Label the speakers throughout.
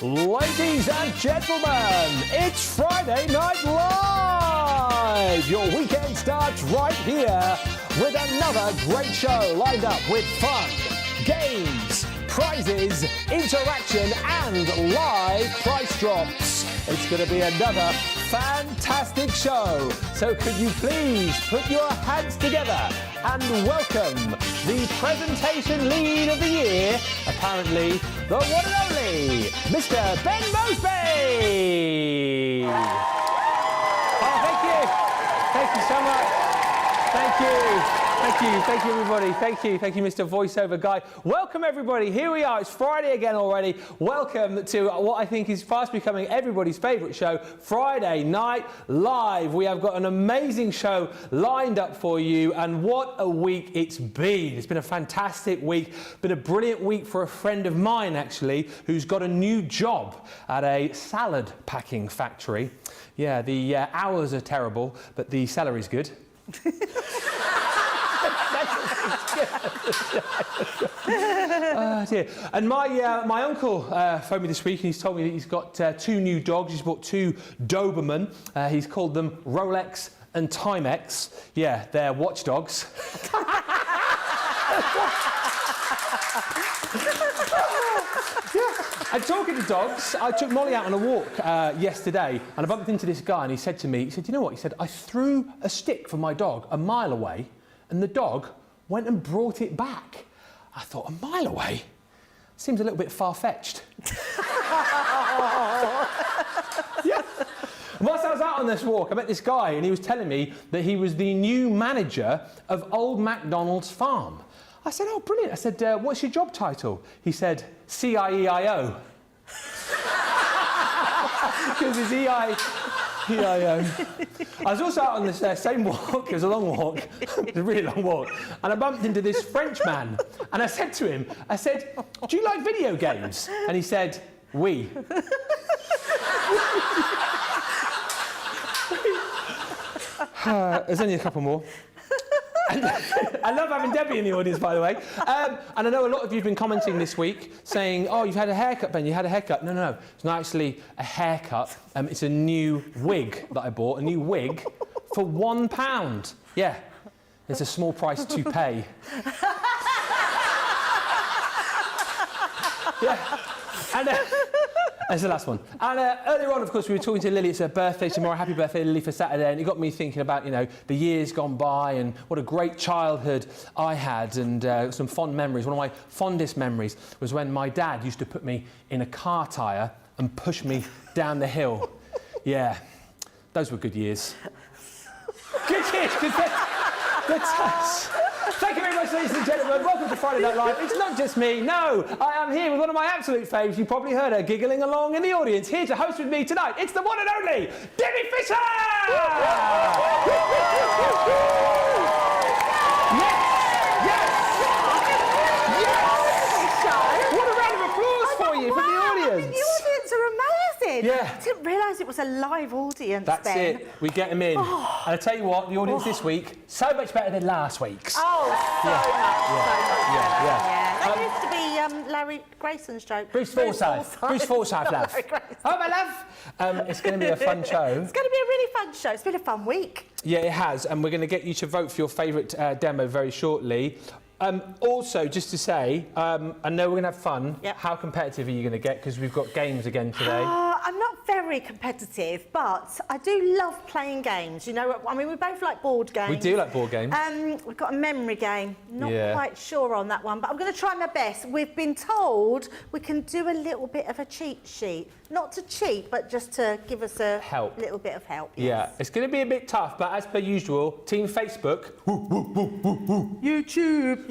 Speaker 1: Ladies and gentlemen, it's Friday Night Live! Your weekend starts right here with another great show lined up with fun, games, prizes, interaction and live price drops. It's going to be another fantastic show. So could you please put your hands together and welcome the presentation lead of the year, apparently the one and only, Mr. Ben Moseby. Oh, thank you. Thank you so much. Thank you. Thank you everybody. Thank you Mr. Voiceover Guy. Welcome everybody, here we are, it's Friday again already. Welcome to what I think is fast becoming everybody's favourite show, Friday Night Live. We have got an amazing show lined up for you, and what a week it's been. It's been a fantastic week, been a brilliant week for a friend of mine actually, who's got a new job at a salad packing factory. Yeah, the hours are terrible, but the salary's good. Oh dear. And my uncle phoned me this week and he's told me that he's got two new dogs. He's bought two Doberman. He's called them Rolex and Timex. Yeah, they're watchdogs. And talking to dogs, I took Molly out on a walk yesterday and I bumped into this guy and he said to me, he said, you know what? He said, I threw a stick for my dog a mile away and the dog went and brought it back. I thought, a mile away? Seems a little bit far-fetched. Yeah. Whilst I was out on this walk, I met this guy and he was telling me that he was the new manager of Old MacDonald's farm. I said, oh, brilliant. I said, what's your job title? He said, CIEIO. Because it's EIO. I was also out on this same walk, it was a long walk, it was a really long walk, and I bumped into this French man, and I said to him, I said, do you like video games? And he said, oui. There's only a couple more. I love having Debbie in the audience, by the way. And I know a lot of you have been commenting this week saying, oh, you've had a haircut, Ben, you had a haircut. No, it's not actually a haircut. It's a new wig that I bought, a new wig for £1. Yeah, it's a small price to pay. Yeah. And that's the last one. And earlier on, of course, we were talking to Lily. It's her birthday tomorrow. Happy birthday, Lily, for Saturday. And it got me thinking about, you know, the years gone by and what a great childhood I had and some fond memories. One of my fondest memories was when my dad used to put me in a car tyre and push me down the hill. Yeah, those were good years. Good years, because they're tough. Thank you very much, ladies and gentlemen. Welcome to Friday Night Live. It's not just me, no. I am here with one of my absolute faves. You probably heard her giggling along in the audience. Here to host with me tonight, it's the one and only Debbie Fisher! Yes! What a round of applause for you from the audience.
Speaker 2: I mean, the audience are amazing.
Speaker 1: Yeah.
Speaker 2: I didn't realise it was a live audience.
Speaker 1: That's
Speaker 2: then.
Speaker 1: it. We get them in. Oh. And I tell you what, the audience this week, so much better than last week's.
Speaker 2: Oh, so much better. That
Speaker 1: Yeah.
Speaker 2: used to be Larry Grayson's joke.
Speaker 1: Bruce Forsyth, love. Oh, my love. It's going to be a fun show.
Speaker 2: It's going to be a really fun show. It's been a fun week.
Speaker 1: Yeah, it has. And we're going to get you to vote for your favourite demo very shortly. Also, just to say, I know we're going to have fun.
Speaker 2: Yep.
Speaker 1: How competitive are you going to get? Because we've got games again today.
Speaker 2: I'm not very competitive, but I do love playing games. You know, I mean, we both like board games.
Speaker 1: We do like board games.
Speaker 2: We've got a memory game. Not quite sure on that one, but I'm going to try my best. We've been told we can do a little bit of a cheat sheet. Not to cheat, but just to give us a little bit of help. Yes.
Speaker 1: Yeah, it's going to be a bit tough, but as per usual, Team Facebook.
Speaker 2: YouTube.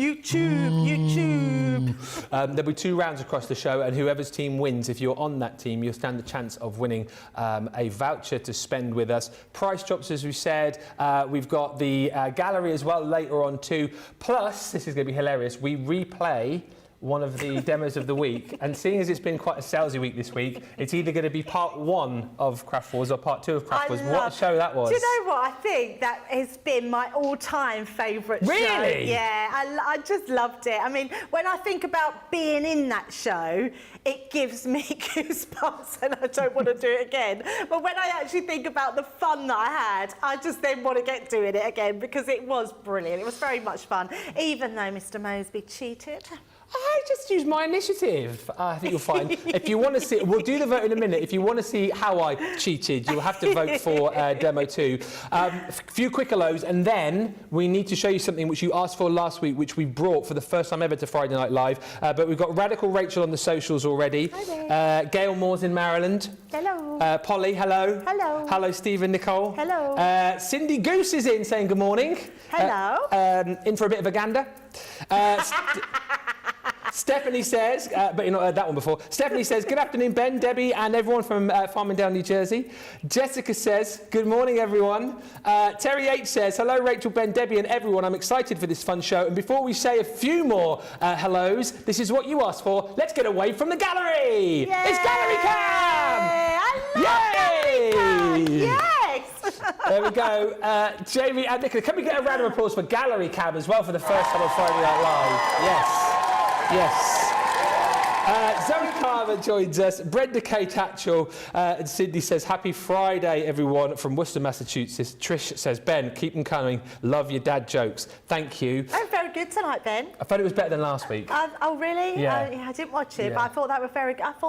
Speaker 1: There'll be 2 rounds across the show, and whoever's team wins, if you're on that team, you'll stand the chance of winning a voucher to spend with us. Price drops, as we said. We've got the gallery as well later on too. Plus, this is going to be hilarious, we replay one of the demos of the week, and seeing as it's been quite a salesy week this week, it's either going to be part 1 of Craft Wars or part 2 of Craft Wars. What a show that was.
Speaker 2: Do you know what? I think that has been my all-time favourite show.
Speaker 1: Really?
Speaker 2: Yeah, I just loved it. I mean, when I think about being in that show, it gives me goosebumps and I don't want to do it again. But when I actually think about the fun that I had, I just then want to get doing it again because it was brilliant. It was very much fun, even though Mr. Moseby cheated.
Speaker 1: I just used my initiative. I think you'll find. If you want to see, we'll do the vote in a minute. If you want to see how I cheated, you'll have to vote for Demo 2. A few quick hellos, and then we need to show you something which you asked for last week, which we brought for the first time ever to Friday Night Live. But we've got Radical Rachel on the socials already.
Speaker 2: Hi there.
Speaker 1: Gail Moore's in Maryland.
Speaker 2: Hello.
Speaker 1: Polly, hello.
Speaker 2: Hello.
Speaker 1: Hello, Stephen, Nicole.
Speaker 2: Hello.
Speaker 1: Cindy Goose is in saying good morning.
Speaker 2: Hello.
Speaker 1: In for a bit of a gander. Stephanie says, but you've not heard that one before. Stephanie says, good afternoon, Ben, Debbie, and everyone from Farmingdale, New Jersey. Jessica says, good morning, everyone. Terry H says, hello, Rachel, Ben, Debbie, and everyone. I'm excited for this fun show. And before we say a few more hellos, this is what you asked for. Let's get away from the gallery.
Speaker 2: Yay!
Speaker 1: It's Gallery Cam!
Speaker 2: I love Gallery Cam! Yes!
Speaker 1: There we go. Jamie and Nicola, can we get a round of applause for Gallery Cam as well for the first time on Friday Night Live? Yes. Yes. Zoe Carver joins us. Brenda K. Tatchell and Sydney says, happy Friday, everyone, from Worcester, Massachusetts. Trish says, Ben, keep them coming. Love your dad jokes. Thank you.
Speaker 2: Oh, very good tonight, Ben.
Speaker 1: I thought it was better than last week.
Speaker 2: Oh, really?
Speaker 1: Yeah.
Speaker 2: I didn't watch it,
Speaker 1: Yeah.
Speaker 2: but I thought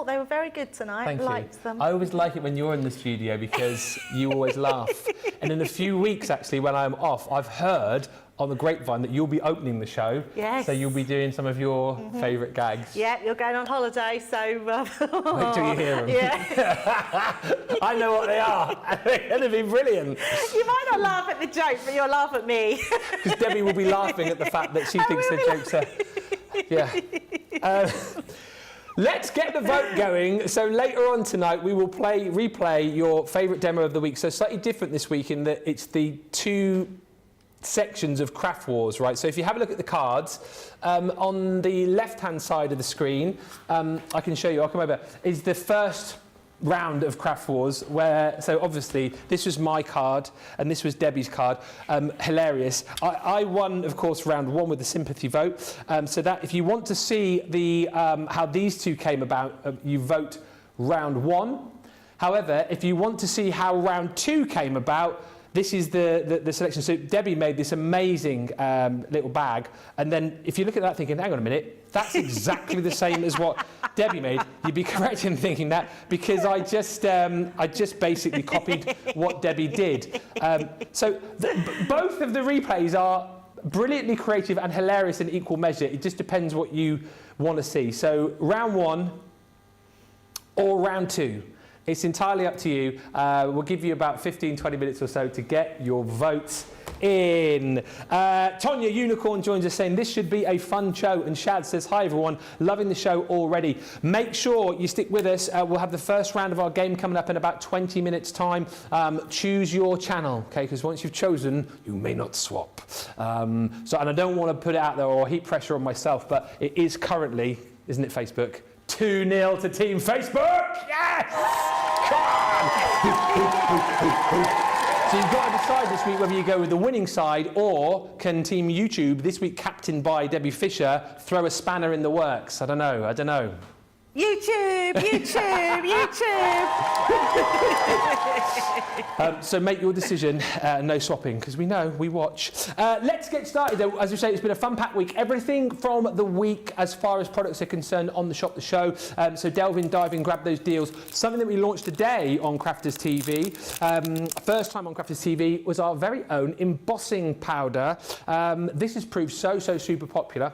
Speaker 2: they were very good tonight.
Speaker 1: Thank
Speaker 2: Liked
Speaker 1: you.
Speaker 2: them.
Speaker 1: I always like it when you're in the studio because you always laugh. And in a few weeks, actually, when I'm off, I've heard on the grapevine that you'll be opening the show.
Speaker 2: Yes.
Speaker 1: So you'll be doing some of your favourite gags.
Speaker 2: Yeah, you're going on holiday, so...
Speaker 1: Wait till you hear them.
Speaker 2: Yeah.
Speaker 1: I know what they are. They're going to be brilliant.
Speaker 2: You might not laugh at the joke, but you'll laugh at me.
Speaker 1: Because Debbie will be laughing at the fact that she thinks the jokes are... Yeah. Let's get the vote going. So later on tonight, we will replay your favourite demo of the week. So slightly different this week in that it's the 2 sections of Craft Wars, right? So if you have a look at the cards, on the left-hand side of the screen, I can show you, I'll come over, is the first round of Craft Wars where, so obviously this was my card and this was Debbie's card. Hilarious. I won, of course, round 1 with the sympathy vote. So that if you want to see the how these two came about, you vote round 1. However, if you want to see how round 2 came about, this is the selection. So Debbie made this amazing little bag. And then if you look at that thinking, hang on a minute, that's exactly the same as what Debbie made, you'd be correct in thinking that because I just basically copied what Debbie did. So both of the replays are brilliantly creative and hilarious in equal measure. It just depends what you want to see. So round 1 or round 2. It's entirely up to you. We'll give you about 15, 20 minutes or so to get your votes in. Tonya Unicorn joins us saying, this should be a fun show. And Shad says, hi everyone, loving the show already. Make sure you stick with us. We'll have the first round of our game coming up in about 20 minutes time. Choose your channel, okay? Because once you've chosen, you may not swap. And I don't want to put it out there or heap pressure on myself, but it is currently, isn't it, Facebook? 2-0 to Team Facebook. Yes! Come on! So you've got to decide this week whether you go with the winning side or can Team YouTube, this week captained by Debbie Fisher, throw a spanner in the works. I don't know.
Speaker 2: YouTube!
Speaker 1: So make your decision, no swapping, because we know, we watch. Let's get started. As we say, it's been a fun-packed week. Everything from the week as far as products are concerned on the Shop the Show. So delve in, dive in, grab those deals. Something that we launched today on Crafters TV, first time on Crafters TV, was our very own embossing powder. This has proved so super popular.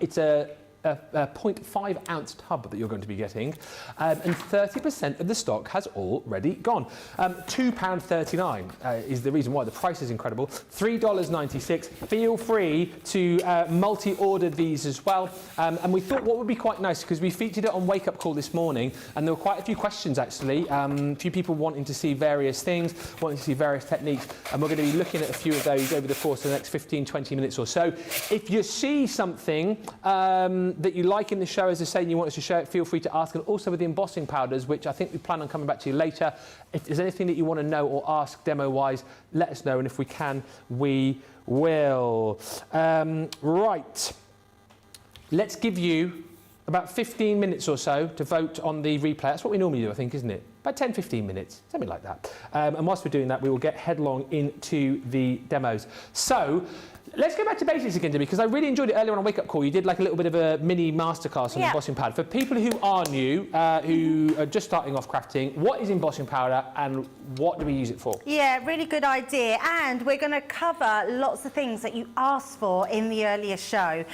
Speaker 1: It's a 0.5 ounce tub that you're going to be getting, and 30% of the stock has already gone. £2.39 is the reason why. The price is incredible. $3.96. Feel free to multi-order these as well. And we thought what would be quite nice, because we featured it on Wake Up Call this morning, and there were quite a few questions actually. A few people wanting to see various things, wanting to see various techniques, and we're going to be looking at a few of those over the course of the next 15-20 minutes or so. If you see something that you like in the show, as I say, and you want us to show it, feel free to ask. And also with the embossing powders, which I think we plan on coming back to you later. If there's anything that you want to know or ask demo-wise, let us know. And if we can, we will. Right. Let's give you about 15 minutes or so to vote on the replay. That's what we normally do, I think, isn't it? About 10, 15 minutes, something like that. And whilst we're doing that, we will get headlong into the demos. So let's go back to basics again, because I really enjoyed it earlier on a wake-up call. You did like a little bit of a mini masterclass on embossing powder. For people who are new, who are just starting off crafting, what is embossing powder and what do we use it for?
Speaker 2: Yeah, really good idea. And we're going to cover lots of things that you asked for in the earlier show.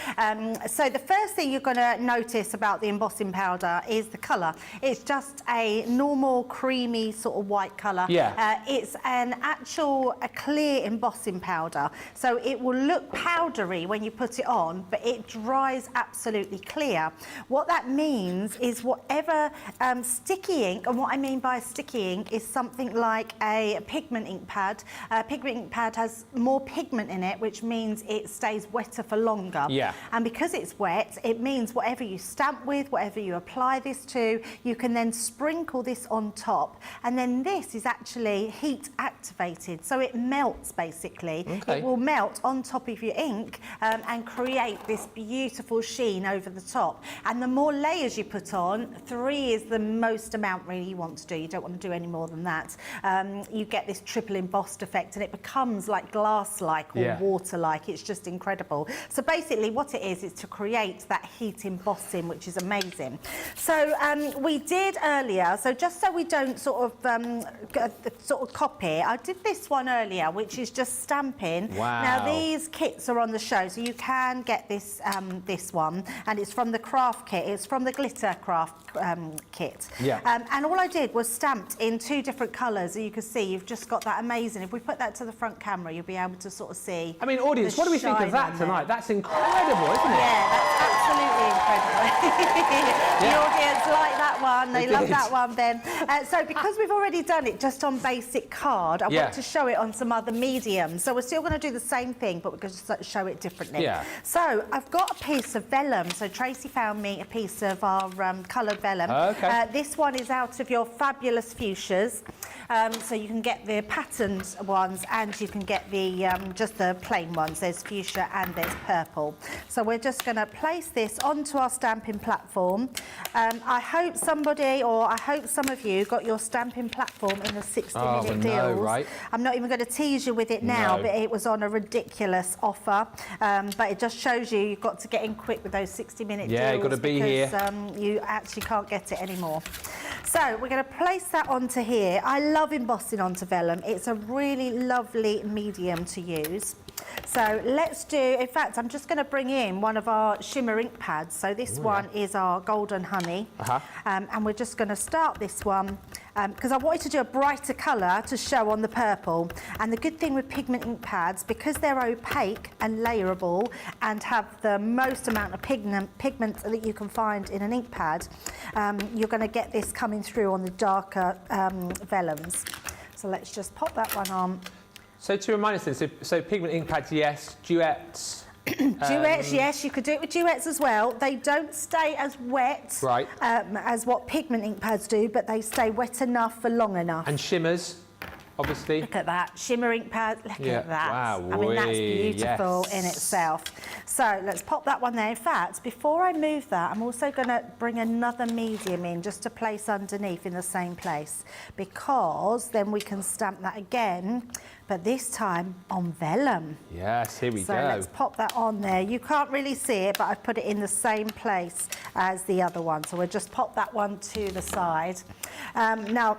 Speaker 2: So the first thing you're going to notice about the embossing powder is the colour. It's just a normal creamy sort of white colour.
Speaker 1: Yeah.
Speaker 2: It's a clear embossing powder. So it will look powdery when you put it on, but it dries absolutely clear. What that means is whatever sticky ink, and what I mean by sticky ink is something like a pigment ink pad. Pigment ink pad has more pigment in it, which means it stays wetter for longer.
Speaker 1: Yeah.
Speaker 2: And because it's wet, it means whatever you stamp with, whatever you apply this to, you can then sprinkle this on top. And then this is actually heat activated, so it melts basically.
Speaker 1: Okay.
Speaker 2: It will melt on top of your ink and create this beautiful sheen over the top. And the more layers you put on, 3 is the most amount really you want to do. You don't want to do any more than that. You get this triple embossed effect and it becomes like glass-like or water-like. It's just incredible. So basically what it is to create that heat embossing, which is amazing. So we did earlier, so just so we don't sort of copy, I did this one earlier, which is just stamping.
Speaker 1: Wow.
Speaker 2: Now these kits are on the show, so you can get this this one, and it's from the craft kit. It's from the glitter craft kit.
Speaker 1: Yeah.
Speaker 2: And all I did was stamped in 2 different colours. You can see you've just got that amazing. If we put that to the front camera, you'll be able to sort of see.
Speaker 1: I mean, audience, what do we think of that tonight? That's incredible, isn't it?
Speaker 2: Yeah, that's absolutely incredible. The audience like that one. They love that one, Ben. So because we've already done it just on basic card, I want to show it on some other mediums. So we're still going to do the same thing, but we're going to show it differently. Yeah. So I've got a piece of vellum. So Tracy found me a piece of our coloured vellum.
Speaker 1: Okay.
Speaker 2: This one is out of your fabulous fuchsias. So you can get the patterned ones and you can get the just the plain ones. There's fuchsia and there's purple. So we're just going to place this onto our stamping platform. I hope somebody, or I hope some of you, got your stamping platform in the 60-minute deals.
Speaker 1: Right.
Speaker 2: I'm not even going to tease you with it now, but it was on a ridiculous offer. But it just shows you you've got to get in quick with those 60-minute deals.
Speaker 1: Yeah, you've got to be here.
Speaker 2: You actually can't get it anymore. So we're going to place that onto here. I love embossing onto vellum. It's a really lovely medium to use. So let's do, in fact, I'm just going to bring in one of our shimmer ink pads. So this one is our Golden Honey. And we're just going to start this one because I wanted to do a brighter colour to show on the purple. And the good thing with pigment ink pads, because they're opaque and layerable and have the most amount of pigment that you can find in an ink pad, you're going to get this coming through on the darker vellums. So let's just pop that one on.
Speaker 1: So to remind us then, so pigment ink pads, yes, duets.
Speaker 2: Duets, yes, you could do it with duets as well. They don't stay as wet as what pigment ink pads do, but they stay wet enough for long enough.
Speaker 1: And shimmers, obviously.
Speaker 2: Look at that, shimmer ink pad, look at that.
Speaker 1: Wow,
Speaker 2: I mean, that's beautiful in itself. So let's pop that one there. In fact, before I move that, I'm also going to bring another medium in just to place underneath in the same place, because then we can stamp that again, but this time on vellum.
Speaker 1: Yes, here we go.
Speaker 2: So let's pop that on there. You can't really see it, but I've put it in the same place as the other one. So we'll just pop that one to the side. Now,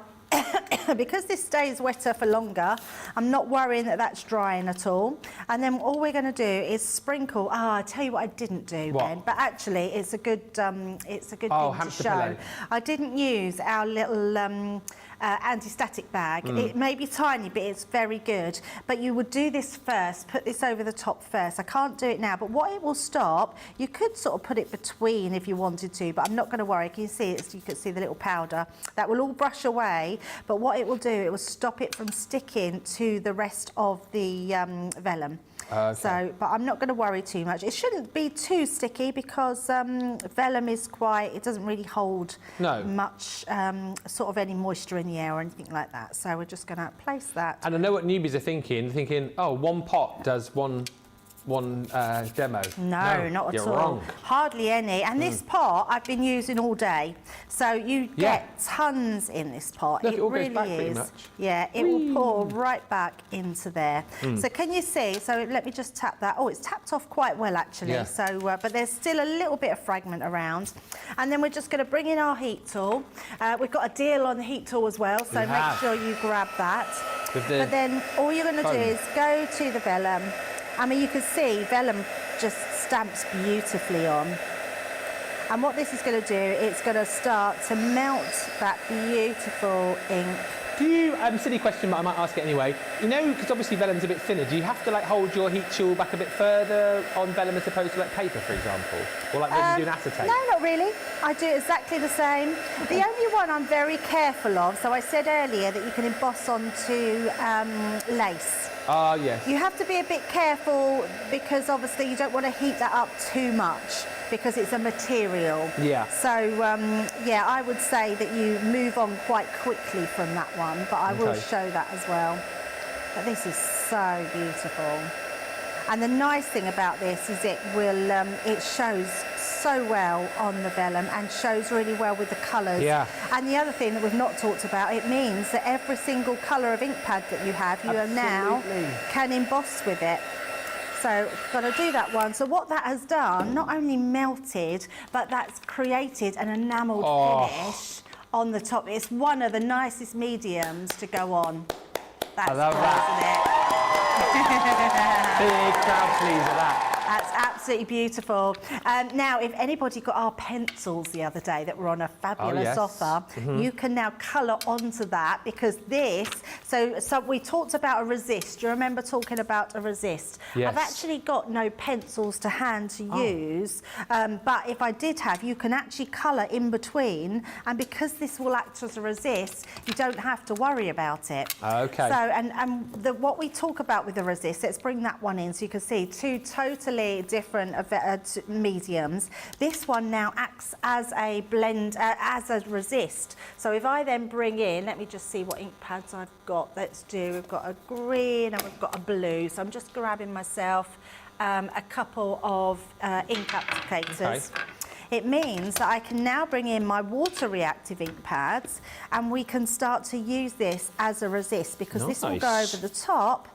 Speaker 2: because this stays wetter for longer, I'm not worrying that that's drying at all. And then all we're going to do is sprinkle. I tell you what I didn't do, Ben, but actually it's a good thing to show.
Speaker 1: Pillow.
Speaker 2: I didn't use our little anti-static bag. It may be tiny, but it's very good. But you would do this first, put this over the top first. I can't do it now, but what it will stop, you could sort of put it between if you wanted to, but I'm not going to worry. Can you see it? You can see the little powder. That will all brush away, but what it will do, it will stop it from sticking to the rest of the vellum. So, but I'm not going to worry too much. It shouldn't be too sticky because vellum is quite, it doesn't really hold much sort of any moisture in the air or anything like that. So we're just going to place that.
Speaker 1: And I know what newbies are thinking, oh, one pot does one demo.
Speaker 2: No, not at
Speaker 1: you're
Speaker 2: all.
Speaker 1: Wrong.
Speaker 2: Hardly any. And this pot I've been using all day. So you get tons in this pot.
Speaker 1: Look,
Speaker 2: it
Speaker 1: all
Speaker 2: really
Speaker 1: goes back pretty
Speaker 2: is.
Speaker 1: much.
Speaker 2: Yeah, it will pour right back into there. So can you see? So let me just tap that. Oh, it's tapped off quite well actually.
Speaker 1: Yeah.
Speaker 2: So, but there's still a little bit of fragment around. And then we're just going to bring in our heat tool. We've got a deal on the heat tool as well. So make sure you grab that. But then all you're going to do is go to the vellum. I mean, you can see vellum just stamps beautifully on. And what this is going to do, it's going to start to melt that beautiful ink.
Speaker 1: Do you, silly question, but I might ask it anyway. You know, because obviously vellum's a bit thinner, do you have to like hold your heat tool back a bit further on vellum as opposed to like paper, for example? Or like maybe doing acetate?
Speaker 2: No, not really. I do exactly the same. The only one I'm very careful of, so I said earlier that you can emboss onto lace.
Speaker 1: Ah, yes.
Speaker 2: You have to be a bit careful because obviously you don't want to heat that up too much because it's a material.
Speaker 1: Yeah.
Speaker 2: So, yeah, I would say that you move on quite quickly from that one, but I will show that as well. But this is so beautiful. And the nice thing about this is it will, it shows so well on the vellum and shows really well with the colours.
Speaker 1: Yeah.
Speaker 2: And the other thing that we've not talked about, it means that every single colour of ink pad that you have, you now can emboss with it. So got to do that one. So what that has done, not only melted, but that's created an enamelled finish on the top. It's one of the nicest mediums to go on. That's
Speaker 1: I love that. Big crowd please at that.
Speaker 2: That's absolutely beautiful. Now, if anybody got our pencils the other day that were on a fabulous offer, you can now colour onto that because this, so we talked about a resist. Do you remember talking about a resist?
Speaker 1: Yes.
Speaker 2: I've actually got no pencils to hand to use, but if I did have, you can actually colour in between, and because this will act as a resist, you don't have to worry about it.
Speaker 1: Okay.
Speaker 2: So, and what we talk about with the resist, let's bring that one in so you can see two totally different mediums. This one now acts as a blend, as a resist. So if I then bring in, let me just see what ink pads I've got. Let's do, we've got a green and we've got a blue. So I'm just grabbing myself a couple of ink applicators.
Speaker 1: Okay.
Speaker 2: It means that I can now bring in my water reactive ink pads and we can start to use this as a resist because this will go over the top,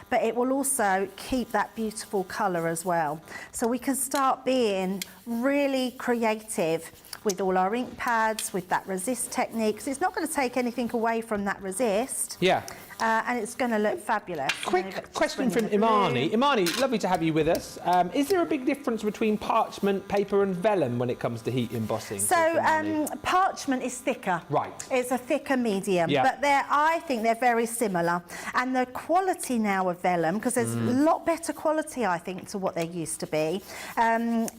Speaker 2: but it will also keep that beautiful colour as well. So we can start being really creative with all our ink pads, with that resist technique. So it's not going to take anything away from that resist.
Speaker 1: Yeah.
Speaker 2: And it's going to look fabulous.
Speaker 1: Quick question from Imani. Imani, lovely to have you with us. Is there a big difference between parchment, paper and vellum when it comes to heat embossing?
Speaker 2: So parchment is thicker.
Speaker 1: Right.
Speaker 2: It's a thicker medium, but I think they're very similar. And the quality now of vellum, because there's a lot better quality, I think, to what there used to be,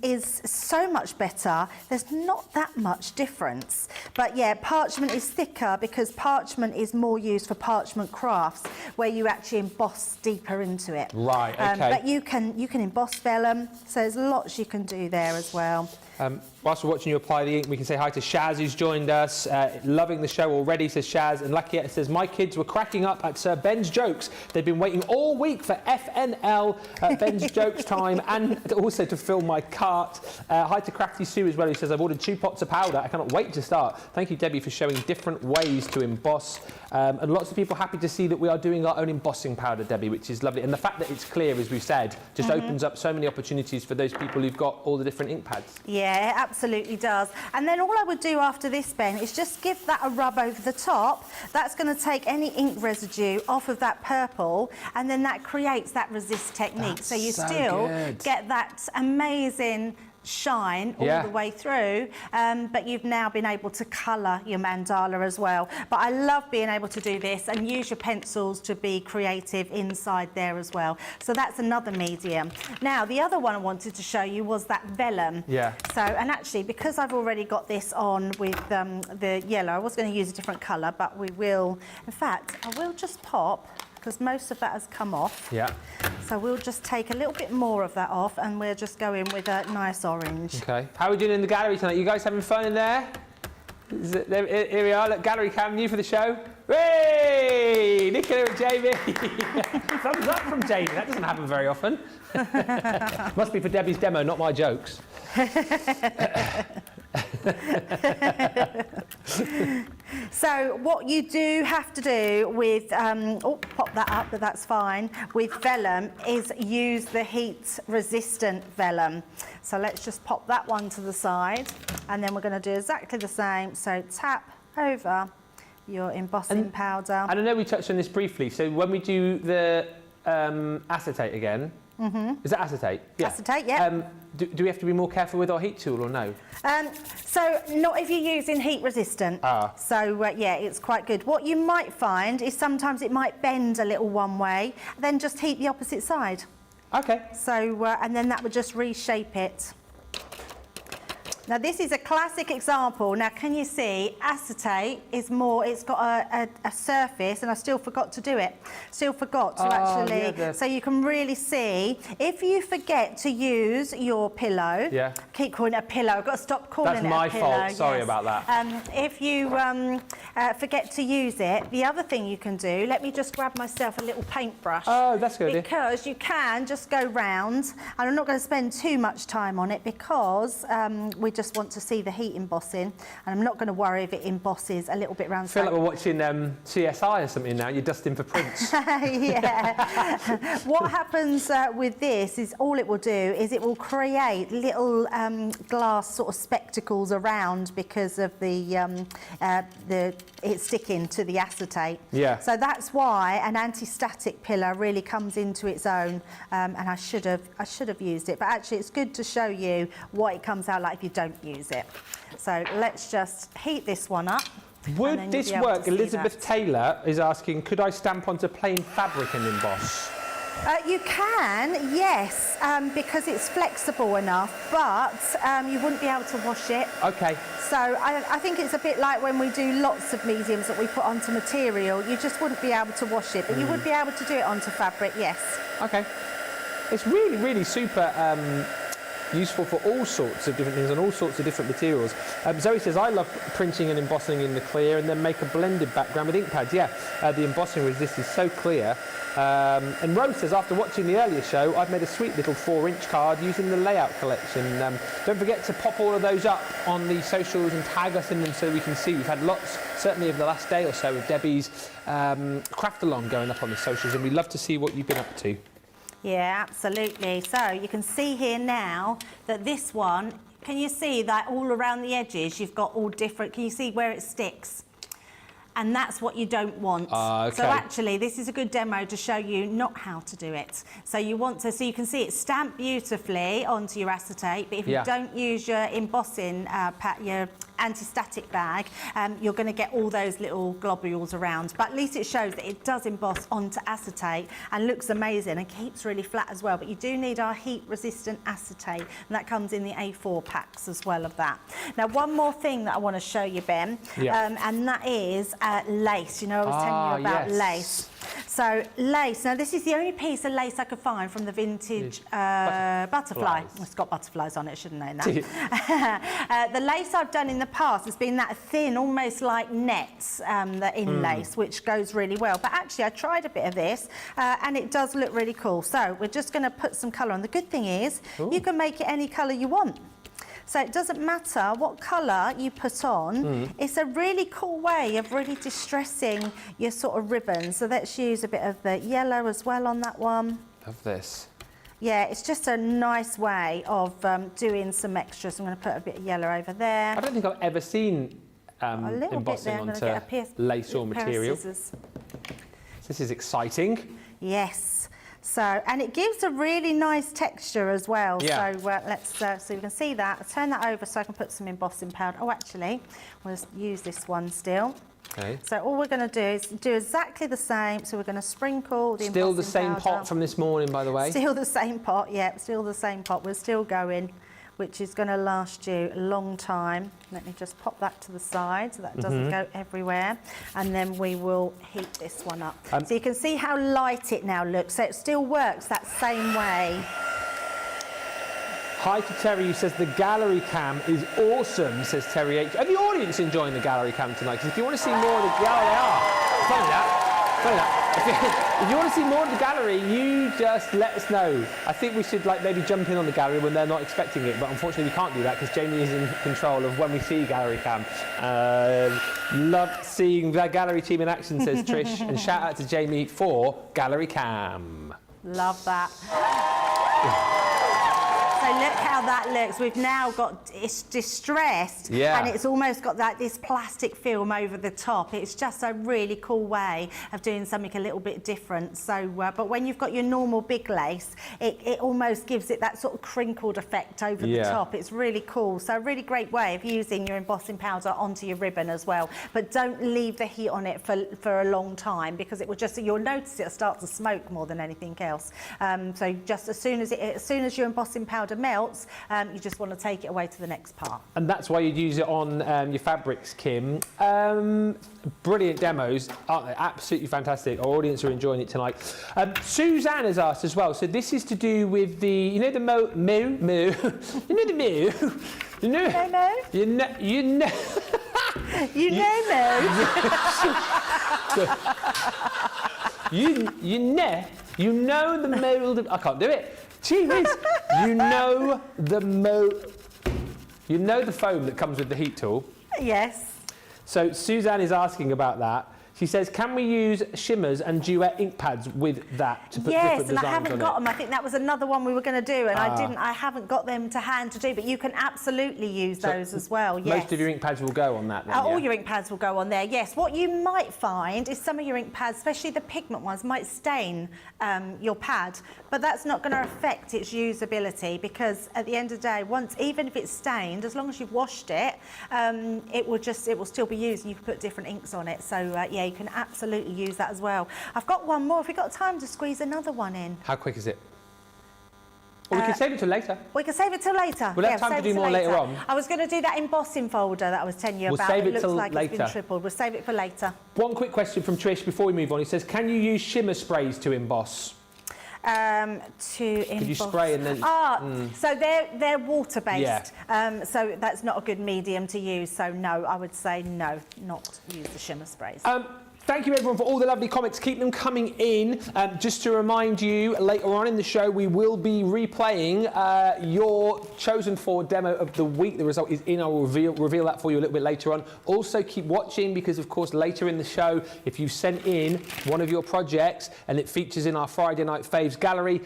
Speaker 2: is so much better. There's not that much difference. But yeah, parchment is thicker because parchment is more used for parchment crafts, where you actually emboss deeper into it.
Speaker 1: Right, okay.
Speaker 2: But you can emboss vellum, so there's lots you can do there as well.
Speaker 1: Whilst we're watching you apply the ink, we can say hi to Shaz, who's joined us. Loving the show already, says Shaz. And Lucky says, my kids were cracking up at Sir Ben's jokes. They've been waiting all week for FNL Ben's jokes time and also to fill my cart. Hi to Crafty Sue as well, who says, I've ordered 2 pots of powder. I cannot wait to start. Thank you, Debbie, for showing different ways to emboss. And lots of people happy to see that we are doing our own embossing powder, Debbie, which is lovely. And the fact that it's clear, as we've said, just opens up so many opportunities for those people who've got all the different ink pads.
Speaker 2: Yeah, it absolutely does. And then all I would do after this, Ben, is just give that a rub over the top. That's going to take any ink residue off of that purple, and then that creates that resist technique. So you still get that amazing shine all the way through, but you've now been able to colour your mandala as well. But I love being able to do this and use your pencils to be creative inside there as well. So that's another medium. Now, the other one I wanted to show you was that vellum.
Speaker 1: Yeah.
Speaker 2: So, and actually, because I've already got this on with the yellow, I was going to use a different colour, but we will, in fact, I will just pop a because most of that has come off.
Speaker 1: Yeah.
Speaker 2: So we'll just take a little bit more of that off, and we'll just go in with a nice orange.
Speaker 1: Okay. How are we doing in the gallery tonight? You guys having fun in there? Here we are. Look, gallery cam, new for the show. Hey! Look at Jamie. Thumbs up from Jamie. That doesn't happen very often. Must be for Debbie's demo, not my jokes.
Speaker 2: So what you do have to do with, pop that up, but that's fine, with vellum is use the heat resistant vellum. So let's just pop that one to the side, and then we're going to do exactly the same. So tap over your embossing powder.
Speaker 1: And I know we touched on this briefly, so when we do the acetate again, is that acetate? Yeah.
Speaker 2: Acetate, yeah.
Speaker 1: Do we have to be more careful with our heat tool or no?
Speaker 2: So not if you're using heat resistant. So yeah, it's quite good. What you might find is sometimes it might bend a little one way, then just heat the opposite side.
Speaker 1: Okay.
Speaker 2: So, and then that would just reshape it. Now this is a classic example. Now can you see acetate is more, it's got a surface, and I still forgot to do it. Still forgot to actually, so you can really see, if you forget to use your pillow, keep calling it a pillow, I've got to stop calling it a pillow.
Speaker 1: That's my fault, sorry about that.
Speaker 2: If you forget to use it, the other thing you can do, let me just grab myself a little paintbrush.
Speaker 1: Oh, that's good.
Speaker 2: Because you can just go round, and I'm not going to spend too much time on it because we just want to see the heat embossing, and I'm not going to worry if it embosses a little bit around. I
Speaker 1: feel like we're watching CSI or something now. You're dusting for prints.
Speaker 2: Yeah. What happens with this is all it will do is it will create little glass sort of spectacles around because of it's sticking to the acetate.
Speaker 1: Yeah.
Speaker 2: So that's why an anti-static pillar really comes into its own. And I should have used it, but actually it's good to show you what it comes out like if you don't use it. So let's just heat this one up.
Speaker 1: Would this work? Elizabeth Taylor is asking, could I stamp onto plain fabric and emboss?
Speaker 2: You can, yes, because it's flexible enough, but you wouldn't be able to wash it.
Speaker 1: Okay.
Speaker 2: So I think it's a bit like when we do lots of mediums that we put onto material, you just wouldn't be able to wash it, but you would be able to do it onto fabric, yes.
Speaker 1: Okay. It's really, really super useful for all sorts of different things and all sorts of different materials. Zoe says, I love printing and embossing in the clear and then make a blended background with ink pads. Yeah, the embossing resist is so clear. And Rose says, after watching the earlier show, I've made a sweet little 4-inch card using the layout collection. Don't forget to pop all of those up on the socials and tag us in them so we can see. We've had lots, certainly over the last day or so, of Debbie's craft-along going up on the socials, and we'd love to see what you've been up to.
Speaker 2: Yeah, absolutely. So you can see here now that this one, can you see that all around the edges you've got all different, can you see where it sticks? And that's what you don't want.
Speaker 1: Okay.
Speaker 2: So actually, this is a good demo to show you not how to do it. So you want to, so you can see it stamped beautifully onto your acetate, but if you don't use your embossing, your anti-static bag, you're going to get all those little globules around. But at least it shows that it does emboss onto acetate and looks amazing and keeps really flat as well. But you do need our heat-resistant acetate, and that comes in the A4 packs as well of that. Now, one more thing that I want to show you, Ben, and that is lace. You know, I was telling you about lace. So lace, now this is the only piece of lace I could find from the vintage butterfly. Well, it's got butterflies on it, shouldn't know that. The lace I've done in the past has been that thin, almost like nets, the in lace, which goes really well. But actually I tried a bit of this and it does look really cool. So we're just going to put some colour on. The good thing is you can make it any colour you want. So it doesn't matter what colour you put on. It's a really cool way of really distressing your sort of ribbon. So let's use a bit of the yellow as well on that one.
Speaker 1: Love this.
Speaker 2: Yeah, it's just a nice way of doing some extras. I'm going to put a bit of yellow over there.
Speaker 1: I don't think I've ever seen embossing onto lace or material. This is exciting.
Speaker 2: Yes. So, and it gives a really nice texture as well.
Speaker 1: Yeah.
Speaker 2: So let's, so you can see that. I'll turn that over so I can put some embossing powder. Oh, actually, we'll use this one still.
Speaker 1: Okay.
Speaker 2: So all we're going to do is do exactly the same. So we're going to sprinkle the
Speaker 1: Still
Speaker 2: embossing
Speaker 1: the same
Speaker 2: powder.
Speaker 1: pot from this morning, by the way.
Speaker 2: Still the same pot, yeah, still the same pot. We're still going which is going to last you a long time. Let me just pop that to the side so that doesn't go everywhere. And then we will heat this one up. So you can see how light it now looks. So it still works that same way.
Speaker 1: Hi to Terry, who says the gallery cam is awesome, says Terry H. Are the audience enjoying the gallery cam tonight? Because if you want to see more of the gallery, they are. Funny that. If you want to see more of the gallery, you just let us know. I think we should maybe jump in on the gallery when they're not expecting it, but unfortunately we can't do that because Jamie is in control of when we see gallery cam. Love seeing the gallery team in action, says Trish, and shout out to Jamie for gallery cam.
Speaker 2: Love that. So look how that looks. We've now got it's distressed, and it's almost got this plastic film over the top. It's just a really cool way of doing something a little bit different. So, but when you've got your normal big lace, it almost gives it that sort of crinkled effect over the top. It's really cool. So a really great way of using your embossing powder onto your ribbon as well. But don't leave the heat on it for a long time because it will you'll notice it'll start to smoke more than anything else. So just as soon as your embossing powder melts, you just want to take it away to the next part. And
Speaker 1: that's why you'd use it on your fabrics, Kim. Brilliant demos, aren't they? Absolutely fantastic. Our audience are enjoying it tonight. Suzanne has asked as well, so this is to do with the, you know the moo? You know the moo? You know? You know? You know?
Speaker 2: You know moo? You know the mould of, I can't do it. Gee whiz. You know the foam that comes with the heat tool? Yes.
Speaker 1: So Suzanne is asking about that. She says, can we use shimmers and duet ink pads with that to put different designs on it? Yes, and I haven't got them.
Speaker 2: I think that was another one we were going to do, and I haven't got them to hand to do, but you can absolutely use those as well, yes.
Speaker 1: Most of your ink pads will go on that then,
Speaker 2: all your ink pads will go on there, yes. What you might find is some of your ink pads, especially the pigment ones, might stain your pad, but that's not going to affect its usability because at the end of the day, even if it's stained, as long as you've washed it, it will still be used and you can put different inks on it. So, yeah, you can absolutely use that as well. I've got one more. Have we got time to squeeze another one in?
Speaker 1: How quick is it? Well, we can save it till later.
Speaker 2: We can save it till later.
Speaker 1: We'll have time to do more later on.
Speaker 2: I was going to do that embossing folder that I was telling you about.
Speaker 1: We'll save it till
Speaker 2: looks like
Speaker 1: later.
Speaker 2: It's been tripled. We'll save it for later.
Speaker 1: One quick question from Trish before we move on. He says, can you use shimmer sprays to emboss?
Speaker 2: To emboss.
Speaker 1: Could you spray and then...
Speaker 2: So they're water-based, so that's not a good medium to use, so no, I would say no, not use the shimmer sprays.
Speaker 1: Thank you everyone for all the lovely comments. Keep them coming in. Just to remind you, later on in the show, we will be replaying your chosen for demo of the week. The result is in. I will reveal that for you a little bit later on. Also, keep watching because, of course, later in the show, if you sent in one of your projects and it features in our Friday Night Faves gallery,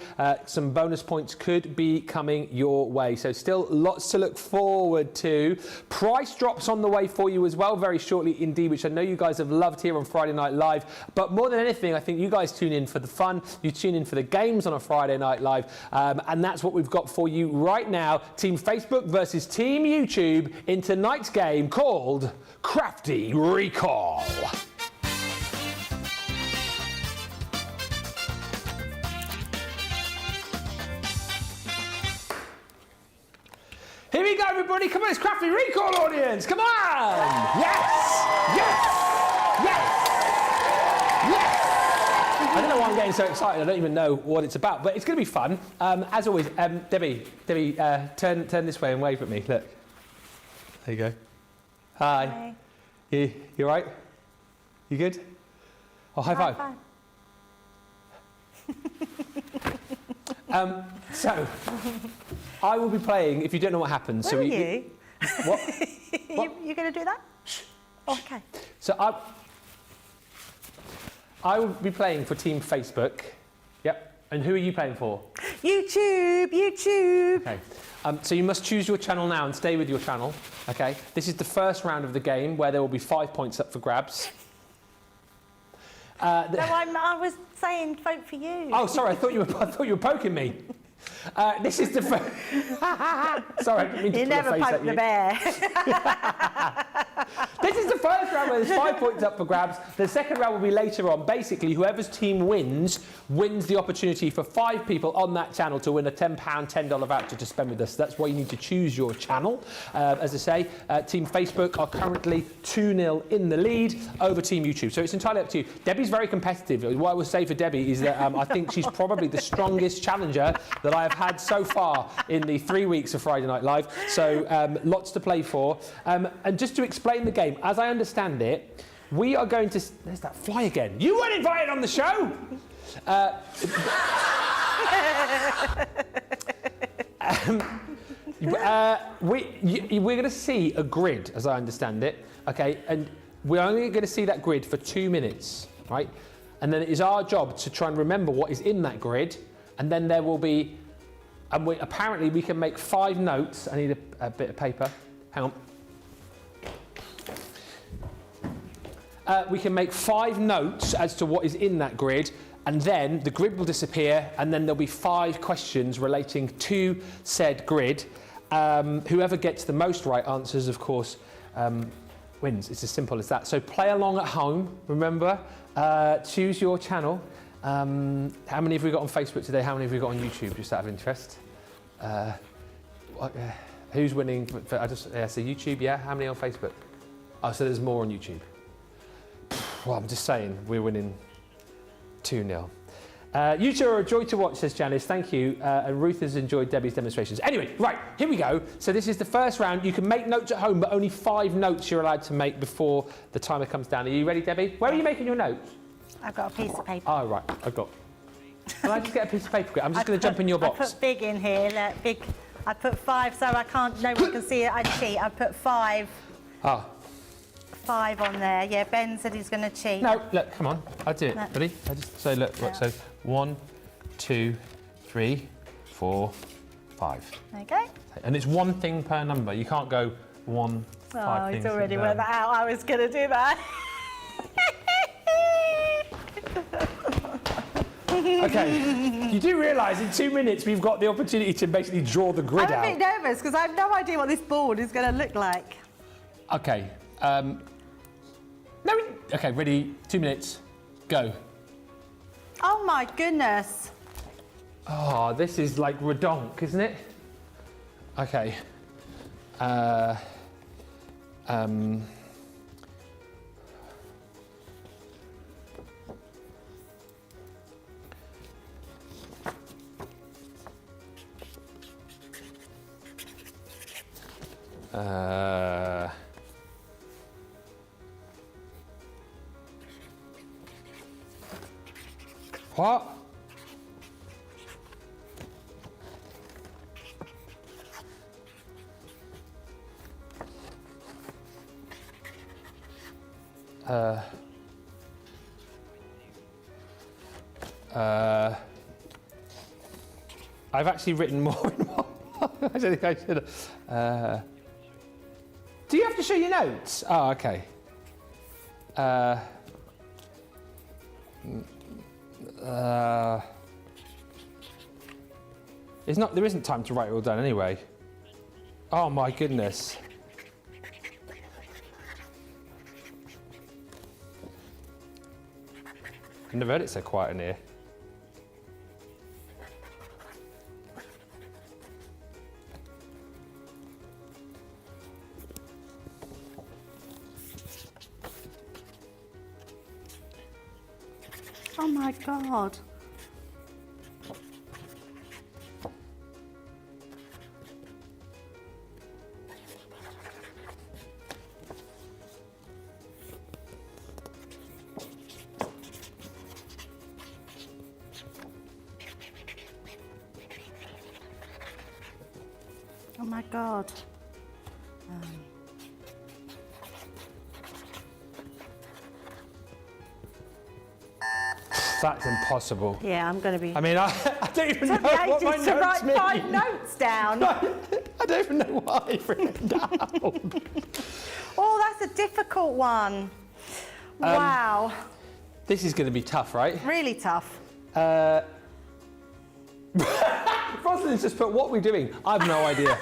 Speaker 1: some bonus points could be coming your way. So still lots to look forward to. Price drops on the way for you as well very shortly indeed, which I know you guys have loved here on Friday Night Live, but more than anything I think you guys tune in for the fun, you tune in for the games on a Friday Night Live, and that's what we've got for you right now. Team Facebook versus Team YouTube in tonight's game called Crafty Recall. Here we go everybody, come on, it's Crafty Recall audience, come on! Yes! Yes! Yes! Yes! I don't know why I'm getting so excited. I don't even know what it's about, but it's going to be fun. As always, Debbie, turn this way and wave at me. Look. There you go. Hi. You all right? You good? Oh, high five. So, I will be playing. If you don't know what happens,
Speaker 2: Will you?
Speaker 1: What?
Speaker 2: You're going to do that? Shh. Okay.
Speaker 1: So I will be playing for Team Facebook. Yep. And who are you playing for?
Speaker 2: YouTube.
Speaker 1: Okay. So you must choose your channel now and stay with your channel. Okay. This is the first round of the game where there will be 5 points up for grabs.
Speaker 2: No, I was saying vote for you.
Speaker 1: Oh, sorry. I thought you were poking me. This is the first. Sorry, I didn't mean to
Speaker 2: You
Speaker 1: pull
Speaker 2: never
Speaker 1: a face
Speaker 2: poke
Speaker 1: at
Speaker 2: the
Speaker 1: you.
Speaker 2: bear.
Speaker 1: This is the first round where there's 5 points up for grabs. The second round will be later on. Basically, whoever's team wins the opportunity for 5 people on that channel to win a £10 $10 voucher to spend with us. That's why you need to choose your channel. As I say, Team Facebook are currently 2-0 in the lead over Team YouTube. So it's entirely up to you. Debbie's very competitive. What I will say for Debbie is that I think she's probably the strongest challenger that I have had so far in the 3 weeks of Friday Night Live. So lots to play for. And just to explain the game, as I understand it, we are going to... There's that fly again. You weren't invited on the show! We're going to see a grid, as I understand it, okay? And we're only going to see that grid for 2 minutes, right? And then it is our job to try and remember what is in that grid, and then there will be... And apparently we can make 5 notes. I need a bit of paper. Hang on. We can make 5 notes as to what is in that grid, and then the grid will disappear, and then there'll be 5 questions relating to said grid. Whoever gets the most right answers, of course, wins. It's as simple as that. So play along at home, remember. Choose your channel. How many have we got on Facebook today? How many have we got on YouTube, just out of interest? Who's winning? So YouTube, yeah? How many on Facebook? Oh, so there's more on YouTube. Well, I'm just saying, we're winning 2-0. You two are a joy to watch, says Janice. Thank you. And Ruth has enjoyed Debbie's demonstrations. Anyway, right, here we go. So this is the first round. You can make notes at home, but only 5 notes you're allowed to make before the timer comes down. Are you ready, Debbie? Where are you making your notes?
Speaker 2: I've got a piece of paper.
Speaker 1: Oh, right, I've got... Can I just get a piece of paper? I'm just going to jump in your box.
Speaker 2: I put big in here, look, big. I put 5 so no one can see it. I cheat. I put 5.
Speaker 1: Ah.
Speaker 2: 5 on there. Yeah, Ben said he's going to cheat.
Speaker 1: No, look, come on. I'll do it.
Speaker 2: No.
Speaker 1: Ready? I just say, look, right, so 1, 2, 3, 4, 5.
Speaker 2: There you go.
Speaker 1: And it's 1 thing per number. You can't go 1, 5 things.
Speaker 2: Oh, he's already worked that out. I was going to do that.
Speaker 1: Okay, you do realise in 2 minutes we've got the opportunity to basically draw the grid out.
Speaker 2: I'm a bit nervous because I have no idea what this board is going to look like.
Speaker 1: Okay, okay, ready, 2 minutes, go.
Speaker 2: Oh my goodness.
Speaker 1: Oh, this is like redonk, isn't it? Okay. What? I've actually written more in one. I don't think I should have. Do you have to show your notes? Oh, okay. There isn't time to write it all down anyway. Oh my goodness. I've never heard it so quiet in here.
Speaker 2: Oh my God. Oh my God.
Speaker 1: That's impossible.
Speaker 2: Yeah, I'm going to be...
Speaker 1: I mean, I don't even know what my
Speaker 2: to write
Speaker 1: notes mean.
Speaker 2: 5 notes down.
Speaker 1: I don't even know why I've written down.
Speaker 2: Oh, that's a difficult one. Wow.
Speaker 1: This is going to be tough, right?
Speaker 2: Really tough.
Speaker 1: Rosalind's just put, what are we doing? I have no idea.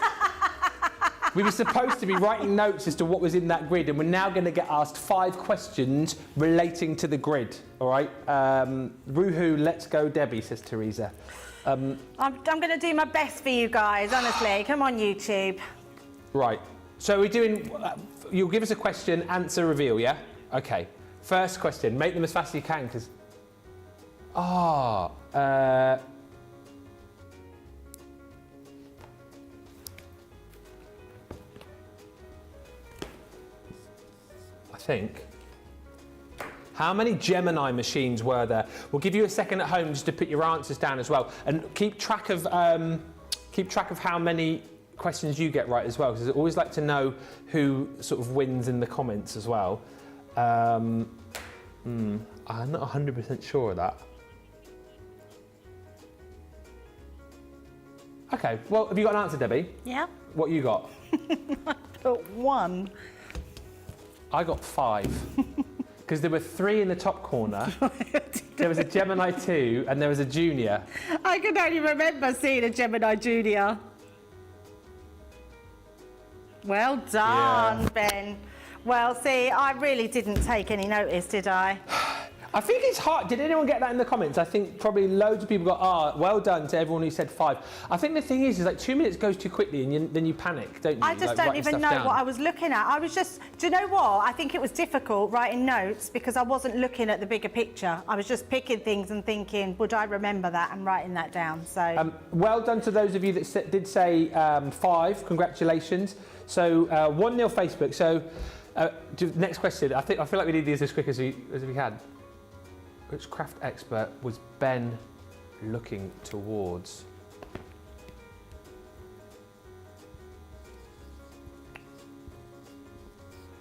Speaker 1: We were supposed to be writing notes as to what was in that grid, and we're now going to get asked 5 questions relating to the grid. All right? Woohoo, let's go, Debbie, says Teresa.
Speaker 2: I'm going to do my best for you guys, honestly. Come on, YouTube.
Speaker 1: Right. So we're doing... you'll give us a question, answer, reveal, yeah? OK. First question. Make them as fast as you can, because... I think. How many Gemini machines were there? We'll give you a second at home just to put your answers down as well, and keep track of how many questions you get right as well, because I always like to know who sort of wins in the comments as well. I'm not 100% sure of that. Okay, well, have you got an answer, Debbie?
Speaker 2: Yeah.
Speaker 1: What you got?
Speaker 2: I got 1.
Speaker 1: I got 5. Because there were 3 in the top corner. There was a Gemini 2 and there was a Junior.
Speaker 2: I can only remember seeing a Gemini Junior. Well done, Ben. Well, see, I really didn't take any notice, did I?
Speaker 1: I think it's hard. Did anyone get that in the comments? I think probably loads of people got, well done to everyone who said 5. I think the thing is like 2 minutes goes too quickly and then you panic, don't you?
Speaker 2: I just don't even know what I was looking at. I was just, do you know what? I think it was difficult writing notes because I wasn't looking at the bigger picture. I was just picking things and thinking, would I remember that, and writing that down. So
Speaker 1: well done to those of you that did say 5. Congratulations. So 1-0 Facebook. So next question. I feel like we need these as quick as we can. Which craft expert was Ben looking towards?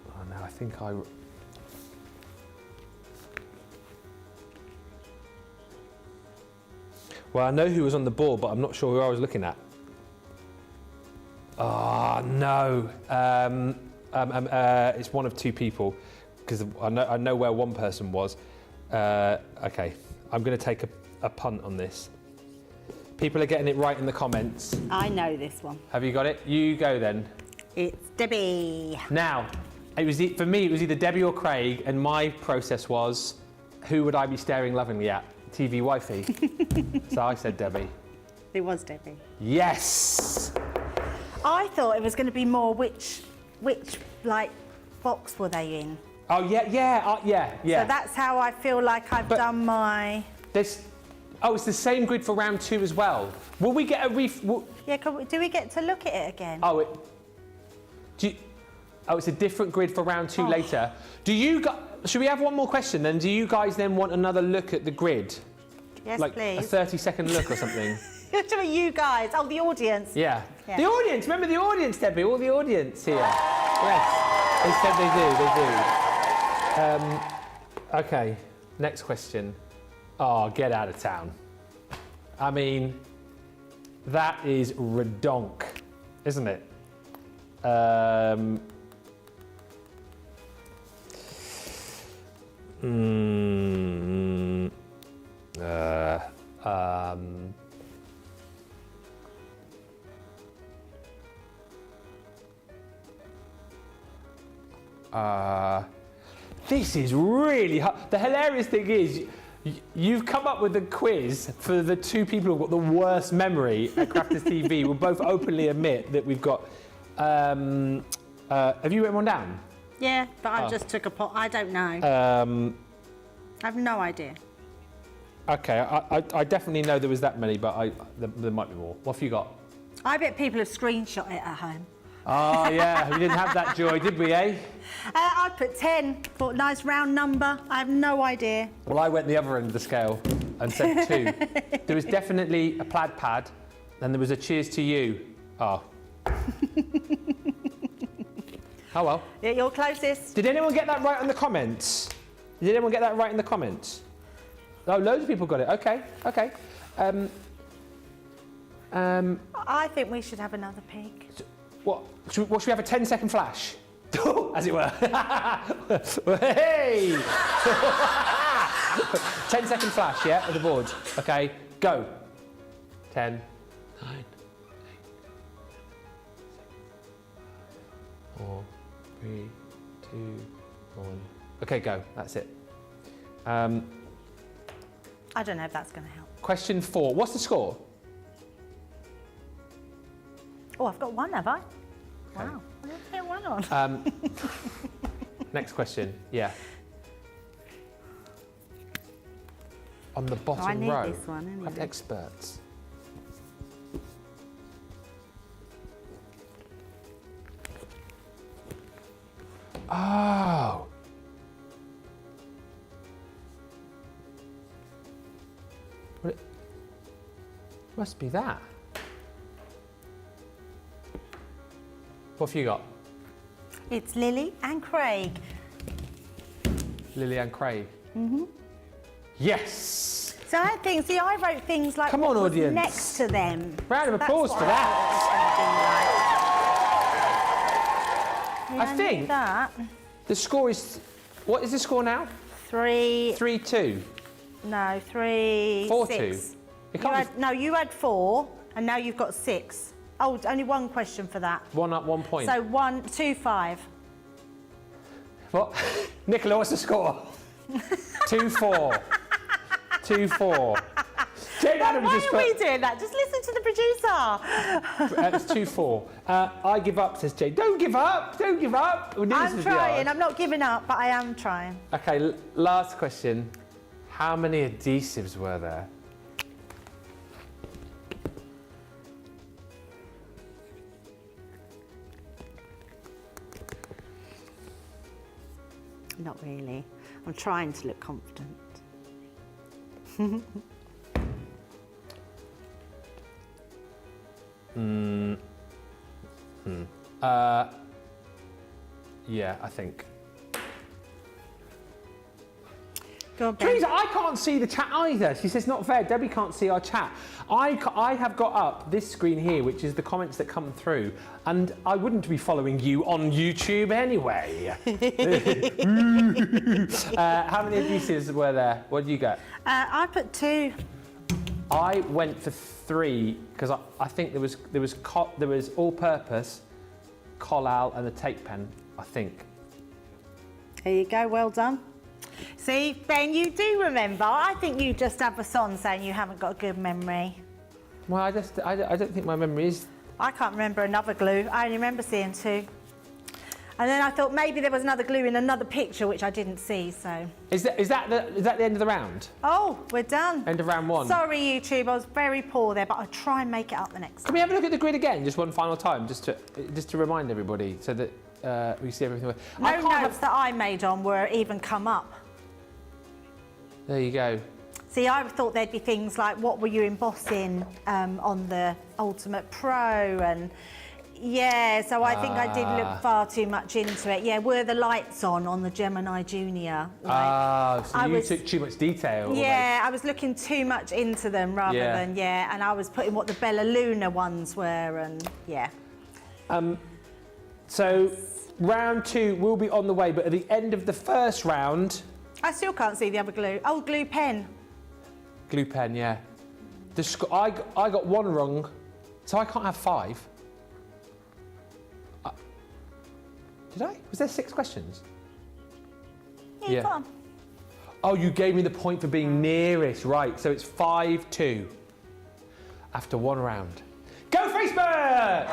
Speaker 1: Oh no, I think I... Well, I know who was on the board, but I'm not sure who I was looking at. Oh no. It's one of 2 people, because I know where one person was. Okay, I'm going to take a punt on this. People are getting it right in the comments.
Speaker 2: I know this one.
Speaker 1: Have you got it? You go then.
Speaker 2: It's Debbie.
Speaker 1: Now, for me, it was either Debbie or Craig, and my process was, who would I be staring lovingly at? TV wifey. So I said Debbie.
Speaker 2: It was Debbie.
Speaker 1: Yes!
Speaker 2: I thought it was going to be more which like box were they in?
Speaker 1: Oh yeah.
Speaker 2: So that's how I feel like I've done my...
Speaker 1: It's the same grid for round 2 as well. Will we get a
Speaker 2: Yeah, do we get to look at it again?
Speaker 1: It's a different grid for round 2 later. Should we have one more question then? Do you guys then want another look at the grid?
Speaker 2: Yes,
Speaker 1: like
Speaker 2: please.
Speaker 1: A 30-second look or something?
Speaker 2: You guys. Oh, the audience.
Speaker 1: Yeah. The audience. Remember the audience, Debbie? All the audience here. Yes. They said they do. Okay, next question. Oh, get out of town. I mean, that is redonk, isn't it? This is really hard. The hilarious thing is, you've come up with a quiz for the 2 people who've got the worst memory at Crafters TV. We'll both openly admit that we've got... have you written one down?
Speaker 2: Yeah, but I just took a pot. I don't know. I have no idea.
Speaker 1: Okay, I definitely know there was that many, but there might be more. What have you got?
Speaker 2: I bet people have screenshot it at home.
Speaker 1: Oh, yeah, we didn't have that joy, did we, eh?
Speaker 2: I put 10, thought nice round number. I have no idea.
Speaker 1: Well, I went the other end of the scale and said 2. There was definitely a plaid pad, and there was a cheers to you. Oh. Oh, well.
Speaker 2: Yeah, you're closest.
Speaker 1: Did anyone get that right in the comments? Did anyone get that right in the comments? Oh, loads of people got it. Okay, okay.
Speaker 2: I think we should have another peek.
Speaker 1: What should we have a 10-second flash? As it were. Hey! 10-second flash, yeah, of the board. Okay, go. 10, 9, 8, 4, 3, 2, 1. Okay, go. That's it.
Speaker 2: I don't know if that's going to help.
Speaker 1: Question 4. What's the score?
Speaker 2: Oh, I've got one, have I?
Speaker 1: Okay.
Speaker 2: Wow. I didn't get one on.
Speaker 1: Next question. Yeah. On the bottom
Speaker 2: I need
Speaker 1: row.
Speaker 2: this one, anyway.
Speaker 1: Have experts. Oh. Well, it must be that. What have you got?
Speaker 2: It's Lily and Craig.
Speaker 1: Lily and Craig. Mm-hmm. Yes!
Speaker 2: So I think, see, I wrote things like
Speaker 1: Come on,
Speaker 2: what was
Speaker 1: audience.
Speaker 2: next to them.
Speaker 1: Round of applause for that.
Speaker 2: Yeah,
Speaker 1: I think
Speaker 2: knew that.
Speaker 1: the score is, what is the score now?
Speaker 2: 3,
Speaker 1: 3-2.
Speaker 2: no, 3,
Speaker 1: 4-2.
Speaker 2: 6.
Speaker 1: It can't be-
Speaker 2: No, you had 4, and now you've got 6. Oh, only one question for that.
Speaker 1: 1 up, 1 point.
Speaker 2: So 1, 2, 5.
Speaker 1: What? Nicola, what's the score? 2-4. 2-4. Jane Adams
Speaker 2: Why
Speaker 1: just
Speaker 2: are we doing that? Just listen to the producer.
Speaker 1: It's 2-4. I give up, says Jane. Don't give up. Don't give up. Well,
Speaker 2: I'm trying. I'm not giving up, but I am trying.
Speaker 1: Okay, last question. How many adhesives were there?
Speaker 2: Not really. I'm trying to look confident.
Speaker 1: Yeah, I think.
Speaker 2: Go on, Ben.
Speaker 1: Teresa, I can't see the chat either. She says, not fair. Debbie can't see our chat. I have got up this screen here, which is the comments that come through, and I wouldn't be following you on YouTube anyway. How many adhesives were there? What did you get?
Speaker 2: I put 2.
Speaker 1: I went for 3 because I think there was all-purpose, Collal, and a tape pen. I think.
Speaker 2: There you go. Well done. See, Ben, you do remember. I think you just have us on saying you haven't got a good memory.
Speaker 1: Well, I don't think my memory is.
Speaker 2: I can't remember another glue. I only remember seeing 2. And then I thought maybe there was another glue in another picture which I didn't see. So.
Speaker 1: Is that the end of the round?
Speaker 2: Oh, we're done.
Speaker 1: End of round 1.
Speaker 2: Sorry, YouTube. I was very poor there, but I'll try and make it up the next time.
Speaker 1: Can we have a look at the grid again, just one final time, just to remind everybody, so that we see everything?
Speaker 2: No notes that I made on were even come up.
Speaker 1: There you go.
Speaker 2: See, I thought there'd be things like what were you embossing on the Ultimate Pro, and yeah, so I think I did look far too much into it. Yeah, were the lights on the Gemini Junior?
Speaker 1: So you took too much detail.
Speaker 2: Yeah, I was looking too much into them rather than, and I was putting what the Bella Luna ones were, and yeah.
Speaker 1: So round 2 will be on the way, but at the end of the first round...
Speaker 2: I still can't see the other glue. Oh, glue pen.
Speaker 1: Glue pen, yeah. I got 1 wrong, so I can't have 5. Did I? Was there 6 questions?
Speaker 2: Yeah, come on.
Speaker 1: Oh, you gave me the point for being nearest, right? So it's 5-2 after 1 round. Go Facebook!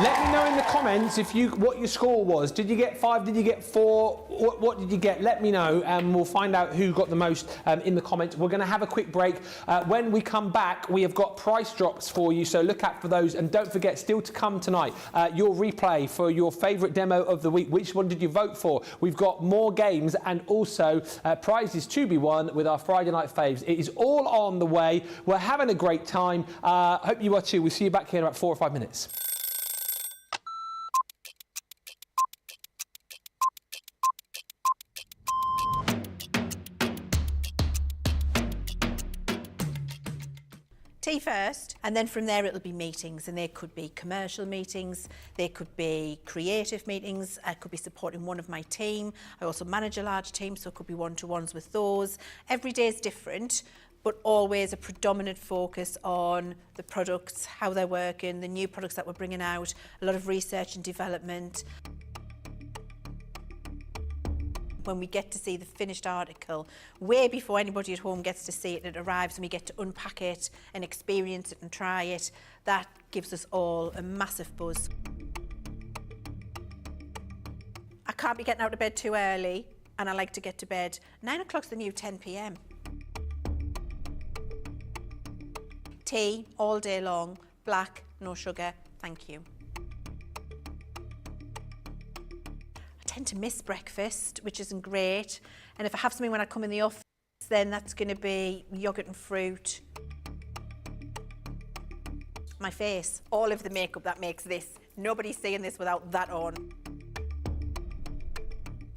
Speaker 1: Let me know in the comments what your score was. Did you get 5? Did you get 4? What did you get? Let me know, and we'll find out who got the most in the comments. We're going to have a quick break. When we come back, we have got price drops for you, so look out for those. And don't forget, still to come tonight, your replay for your favourite demo of the week. Which one did you vote for? We've got more games and also prizes to be won with our Friday Night Faves. It is all on the way. We're having a great time. Hope you are too. We'll see you back here in about 4 or 5 minutes.
Speaker 3: Tea first, and then from there it'll be meetings, and there could be commercial meetings, there could be creative meetings, I could be supporting one of my team. I also manage a large team, so it could be one-to-ones with those. Every day is different, but always a predominant focus on the products, how they're working, the new products that we're bringing out, a lot of research and development. When we get to see the finished article, way before anybody at home gets to see it, it arrives and we get to unpack it and experience it and try it, that gives us all a massive buzz. I can't be getting out of bed too early, and I like to get to bed. 9 o'clock's the new 10 p.m. Tea all day long, black, no sugar, thank you. I tend to miss breakfast, which isn't great. And if I have something when I come in the office, then that's going to be yoghurt and fruit. My face, all of the makeup that makes this. Nobody's seeing this without that on.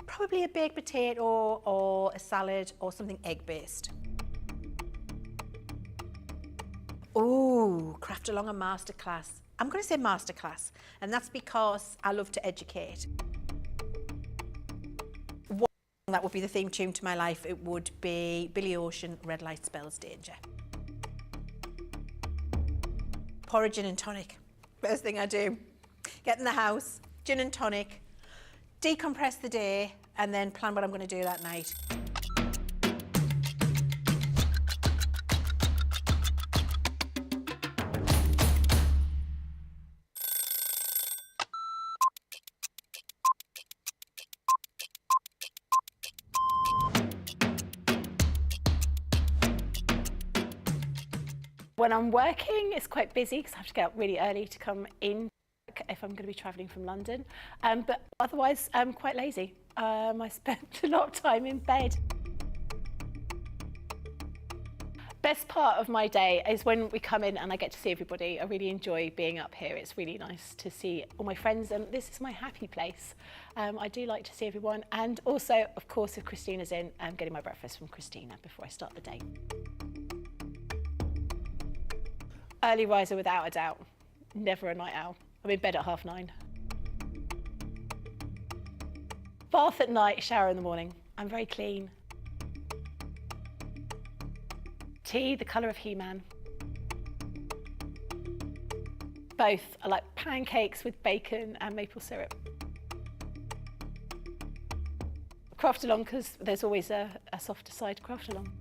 Speaker 3: Probably a baked potato or a salad or something egg-based. Ooh, craft along a masterclass. I'm going to say masterclass, and that's because I love to educate. One that would be the theme tune to my life, it would be Billy Ocean, Red Light Spells Danger. Pour a gin and tonic. First thing I do. Get in the house, gin and tonic, decompress the day, and then plan what I'm going to do that night.
Speaker 4: When I'm working, it's quite busy because I have to get up really early to come in if I'm going to be travelling from London. But otherwise, I'm quite lazy. I spend a lot of time in bed. Best part of my day is when we come in and I get to see everybody. I really enjoy being up here. It's really nice to see all my friends, and this is my happy place. I do like to see everyone, and also, of course, if Christina's in, I'm getting my breakfast from Christina before I start the day. Early riser without a doubt, never a night owl. I'm in bed at 9:30. Bath at night, shower in the morning. I'm very clean. Tea, the colour of He-Man. Both. I like pancakes with bacon and maple syrup. Craft along because there's always a softer side to craft along.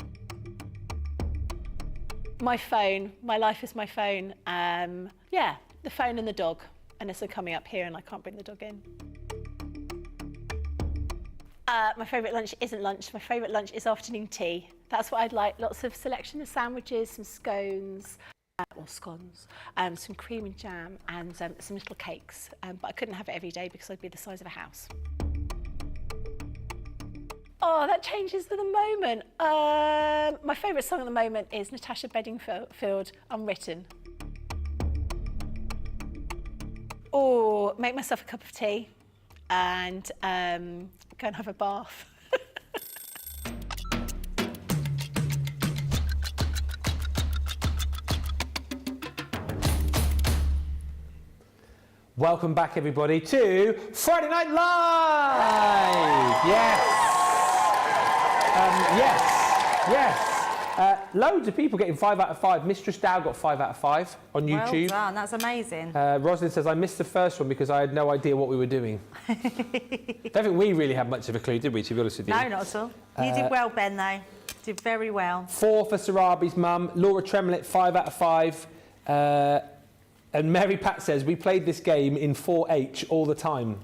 Speaker 4: My phone, my life is my phone. Yeah, the phone and the dog, unless I'm coming up here and I can't bring the dog in. My favourite lunch isn't lunch. My favourite lunch is afternoon tea. That's what I'd like. Lots of selection of sandwiches, some scones, or scones, some cream and jam, and some little cakes. But I couldn't have it every day because I'd be the size of a house. Oh, that changes to the moment. My favourite song at the moment is Natasha Bedingfield, Unwritten. Or make myself a cup of tea and go and have a bath.
Speaker 1: Welcome back, everybody, to Friday Night Live! Yes! Yes. Loads of people getting 5 out of 5. Mistress Dow got 5 out of 5 on YouTube.
Speaker 2: Well done, that's amazing.
Speaker 1: Rosalind says, I missed the first one because I had no idea what we were doing. Don't think we really had much of a clue, did we, to be honest with you?
Speaker 2: No, not at all. You did well, Ben, though. Did very well. 4
Speaker 1: for Sarabi's mum. Laura Tremlett, 5 out of 5. And Mary Pat says, we played this game in 4H all the time.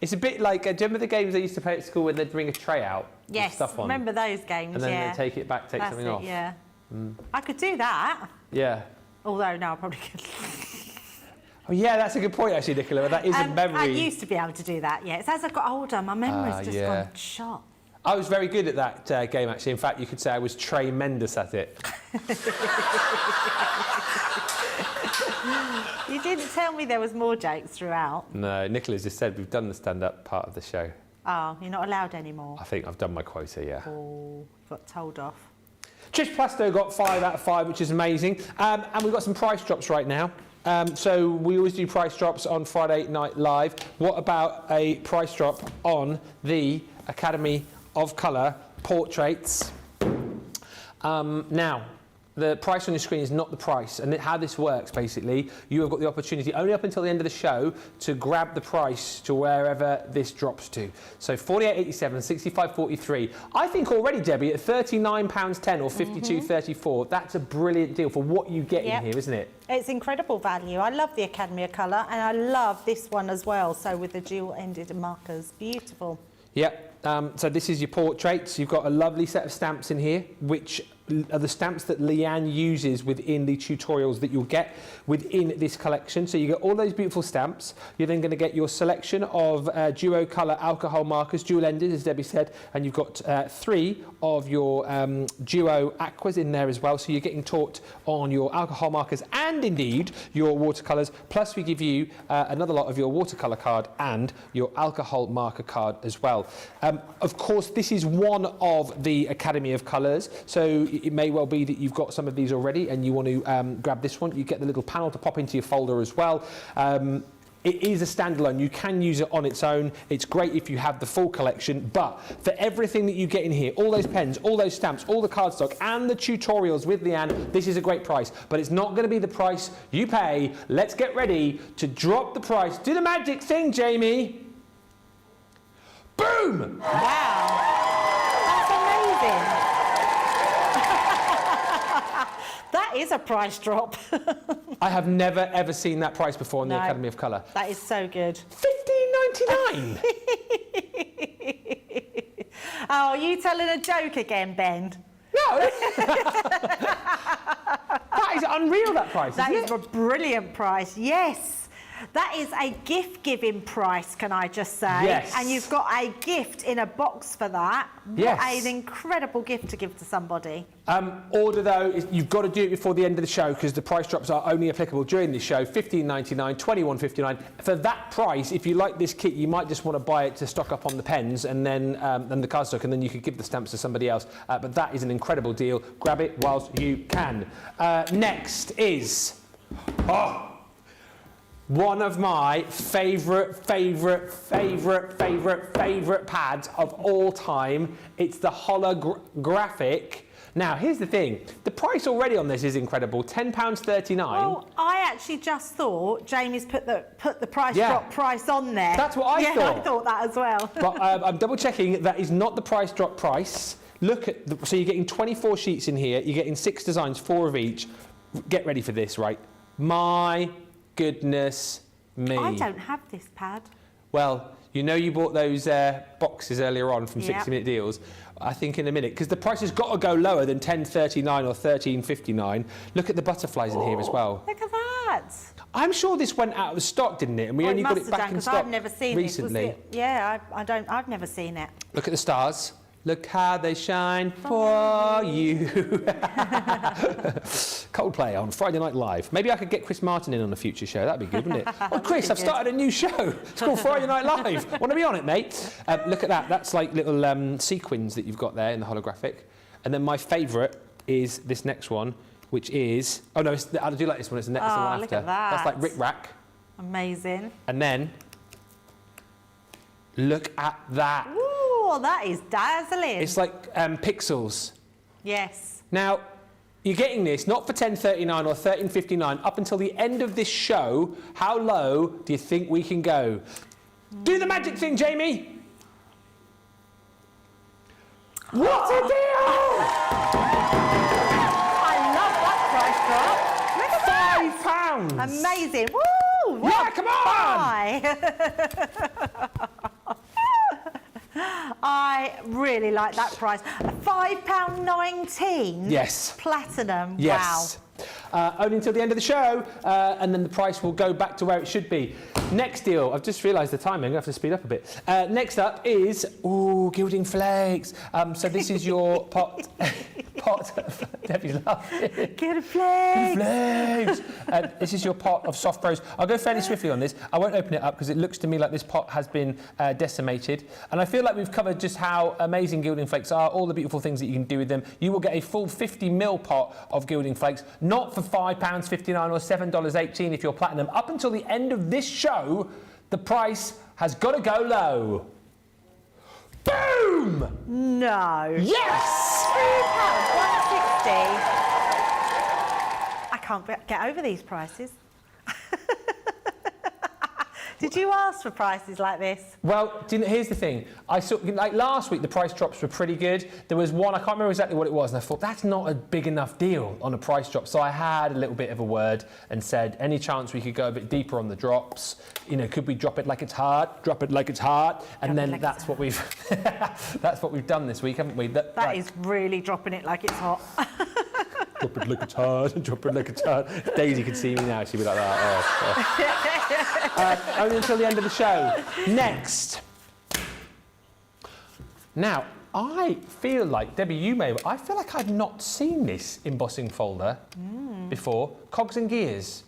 Speaker 1: It's a bit like, do you remember the games they used to play at school when they'd bring a tray out?
Speaker 2: Yes,
Speaker 1: stuff on,
Speaker 2: remember those games,
Speaker 1: and then they'd take it back, take something off.
Speaker 2: Yeah. I could do that.
Speaker 1: Yeah.
Speaker 2: Although, no, I probably couldn't.
Speaker 1: Oh, yeah, that's a good point, actually, Nicola. That is a memory.
Speaker 2: I used to be able to do that, yeah. It's as I got older, my memory's just gone shot.
Speaker 1: I was very good at that game, actually. In fact, you could say I was tremendous at it.
Speaker 2: You didn't tell me there was more jokes throughout.
Speaker 1: No, Nicola's just said we've done the stand-up part of the show.
Speaker 2: Oh, you're not allowed anymore?
Speaker 1: I think I've done my quota, yeah.
Speaker 2: Oh, got told off.
Speaker 1: Trish Plasto got 5 out of 5, which is amazing. And we've got some price drops right now. So we always do price drops on Friday Night Live. What about a price drop on the Academy of Colour portraits? Now, the price on your screen is not the price, and how this works, basically, you have got the opportunity only up until the end of the show to grab the price to wherever this drops to. So 48.87, 65.43. I think already, Debbie, at £39.10 or 52.34, that's a brilliant deal for what you get in here, isn't it?
Speaker 2: It's incredible value. I love the Academy of Colour, and I love this one as well. So with the dual-ended markers, beautiful.
Speaker 1: Yep. So this is your portraits. You've got a lovely set of stamps in here, which are the stamps that Leanne uses within the tutorials that you'll get within this collection. So you get all those beautiful stamps. You're then going to get your selection of duo colour alcohol markers, dual-ended, as Debbie said, and you've got 3 of your duo aquas in there as well. So you're getting taught on your alcohol markers and indeed your watercolours. Plus we give you another lot of your watercolour card and your alcohol marker card as well. Of course, this is one of the Academy of Colours, so it may well be that you've got some of these already and you want to grab this one. You get the little panel to pop into your folder as well. It is a standalone. You can use it on its own. It's great if you have the full collection, but for everything that you get in here, all those pens, all those stamps, all the cardstock and the tutorials with Leanne, this is a great price, but it's not going to be the price you pay. Let's get ready to drop the price. Do the magic thing, Jamie. Boom!
Speaker 2: Wow, that's amazing. That is a price drop.
Speaker 1: I have never ever seen that price before in the Academy of Colour.
Speaker 2: That is so good.
Speaker 1: £15.99.
Speaker 2: Oh, are you telling a joke again, Ben?
Speaker 1: No. That is unreal, that price.
Speaker 2: That is a brilliant price, yes. That is a gift-giving price, can I just say?
Speaker 1: Yes.
Speaker 2: And you've got a gift in a box for that.
Speaker 1: Yes.
Speaker 2: What an incredible gift to give to somebody.
Speaker 1: Order, though, you've got to do it before the end of the show because the price drops are only applicable during this show. £15.99, £21.59. For that price, if you like this kit, you might just want to buy it to stock up on the pens and then the cardstock, and then you could give the stamps to somebody else. But that is an incredible deal. Grab it whilst you can. Next is... one of my favourite pads of all time. It's the holographic. Now, here's the thing. The price already on this is incredible, £10.39.
Speaker 2: Well, I actually just thought Jamie's put the price drop price on there.
Speaker 1: That's what I thought.
Speaker 2: Yeah, I thought that as well.
Speaker 1: But I'm double checking that is not the price drop price. Look at so you're getting 24 sheets in here. You're getting 6 designs, 4 of each. Get ready for this, right? My goodness me.
Speaker 2: I don't have this pad.
Speaker 1: Well, you know you bought those boxes earlier on from 60 Minute Deals. I think in a minute, because the price has got to go lower than £10.39 or £13.59. Look at the butterflies in here as well.
Speaker 2: Look at that.
Speaker 1: I'm sure this went out of stock, didn't it? And we only got it back in stock
Speaker 2: I've never seen
Speaker 1: recently.
Speaker 2: This. Yeah, I've never seen it.
Speaker 1: Look at the stars. Look how they shine for you. Coldplay on Friday Night Live. Maybe I could get Chris Martin in on a future show. That'd be good, wouldn't it? Oh, Chris, I've started a new show. It's called Friday Night Live. Want to be on it, mate? Look at that. That's like little sequins that you've got there in the holographic. And then my favourite is this next one, which is... Oh, no, I do like this one. It's the next one after.
Speaker 2: Look at that.
Speaker 1: That's like Rick Rack.
Speaker 2: Amazing.
Speaker 1: And then, look at that.
Speaker 2: Ooh, that is dazzling.
Speaker 1: It's like pixels.
Speaker 2: Yes.
Speaker 1: Now, you're getting this not for $10.39 or $13.59 up until the end of this show. How low do you think we can go? Do the magic thing, Jamie. What a deal!
Speaker 2: I love that price drop. Look at that.
Speaker 1: £5.
Speaker 2: Amazing. Woo!
Speaker 1: Yeah, come on!
Speaker 2: I really like that price. £5.19.
Speaker 1: Yes.
Speaker 2: Platinum.
Speaker 1: Yes.
Speaker 2: Wow.
Speaker 1: Only until the end of the show, and then the price will go back to where it should be. Next deal, I've just realised the time, I'm going to have to speed up a bit. Next up is, gilding flakes. So this is your pot, Debbie's laughing.
Speaker 2: Gilding flakes.
Speaker 1: This is your pot of soft rose. I'll go fairly swiftly on this. I won't open it up because it looks to me like this pot has been decimated. And I feel like we've covered just how amazing gilding flakes are, all the beautiful things that you can do with them. You will get a full 50ml pot of gilding flakes, not for £5.59 or $7.18 if you're platinum. Up until the end of this show, the price has got to go low. Boom!
Speaker 2: No.
Speaker 1: Yes!
Speaker 2: I can't get over these prices. Did you ask for prices like this?
Speaker 1: Well, here's the thing. I saw, like last week, the price drops were pretty good. There was one, I can't remember exactly what it was, and I thought, that's not a big enough deal on a price drop. So I had a little bit of a word and said, any chance we could go a bit deeper on the drops? You know, could we drop it like it's hot? Drop it like it's hot? And then that's what we've that's what we've done this week, haven't we?
Speaker 2: That is really dropping it like it's hot.
Speaker 1: Drop it like it's hard, drop it like it's hard. Daisy could see me now, she'd be like that. Only until the end of the show. Next. Now, I feel like, Debbie, I feel like I've not seen this embossing folder before. Cogs and Gears.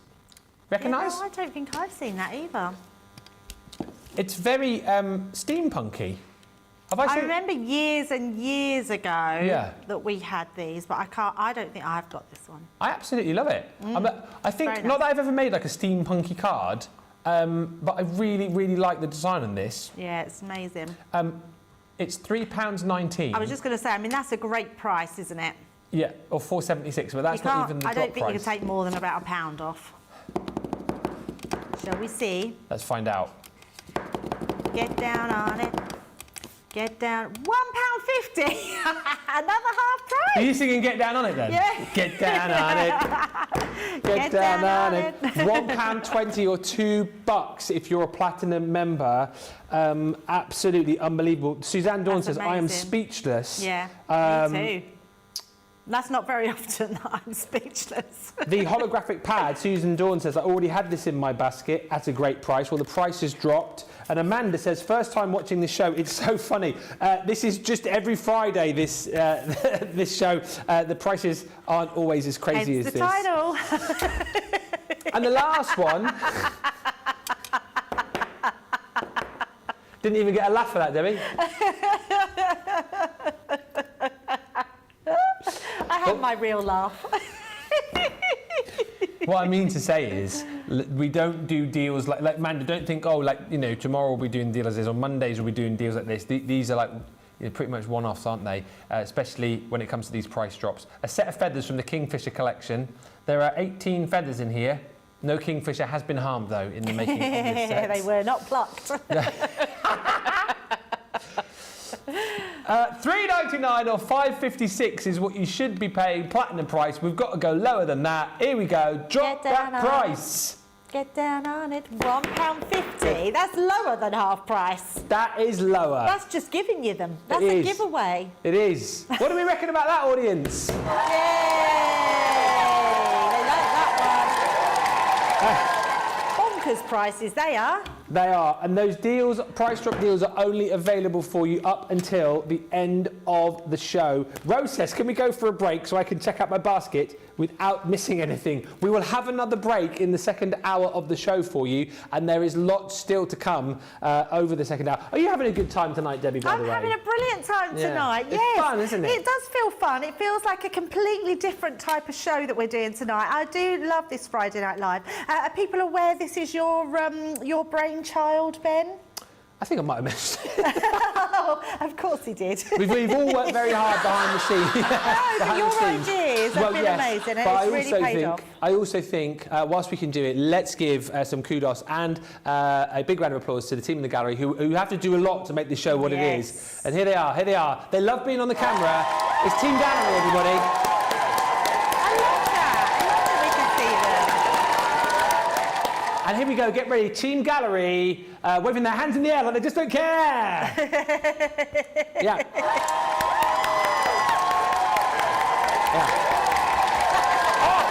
Speaker 1: Recognise?
Speaker 2: Yeah, no, I don't think I've seen that either.
Speaker 1: It's very steampunky.
Speaker 2: I remember years and years ago that we had these, but I don't think I've got this one.
Speaker 1: I absolutely love it. I think, not that I've ever made like a steampunky card, but I really, really like the design on this.
Speaker 2: Yeah, it's amazing.
Speaker 1: It's £3.19.
Speaker 2: I was just going to say, I mean, that's a great price, isn't it?
Speaker 1: Yeah, or £4.76, but that's not even the drop price.
Speaker 2: I don't think you can take more than about £1 off. Shall we see?
Speaker 1: Let's find out.
Speaker 2: Get down on it. Get down. £1.50. Another half price.
Speaker 1: Are you singing Get Down on It then?
Speaker 2: Yeah.
Speaker 1: Get down on it. Get down on it. £1.20 or $2 if you're a platinum member. Absolutely unbelievable. Suzanne Dawn says, I am speechless.
Speaker 2: Yeah, me too. That's not very often that I'm speechless.
Speaker 1: The holographic pad, Susan Dawn says, I already had this in my basket at a great price. Well, the price has dropped. And Amanda says, first time watching this show, it's so funny. This is just every Friday, this this show. The prices aren't always as crazy as
Speaker 2: the
Speaker 1: this.
Speaker 2: title.
Speaker 1: And the last one... Didn't even get a laugh for that, Debbie.
Speaker 2: I had my real laugh.
Speaker 1: What I mean to say is, we don't do deals like Amanda, don't think, oh, like, you know, tomorrow we'll be doing deals like this, on Mondays we'll be doing deals like this. These are like, you know, pretty much one-offs, aren't they? Especially when it comes to these price drops. A set of feathers from the Kingfisher collection. There are 18 feathers in here. No kingfisher has been harmed, though, in the making of this set.
Speaker 2: They were not plucked.
Speaker 1: $3.99 or $5.56 is what you should be paying platinum price. We've got to go lower than that. Here we go. Drop that price.
Speaker 2: Get down on it. £1.50. That's lower than half price.
Speaker 1: That is lower.
Speaker 2: That's just giving you them. That's a giveaway.
Speaker 1: It is. What do we reckon about that, audience?
Speaker 2: Yay! They like that one. Bonkers prices, they are.
Speaker 1: They are, and those deals, price drop deals, are only available for you up until the end of the show. Rose says, can we go for a break so I can check out my basket without missing anything? We will have another break in the second hour of the show for you, and there is lots still to come over the second hour. Are you having a good time tonight, Debbie, by the way?
Speaker 2: I'm having a brilliant time tonight, yes.
Speaker 1: It's fun, isn't it?
Speaker 2: It does feel fun. It feels like a completely different type of show that we're doing tonight. I do love this Friday Night Live. Are people aware this is your brainchild, Ben?
Speaker 1: I think I might have missed it.
Speaker 2: Oh, of course he did.
Speaker 1: We've all worked very hard behind the scenes.
Speaker 2: But your ideas have been amazing, and it's really paid off.
Speaker 1: I also think, whilst we can do it, let's give some kudos and a big round of applause to the team in the gallery who have to do a lot to make this show what it is. And here they are, They love being on the camera. It's Team Gallery, everybody. And here we go, get ready. Team Gallery, waving their hands in the air like they just don't care. Yeah. Oh,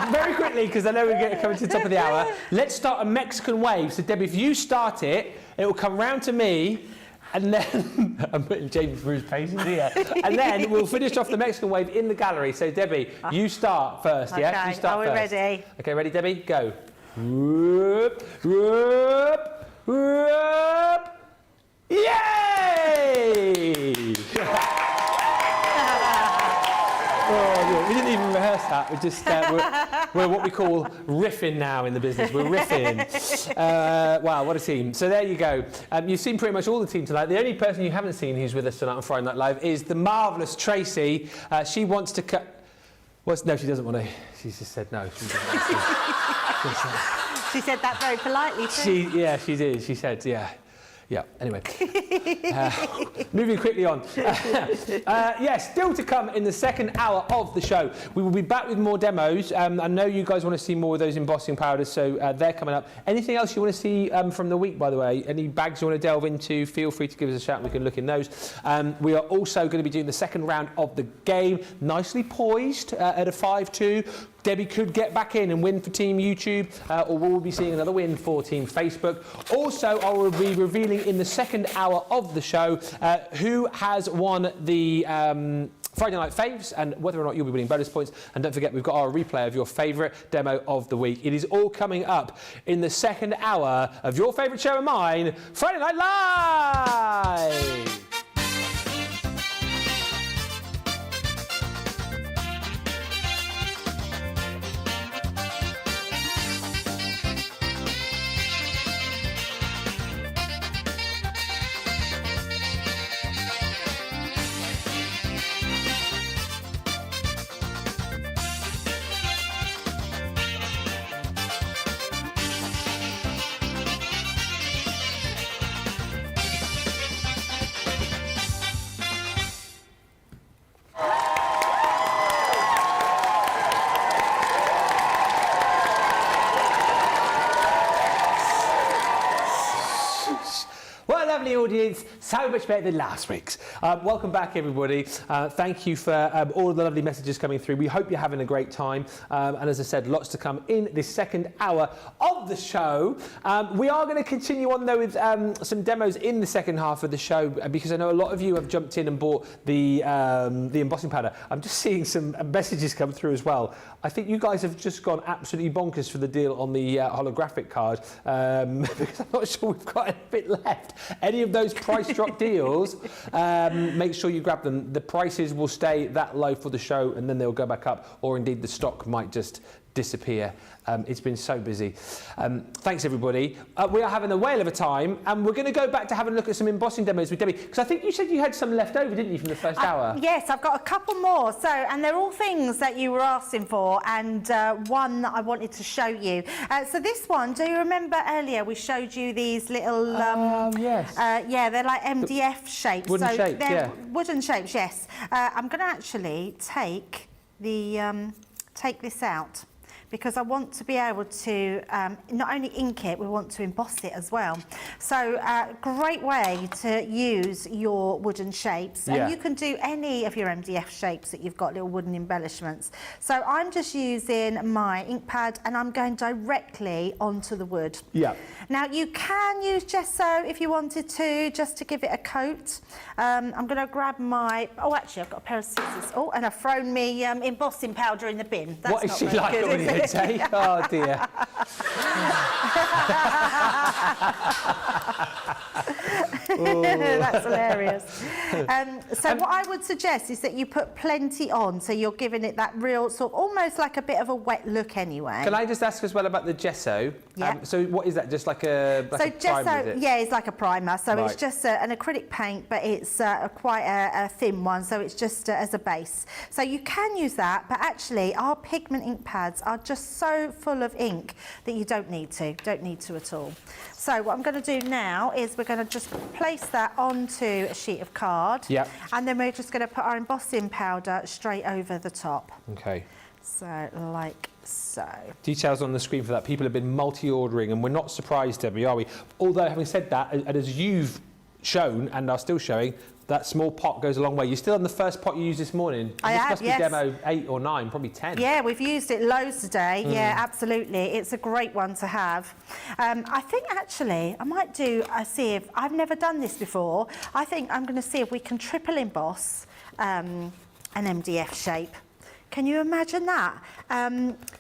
Speaker 1: and very quickly, because I know we're coming to the top of the hour, let's start a Mexican wave. So, Debbie, if you start it, it will come round to me, and then... I'm putting James Bruce Pacey here. And then we'll finish off the Mexican wave in the gallery. So, Debbie, you start first, yeah?
Speaker 2: Okay,
Speaker 1: You start
Speaker 2: are we
Speaker 1: first.
Speaker 2: ready?
Speaker 1: Okay, ready, Debbie? Go. Whoop, whoop, whoop. Yay! We didn't even rehearse that. We're just we're what we call riffing now in the business. We're riffing. Wow, what a team! So there you go. You've seen pretty much all the team tonight. The only person you haven't seen who's with us tonight on Friday Night Live is the marvellous Tracy. She wants to cut. Well, no, she doesn't want to. She's just said no. She doesn't want to.
Speaker 2: She said that very politely too.
Speaker 1: She did. She said, yeah. Yeah, anyway. Moving quickly on. Still to come in the second hour of the show. We will be back with more demos. I know you guys want to see more of those embossing powders, so they're coming up. Anything else you want to see from the week, by the way? Any bags you want to delve into, feel free to give us a shout. We can look in those. We are also going to be doing the second round of the game. Nicely poised at a 5-2. Debbie could get back in and win for Team YouTube, or we'll be seeing another win for Team Facebook. Also, I will be revealing in the second hour of the show who has won the Friday Night Faves and whether or not you'll be winning bonus points. And don't forget, we've got our replay of your favourite demo of the week. It is all coming up in the second hour of your favourite show and mine, Friday Night Live! Audience, so much better than last week's. Welcome back, everybody. Thank you for all the lovely messages coming through. We hope you're having a great time. And as I said, lots to come in this second hour of the show. We are going to continue on, though, with some demos in the second half of the show, because I know a lot of you have jumped in and bought the embossing powder. I'm just seeing some messages come through as well. I think you guys have just gone absolutely bonkers for the deal on the holographic card, because I'm not sure we've got a bit left. Any of those price drop deals, make sure you grab them. The prices will stay that low for the show and then they'll go back up, or indeed the stock might just disappear. It's been so busy. Thanks, everybody. We are having a whale of a time, and we're going to go back to having a look at some embossing demos with Debbie, because I think you said you had some left over, didn't you, from the first hour?
Speaker 2: Yes, I've got a couple more. So, and they're all things that you were asking for, and one that I wanted to show you. So this one, do you remember earlier we showed you these little...
Speaker 1: yes.
Speaker 2: Yeah, they're like MDF shapes.
Speaker 1: Wooden shapes,
Speaker 2: they're wooden shapes, yes. I'm going to actually take this out, because I want to be able to not only ink it, we want to emboss it as well. So great way to use your wooden shapes.
Speaker 1: Yeah.
Speaker 2: And you can do any of your MDF shapes that you've got, little wooden embellishments. So I'm just using my ink pad and I'm going directly onto the wood.
Speaker 1: Yeah.
Speaker 2: Now you can use gesso if you wanted to, just to give it a coat. I'm going to grab my, actually I've got a pair of scissors. Oh, and I've thrown me embossing powder in the bin. That's
Speaker 1: what is
Speaker 2: not
Speaker 1: she
Speaker 2: very
Speaker 1: like
Speaker 2: good,
Speaker 1: already,
Speaker 2: is it?
Speaker 1: eh? Oh dear.
Speaker 2: That's hilarious. So what I would suggest is that you put plenty on, so you're giving it that real sort of almost like a bit of a wet look anyway.
Speaker 1: Can I just ask as well about the gesso?
Speaker 2: Yeah.
Speaker 1: So what is that? Just like a
Speaker 2: so gesso,
Speaker 1: primer, is it?
Speaker 2: yeah, it's like a primer. So
Speaker 1: Right.
Speaker 2: it's just an acrylic paint, but it's quite a thin one. So it's just as a base. So you can use that, but actually our pigment ink pads are just so full of ink that you don't need to at all. So what I'm going to do now is we're going to just place that onto a sheet of card.
Speaker 1: Yep.
Speaker 2: And then we're just going to put our embossing powder straight over the top.
Speaker 1: Okay.
Speaker 2: So like so.
Speaker 1: Details on the screen for that. People have been multi-ordering, and we're not surprised, Debbie, are we? Although, having said that, and as you've shown and are still showing, that small pot goes a long way. You're still on the first pot you used this morning.
Speaker 2: I
Speaker 1: this
Speaker 2: have,
Speaker 1: must be
Speaker 2: yes.
Speaker 1: demo 8 or 9, probably 10.
Speaker 2: Yeah, we've used it loads today. Yeah, absolutely. It's a great one to have. I think actually I might do see if I've never done this before. I think I'm going to see if we can triple emboss an MDF shape. Can you imagine that?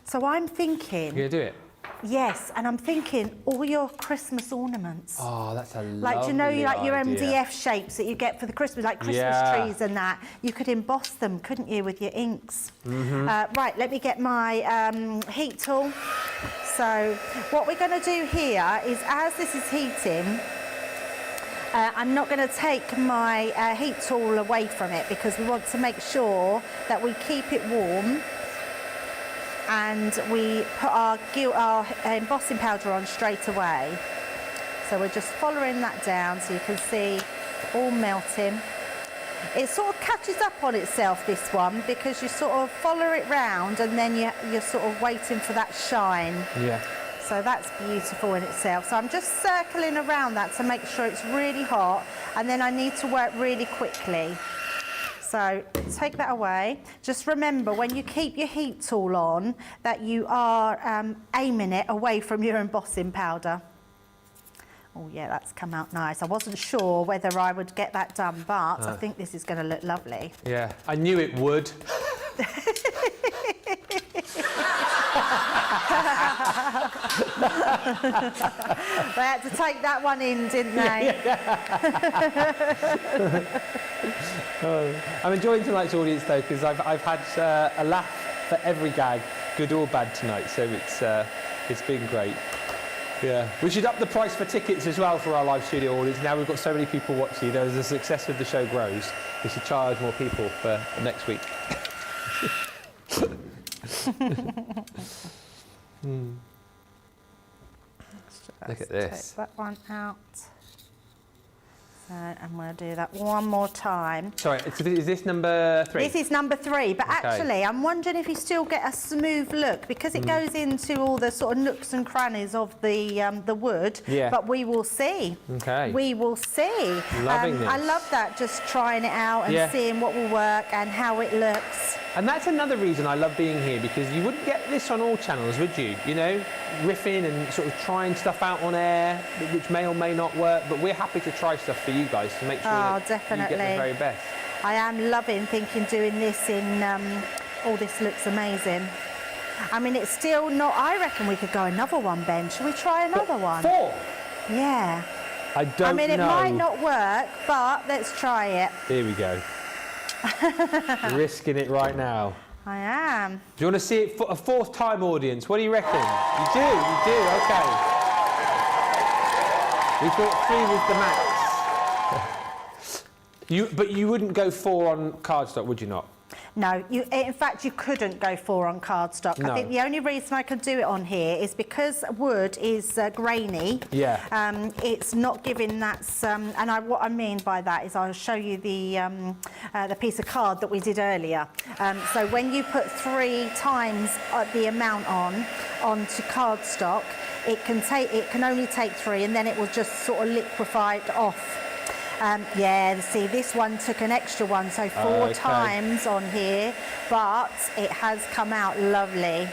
Speaker 2: So I'm thinking.
Speaker 1: You're going to do it?
Speaker 2: Yes, and I'm thinking all your Christmas ornaments.
Speaker 1: Oh, that's a lovely
Speaker 2: Like, do you know, like your
Speaker 1: idea.
Speaker 2: MDF shapes that you get for the Christmas, like Christmas trees and that. You could emboss them, couldn't you, with your inks? Right, let me get my heat tool. So what we're going to do here is, as this is heating, I'm not going to take my heat tool away from it, because we want to make sure that we keep it warm. and we put our embossing powder on straight away. So we're just following that down so you can see all melting. It sort of catches up on itself, this one, because you sort of follow it round and then you're sort of waiting for that shine.
Speaker 1: Yeah.
Speaker 2: So that's beautiful in itself. So I'm just circling around that to make sure it's really hot, and then I need to work really quickly. So take that away. Just remember, when you keep your heat tool on, that you are aiming it away from your embossing powder. Oh yeah, that's come out nice. I wasn't sure whether I would get that done, but I think this is going to look lovely.
Speaker 1: Yeah, I knew it would.
Speaker 2: They had to take that one in, didn't they?
Speaker 1: I'm enjoying tonight's audience though, because I've had a laugh for every gag, good or bad tonight. So it's been great. Yeah, we should up the price for tickets as well for our live studio audience. Now we've got so many people watching. As the success of the show grows, we should charge more people for next week. Look at this.
Speaker 2: Take that one out. So, and we'll do that one more time.
Speaker 1: Sorry, is this number 3?
Speaker 2: This is number 3, but
Speaker 1: Okay.
Speaker 2: actually I'm wondering if you still get a smooth look, because it goes into all the sort of nooks and crannies of the wood.
Speaker 1: Yeah.
Speaker 2: But we will see.
Speaker 1: Okay.
Speaker 2: We will see.
Speaker 1: Loving this.
Speaker 2: I love that, just trying it out and
Speaker 1: Yeah.
Speaker 2: seeing what will work and how it looks.
Speaker 1: And that's another reason I love being here, because you wouldn't get this on all channels, would you? You know, riffing and sort of trying stuff out on air, which may or may not work, but we're happy to try stuff for you guys to make sure that you get the very best.
Speaker 2: I am loving doing this in, oh, this looks amazing. I mean, it's still not, I reckon we could go another one, Ben. Shall we try another one?
Speaker 1: 4?
Speaker 2: Yeah.
Speaker 1: I don't know.
Speaker 2: I mean, it might not work, but let's try it.
Speaker 1: Here we go. Risking it right now.
Speaker 2: I am.
Speaker 1: Do you want to see it for a 4th time, audience? What do you reckon? You do, okay. We thought 3 was the max. But you wouldn't go 4 on cardstock, would you not?
Speaker 2: No, in fact, you couldn't go 4 on cardstock.
Speaker 1: No.
Speaker 2: I think the only reason I could do it on here is because wood is grainy.
Speaker 1: Yeah.
Speaker 2: It's not giving that, what I mean by that is I'll show you the piece of card that we did earlier. So when you put 3 times the amount onto cardstock, it can only take 3, and then it will just sort of liquefy it off. Yeah, see, this one took an extra one, so 4 times on here, but it has come out lovely.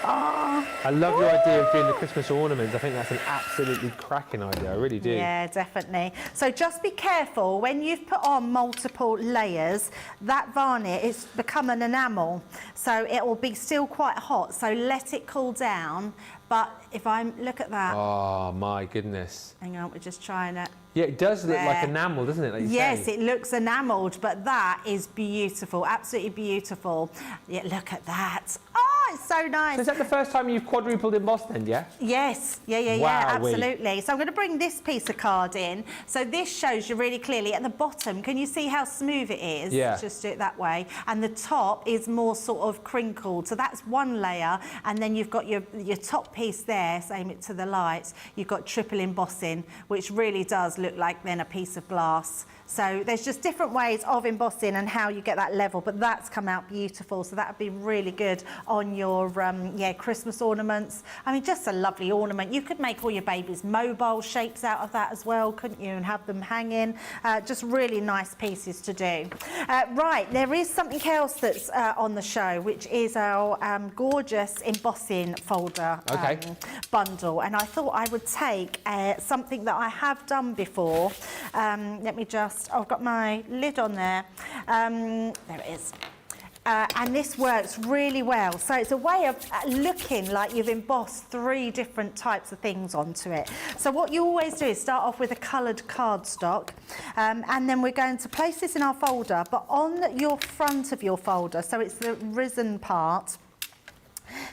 Speaker 2: Oh.
Speaker 1: I love your idea of doing the Christmas ornaments. I think that's an absolutely cracking idea. I really do.
Speaker 2: Yeah, definitely. So just be careful when you've put on multiple layers, that varnish is become an enamel, so it will be still quite hot. So let it cool down. But if I look at that.
Speaker 1: Oh my goodness.
Speaker 2: Hang on, we're just trying it.
Speaker 1: Yeah, it does look like enamel, doesn't it? Like you
Speaker 2: yes,
Speaker 1: say.
Speaker 2: it looks enamelled, but that is beautiful, absolutely beautiful. Yeah, look at that. Oh, it's so nice.
Speaker 1: So is that the first time you've quadrupled embossed then, yeah?
Speaker 2: Yes, yeah, absolutely. So I'm going to bring this piece of card in. So this shows you really clearly at the bottom. Can you see how smooth it is?
Speaker 1: Yeah.
Speaker 2: Let's just do it that way. And the top is more sort of crinkled. So that's one layer. And then you've got your top piece there, so aim it to the lights. You've got triple embossing, which really does look like then a piece of glass. So there's just different ways of embossing and how you get that level, but that's come out beautiful. So that would be really good on your Christmas ornaments. I mean, just a lovely ornament. You could make all your babies' mobile shapes out of that as well, couldn't you? And have them hanging. Just really nice pieces to do. Right, there is something else that's on the show, which is our gorgeous embossing folder bundle. And I thought I would take something that I have done before. Let me just, I've got my lid on there. There it is. And this works really well. So it's a way of looking like you've embossed 3 different types of things onto it. So what you always do is start off with a coloured cardstock, and then we're going to place this in our folder, but on your front of your folder, so it's the risen part.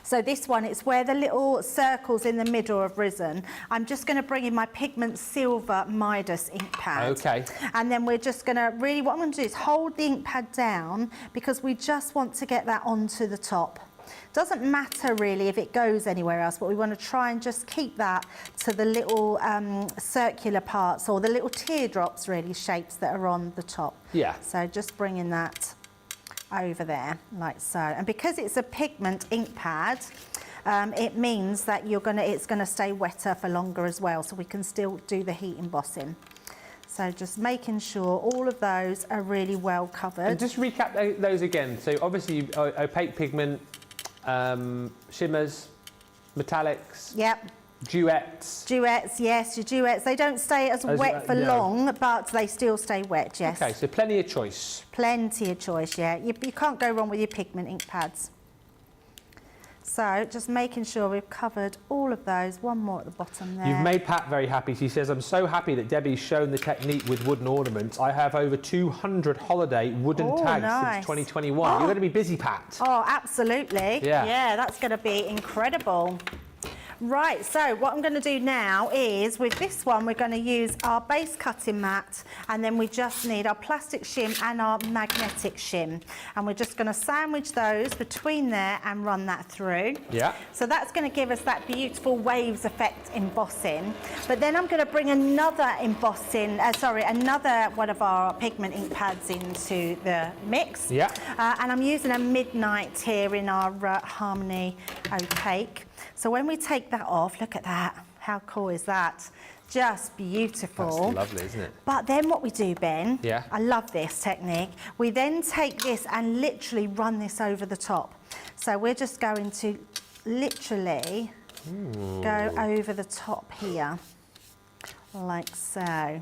Speaker 2: So this one, it's where the little circles in the middle have risen. I'm just going to bring in my pigment silver Midas ink pad.
Speaker 1: Okay.
Speaker 2: And then we're just going to what I'm going to do is hold the ink pad down, because we just want to get that onto the top. Doesn't matter really if it goes anywhere else, but we want to try and just keep that to the little circular parts, or the little teardrops really, shapes that are on the top.
Speaker 1: Yeah.
Speaker 2: So just bringing that over there like so. And because it's a pigment ink pad, it means that it's gonna stay wetter for longer as well, so we can still do the heat embossing. So just making sure all of those are really well covered.
Speaker 1: And just recap those again. So obviously opaque pigment, shimmers, metallics.
Speaker 2: Yep.
Speaker 1: Duets.
Speaker 2: Duets, yes, your duets. They don't stay as wet for long, but they still stay wet, yes.
Speaker 1: Okay, so plenty of choice.
Speaker 2: Plenty of choice, yeah. You can't go wrong with your pigment ink pads. So just making sure we've covered all of those. One more at the bottom there.
Speaker 1: You've made Pat very happy. She says, I'm so happy that Debbie's shown the technique with wooden ornaments. I have over 200 holiday wooden tags since 2021. You're going to be busy, Pat.
Speaker 2: Oh, absolutely.
Speaker 1: Yeah.
Speaker 2: Yeah, that's going to be incredible. Right, so what I'm going to do now is, with this one, we're going to use our base cutting mat, and then we just need our plastic shim and our magnetic shim. And we're just going to sandwich those between there and run that through.
Speaker 1: Yeah.
Speaker 2: So that's going to give us that beautiful waves effect embossing. But then I'm going to bring another embossing, another one of our pigment ink pads into the mix.
Speaker 1: Yeah.
Speaker 2: And I'm using a Midnight here in our Harmony Opaque. So when we take that off, look at that. How cool is that? Just beautiful.
Speaker 1: That's lovely, isn't it?
Speaker 2: But then what we do, Ben,
Speaker 1: yeah.
Speaker 2: I love this technique. We then take this and literally run this over the top. So we're just going to literally go over the top here, like so.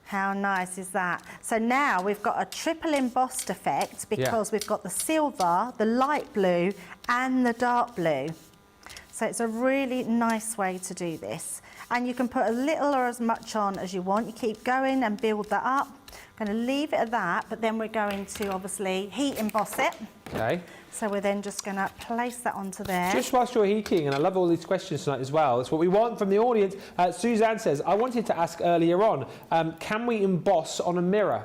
Speaker 2: How nice is that? So now we've got a triple embossed effect because we've got the silver, the light blue and the dark blue. So it's a really nice way to do this. And you can put a little or as much on as you want. You keep going and build that up. I'm going to leave it at that, but then we're going to obviously heat emboss it.
Speaker 1: Okay.
Speaker 2: So we're then just going to place that onto there.
Speaker 1: Just whilst you're heating, and I love all these questions tonight as well, it's what we want from the audience. Suzanne says, I wanted to ask earlier on, can we emboss on a mirror?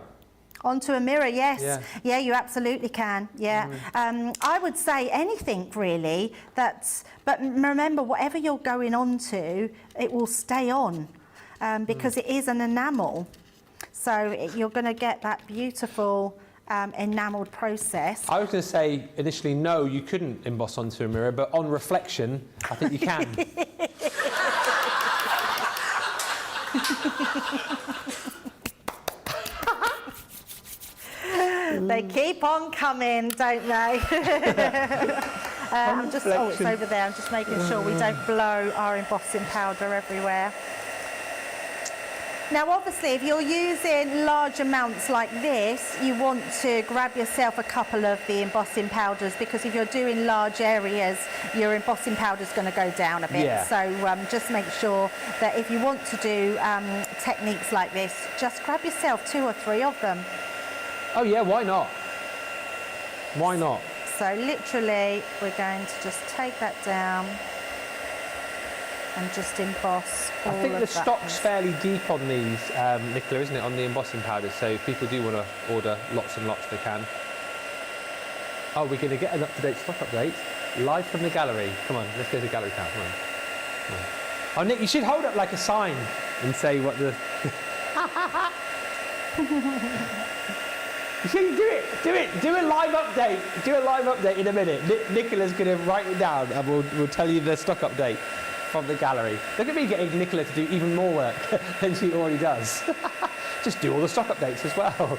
Speaker 2: Onto a mirror, yes. Yeah, you absolutely can, yeah. I would say anything really, but remember, whatever you're going on to, it will stay on because it is an enamel. So you're going to get that beautiful enamelled process.
Speaker 1: I was going to say initially, no, you couldn't emboss onto a mirror, but on reflection, I think you can.
Speaker 2: They keep on coming, don't they? It's over there. I'm just making sure we don't blow our embossing powder everywhere. Now, obviously, if you're using large amounts like this, you want to grab yourself a couple of the embossing powders, because if you're doing large areas, your embossing powder is going to go down a bit.
Speaker 1: Yeah.
Speaker 2: So just make sure that if you want to do techniques like this, just grab yourself 2 or 3 of them.
Speaker 1: Oh yeah, why not? Why not?
Speaker 2: So literally, we're going to just take that down and just emboss all of that.
Speaker 1: I think the stock's fairly deep on these, Nicola, isn't it, on the embossing powders? So if people do want to order lots and lots, they can. Oh, we're going to get an up-to-date stock update live from the gallery. Come on, let's go to gallery town. Come on. Come on. Oh, Nick, you should hold up like a sign and say what the... You should do a live update in a minute. Nicola's going to write it down and we'll tell you the stock update from the gallery. Look at me getting Nicola to do even more work than she already does. Just do all the stock updates as well.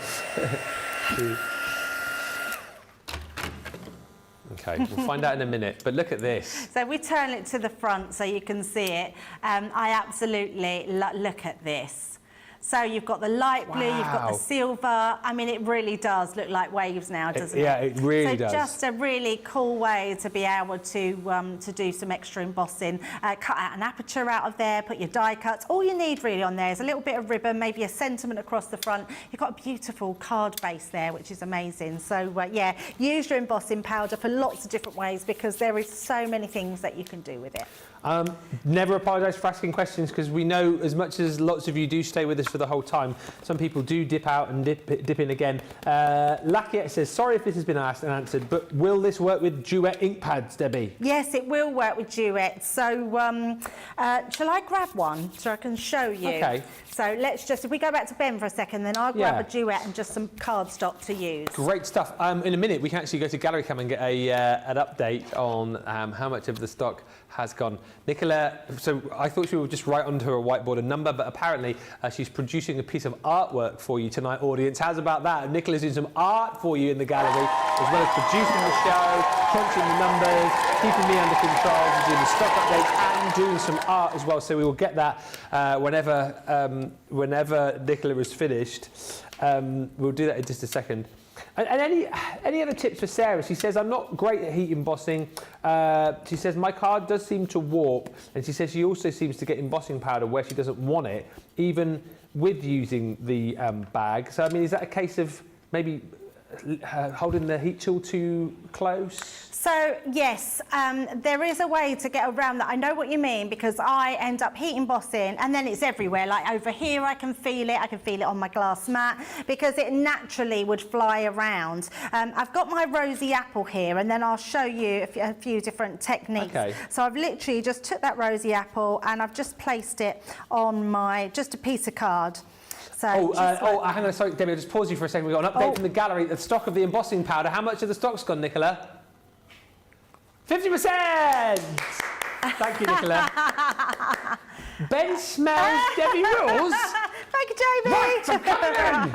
Speaker 1: Okay, we'll find out in a minute, but look at this.
Speaker 2: So we turn it to the front so you can see it. I absolutely look at this. So you've got the light blue, you've got the silver. I mean, it really does look like waves now, doesn't it?
Speaker 1: Yeah, it really does.
Speaker 2: So just a really cool way to be able to do some extra embossing. Cut out an aperture out of there, put your die cuts. All you need really on there is a little bit of ribbon, maybe a sentiment across the front. You've got a beautiful card base there, which is amazing. So yeah, use your embossing powder for lots of different ways, because there is so many things that you can do with it.
Speaker 1: Never apologise for asking questions, because we know, as much as lots of you do stay with us for the whole time, some people do dip out and dip in again. Lakiet says, sorry if this has been asked and answered, but will this work with Duet ink pads, Debbie?
Speaker 2: Yes, it will work with Duet. So shall I grab one so I can show you?
Speaker 1: Okay.
Speaker 2: So let's just, if we go back to Ben for a second, then I'll grab a Duet and just some cardstock to use.
Speaker 1: Great stuff. In a minute, we can actually go to Gallery Cam and get an update on how much of the stock has gone. Nicola, so I thought she would just write onto her whiteboard a number, but apparently she's producing a piece of artwork for you tonight, audience. How's about that? Nicola's doing some art for you in the gallery, as well as producing the show, crunching the numbers, keeping me under control, doing the stock updates, and doing some art as well. So we will get that whenever Nicola is finished. We'll do that in just a second. And any other tips for Sarah? She says, I'm not great at heat embossing. She says, my card does seem to warp. And she says she also seems to get embossing powder where she doesn't want it, even with using the bag. So, I mean, is that a case of maybe holding the heat tool too close?
Speaker 2: So, yes, there is a way to get around that. I know what you mean, because I end up heat embossing and then it's everywhere. Like over here, I can feel it on my glass mat, because it naturally would fly around. I've got my rosy apple here, and then I'll show you a few different techniques.
Speaker 1: Okay.
Speaker 2: So I've literally just took that rosy apple and I've just placed it on just a piece of card. So
Speaker 1: hang on, sorry, Debbie, I'll just pause you for a second. We've got an update from the gallery. The stock of the embossing powder. How much of the stock's gone, Nicola? 50%! Thank you, Nicola. Ben smells Debbie rules.
Speaker 2: Thank you, Jamie.
Speaker 1: Right, I'm coming in.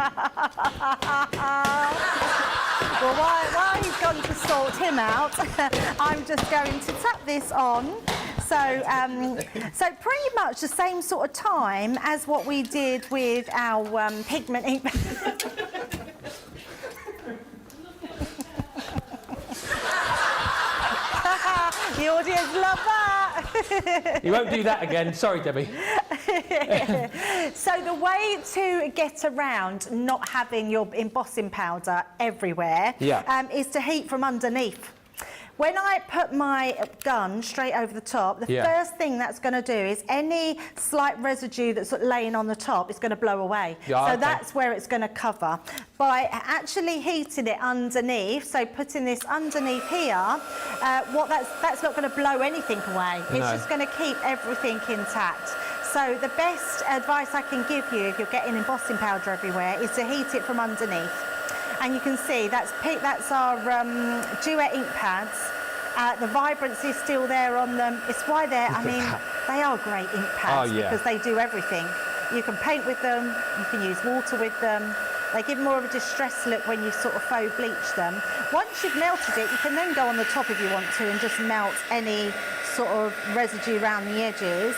Speaker 2: Well, while he's gone to sort him out, I'm just going to tap this on. So pretty much the same sort of time as what we did with our pigment ink. The audience love that.
Speaker 1: You won't do that again. Sorry, Debbie.
Speaker 2: So the way to get around not having your embossing powder everywhere is to heat from underneath. When I put my gun straight over the top, the first thing that's going to do is any slight residue that's laying on the top is going to blow away. So that's where it's going to cover. By actually heating it underneath, so putting this underneath here, that's not going to blow anything away. It's just going to keep everything intact. So the best advice I can give you if you're getting embossing powder everywhere is to heat it from underneath. And you can see that's our Duet ink pads. The vibrancy is still there on them. It's why they are great ink pads because they do everything. You can paint with them, you can use water with them. They give more of a distressed look when you sort of faux bleach them. Once you've melted it, you can then go on the top if you want to and just melt any sort of residue around the edges.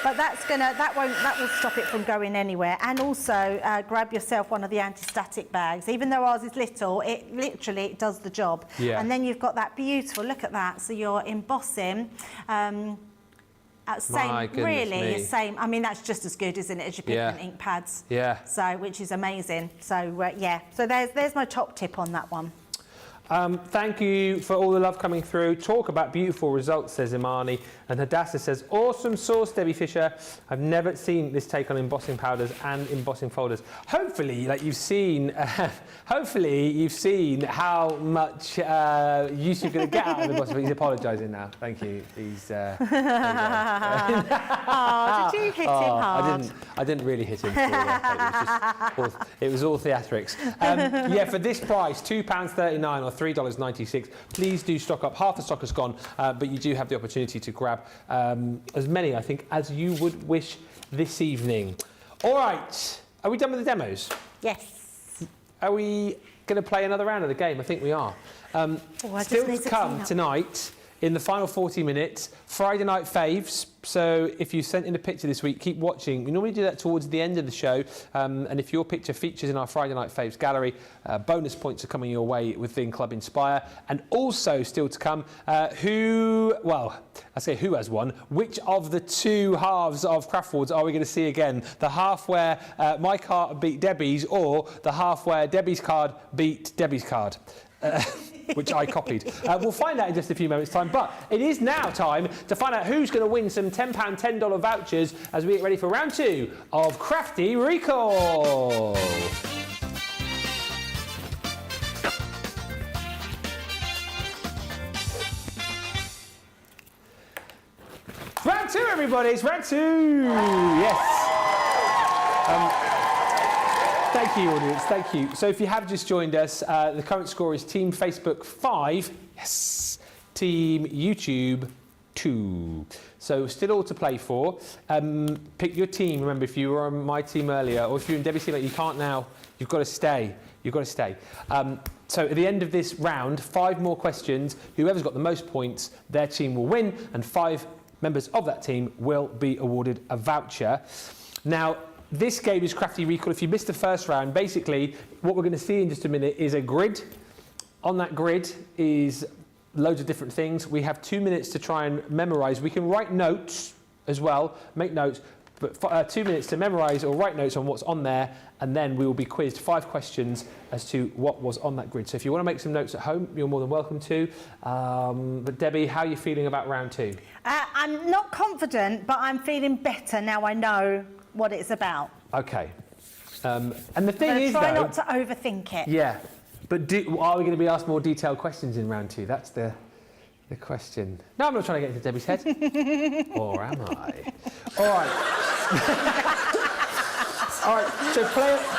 Speaker 2: But that will stop it from going anywhere. And also grab yourself one of the anti-static bags. Even though ours is little, it literally does the job.
Speaker 1: Yeah.
Speaker 2: And then you've got that beautiful, look at that. So you're embossing. Same. I mean, that's just as good, isn't it, as your pigment ink pads?
Speaker 1: Yeah.
Speaker 2: So, which is amazing. So So there's my top tip on that one.
Speaker 1: Thank you for all the love coming through. Talk about beautiful results, says Imani. And Hadassah says, awesome sauce, Debbie Fisher. I've never seen this take on embossing powders and embossing folders. Hopefully, you've seen how much use you're going to get out of embossing. He's apologising now. Thank you. He's.
Speaker 2: Did you hit him hard?
Speaker 1: I didn't really hit him. It was all theatrics. For this price, £2.39 or $3.96. Please do stock up. Half the stock has gone, but you do have the opportunity to grab as many, I think, as you would wish this evening. All right, are we done with the demos?
Speaker 2: Yes.
Speaker 1: Are we going to play another round of the game? I think we are. Still to come tonight, in the final 40 minutes, Friday Night Faves. So if you sent in a picture this week, keep watching. We normally do that towards the end of the show. And if your picture features in our Friday Night Faves gallery, bonus points are coming your way within Club Inspire. And also still to come, who has won? Which of the two halves of Craft Awards are we going to see again? The half where my card beat Debbie's, or the half where Debbie's card beat Debbie's card? which I copied. We'll find out in just a few moments' time, but it is now time to find out who's going to win some £10, $10 vouchers as we get ready for round 2 of Crafty Recall. Round 2, everybody, it's round 2. Yes. Thank you, audience, thank you. So if you have just joined us, the current score is Team Facebook 5, yes, Team YouTube 2. So still all to play for. Pick your team. Remember, if you were on my team earlier, or if you're in Debbie's team, you can't now. You've got to stay. You've got to stay. So at the end of this round, 5 more questions. Whoever's got the most points, their team will win, and 5 members of that team will be awarded a voucher. Now, this game is Crafty Recall. If you missed the first round, basically what we're going to see in just a minute is a grid. On that grid is loads of different things. We have 2 minutes to try and memorise. We can write notes as well, make notes, but 2 minutes to memorise or write notes on what's on there, and then we will be quizzed 5 questions as to what was on that grid. So if you want to make some notes at home, you're more than welcome to. But Debbie, how are you feeling about round 2?
Speaker 2: I'm not confident, but I'm feeling better now I know what it's about.
Speaker 1: Okay. And the thing is,
Speaker 2: try not to overthink it.
Speaker 1: Yeah. But are we going to be asked more detailed questions in round 2? That's the question. No, I'm not trying to get into Debbie's head. Or am I? All right. All right, so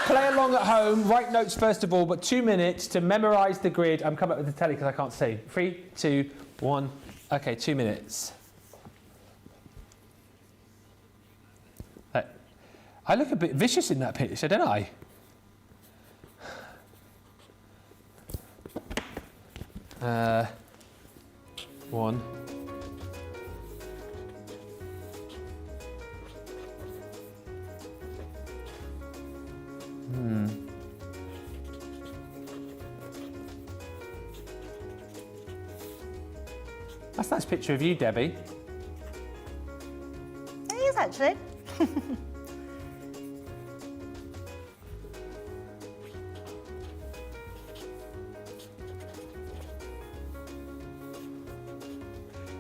Speaker 1: play along at home, write notes first of all, but 2 minutes to memorise the grid. I'm coming up with the telly because I can't see. 3, 2, 1. Okay, 2 minutes. I look a bit vicious in that picture, don't I? One. That's a nice picture of you, Debbie.
Speaker 2: It is actually.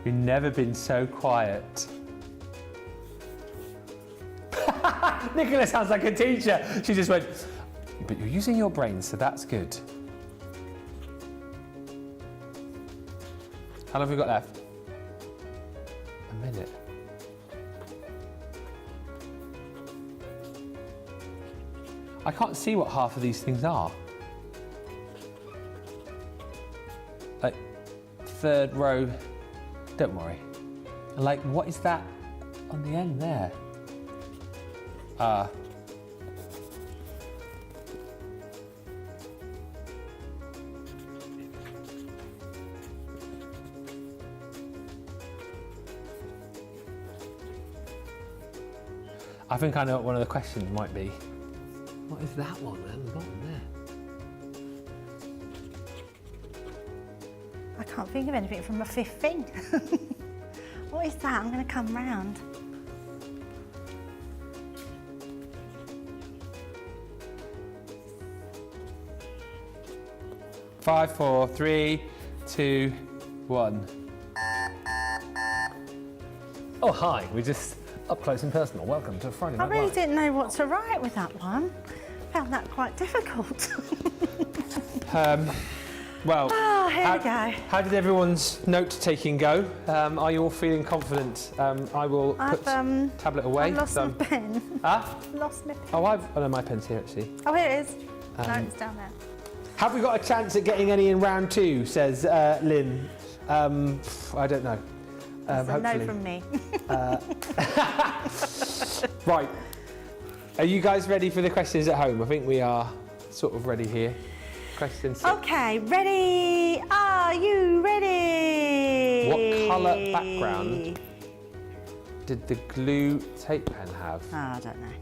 Speaker 1: You've never been so quiet. Nicola sounds like a teacher. She just went, but you're using your brain, so that's good. How long have we got left? A minute. I can't see what half of these things are. Like, 3rd row. Don't worry. And like, what is that on the end there? I think I know what one of the questions might be. What is that one at the bottom there?
Speaker 2: I can't think of anything from a 5th thing. What is that? I'm going to come round.
Speaker 1: Five, 4, 3, 2, 1. Oh, hi. We're just up close and personal. Welcome to Friday Night
Speaker 2: I really
Speaker 1: Live.
Speaker 2: didn't know what to write with that one. Found that quite difficult.
Speaker 1: Well,
Speaker 2: here we go.
Speaker 1: How did everyone's note-taking go? Are you all feeling confident? I will put tablet away.
Speaker 2: I've lost my pen. Lost my pen.
Speaker 1: Oh, no, my pen's here actually.
Speaker 2: Oh, here it is. No, it's down there.
Speaker 1: Have we got a chance at getting any in round 2? Says Lynn. I don't know.
Speaker 2: That's a no from me.
Speaker 1: Right. Are you guys ready for the questions at home? I think we are sort of ready here. Question 6.
Speaker 2: Okay, ready? Are you ready?
Speaker 1: What colour background did the glue tape pen have?
Speaker 2: Oh, I don't know.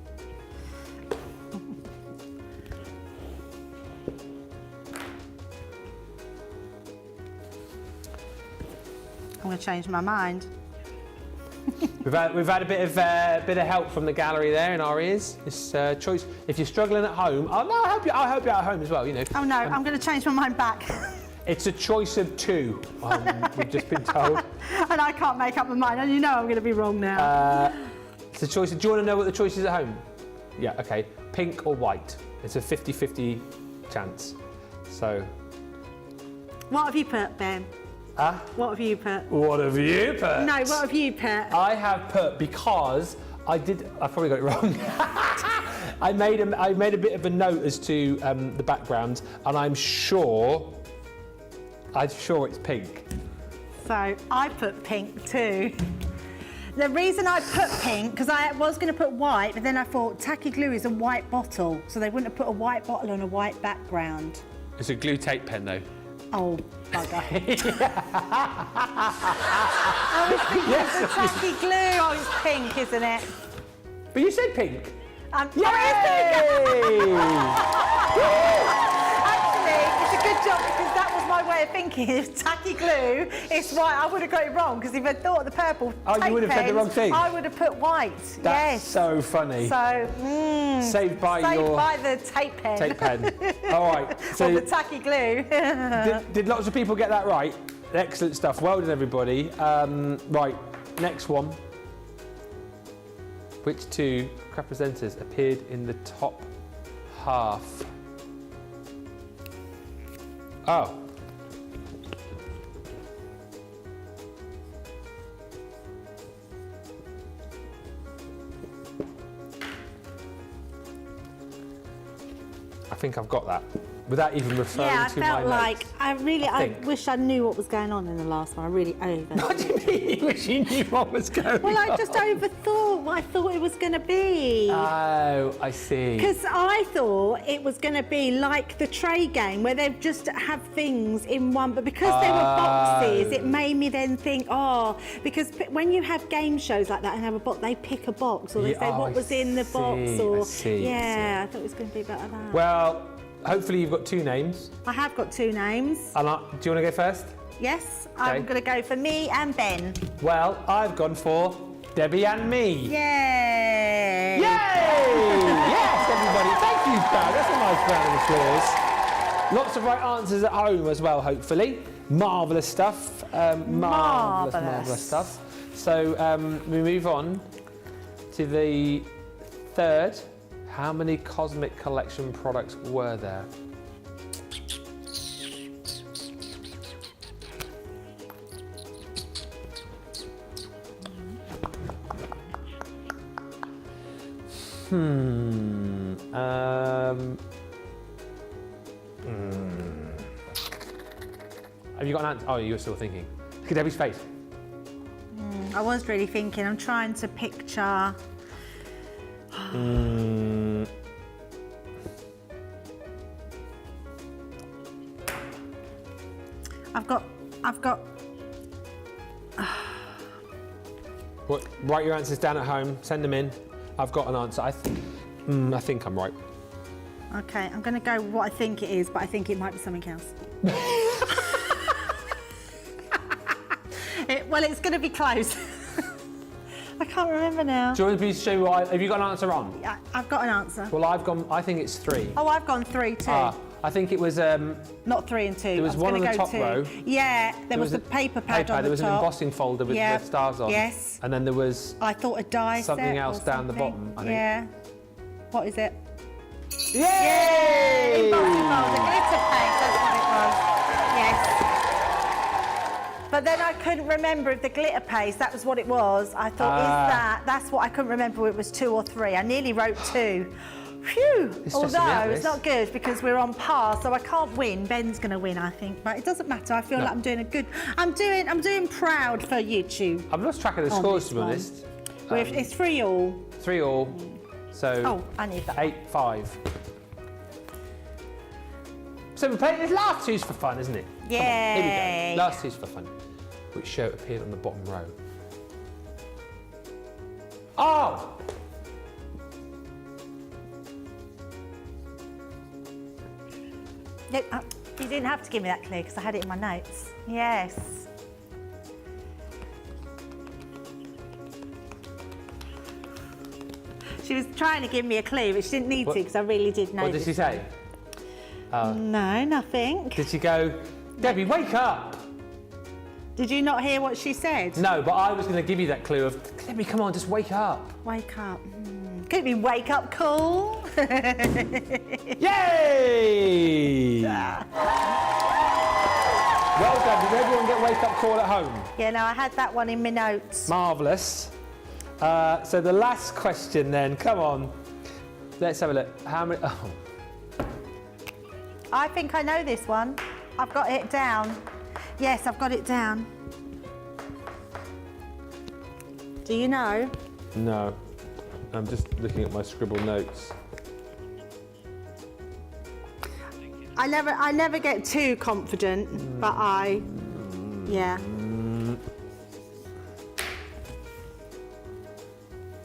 Speaker 2: I'm going to change my mind.
Speaker 1: We've had a bit of help from the gallery there in our ears. This choice. If you're struggling at home, oh no, I'll help you out at home as well. You know.
Speaker 2: Oh no, I'm going to change my mind back.
Speaker 1: It's a choice of two, we've just been told.
Speaker 2: And I can't make up my mind, and you know I'm going to be wrong now.
Speaker 1: It's a choice. Do you want to know what the choice is at home? Yeah, okay. Pink or white. It's a 50-50 chance. So.
Speaker 2: What have you put, Ben? What have you put?
Speaker 1: What have you put?
Speaker 2: No, what have you put?
Speaker 1: I have put, because I probably got it wrong. I made a bit of a note as to the background, and I'm sure it's pink.
Speaker 2: So I put pink too. The reason I put pink, because I was going to put white, but then I thought tacky glue is a white bottle, so they wouldn't have put a white bottle on a white background.
Speaker 1: It's a glue tape pen though.
Speaker 2: Oh, bugger. I was thinking it's a tacky glue. Oh, it's pink, isn't it?
Speaker 1: But you said pink.
Speaker 2: Oh, it is pink! Actually, it's a good job, because that was my way of thinking. If tacky glue, it's white. I would have got it wrong, because if I'd thought of the purple tape
Speaker 1: you would have said the wrong thing.
Speaker 2: I would have put white.
Speaker 1: That's so funny.
Speaker 2: So,
Speaker 1: saved by
Speaker 2: the tape pen.
Speaker 1: tape pen. All right. So
Speaker 2: or the tacky glue.
Speaker 1: did lots of people get that right? Excellent stuff. Well done, everybody. Right, next one. Which two craft presenters appeared in the top half? Oh. I think I've got that. Without even referring
Speaker 2: Yeah, I
Speaker 1: to my
Speaker 2: felt like
Speaker 1: notes.
Speaker 2: I wish I knew what was going on in the last one. I really
Speaker 1: What do you mean you wish you knew what was going on?
Speaker 2: Well, I just overthought what I thought it was going to be.
Speaker 1: Oh, I see.
Speaker 2: Because I thought it was going to be like the tray game, where they just have things in one, but because they were boxes, it made me then think, because when you have game shows like that and have a box, they pick a box, or they say what was in the box, or I thought it was going to be better than that.
Speaker 1: Well, hopefully you've got two names.
Speaker 2: I have got two names.
Speaker 1: Do you want to go first?
Speaker 2: Yes, I'm going to go for me and Ben.
Speaker 1: Well, I've gone for Debbie and me.
Speaker 2: Yay!
Speaker 1: Yay! Yes, everybody. Thank you, Brad. That's a nice round of applause. Lots of right answers at home as well, hopefully. Marvellous stuff. Marvellous stuff. So we move on to the third. How many Cosmic Collection products were there? Have you got an answer? Oh, you're still thinking. Look at Debbie's face.
Speaker 2: I was really thinking. I'm trying to picture. I've got.
Speaker 1: What? Write your answers down at home. Send them in. I've got an answer. I think I'm right.
Speaker 2: Okay, I'm going to go with what I think it is, but I think it might be something else. Well, it's going to be close. I can't remember now.
Speaker 1: Do you want me to show you what have you got an answer on?
Speaker 2: Yeah, I've got an answer.
Speaker 1: Well, I think it's 3.
Speaker 2: Oh, I've gone 3 too.
Speaker 1: I think it was...
Speaker 2: Not 3 and 2.
Speaker 1: There was one on the top row.
Speaker 2: Yeah, there was the paper pad on the top.
Speaker 1: There was an embossing folder with the stars on.
Speaker 2: Yes.
Speaker 1: And then there was...
Speaker 2: I thought a die set
Speaker 1: something else
Speaker 2: or
Speaker 1: down the
Speaker 2: something.
Speaker 1: bottom, I think.
Speaker 2: Yeah. What is it?
Speaker 1: Yay!
Speaker 2: Embossing folder, glitter paint, that's what it was. Yes. But then I couldn't remember if the glitter paste, that was what it was. I thought, that's what I couldn't remember, it was 2 or 3. I nearly wrote 2. Phew! Although it's not good because we're on par, so I can't win. Ben's going to win, I think, but it doesn't matter. I feel like I'm doing a good. I'm doing proud for YouTube.
Speaker 1: I've lost track of the scores, to be honest.
Speaker 2: It's 3-all.
Speaker 1: 3-all. So.
Speaker 2: I need that.
Speaker 1: 8-5. So we're playing this last two's for fun, isn't it?
Speaker 2: Yeah.
Speaker 1: Come on, here we go. Last two's for fun. Which shirt appeared on the bottom row? Oh!
Speaker 2: You didn't have to give me that clue because I had it in my notes. Yes. She was trying to give me a clue, but she didn't need to because I really did know.
Speaker 1: What did she say?
Speaker 2: No, nothing.
Speaker 1: Did she go, Debbie, wake up!
Speaker 2: Did you not hear what she said?
Speaker 1: No, but I was going to give you that clue of, Debbie, come on, just wake up.
Speaker 2: Wake up. Could be wake up call.
Speaker 1: Yay! Well done. Did everyone get wake up call at home?
Speaker 2: Yeah, no, I had that one in my notes.
Speaker 1: Marvellous. So the last question then, come on. Let's have a look. How many? Oh.
Speaker 2: I think I know this one. I've got it down. Yes, I've got it down. Do you know?
Speaker 1: No. I'm just looking at my scribbled notes.
Speaker 2: I never get too confident, but yeah.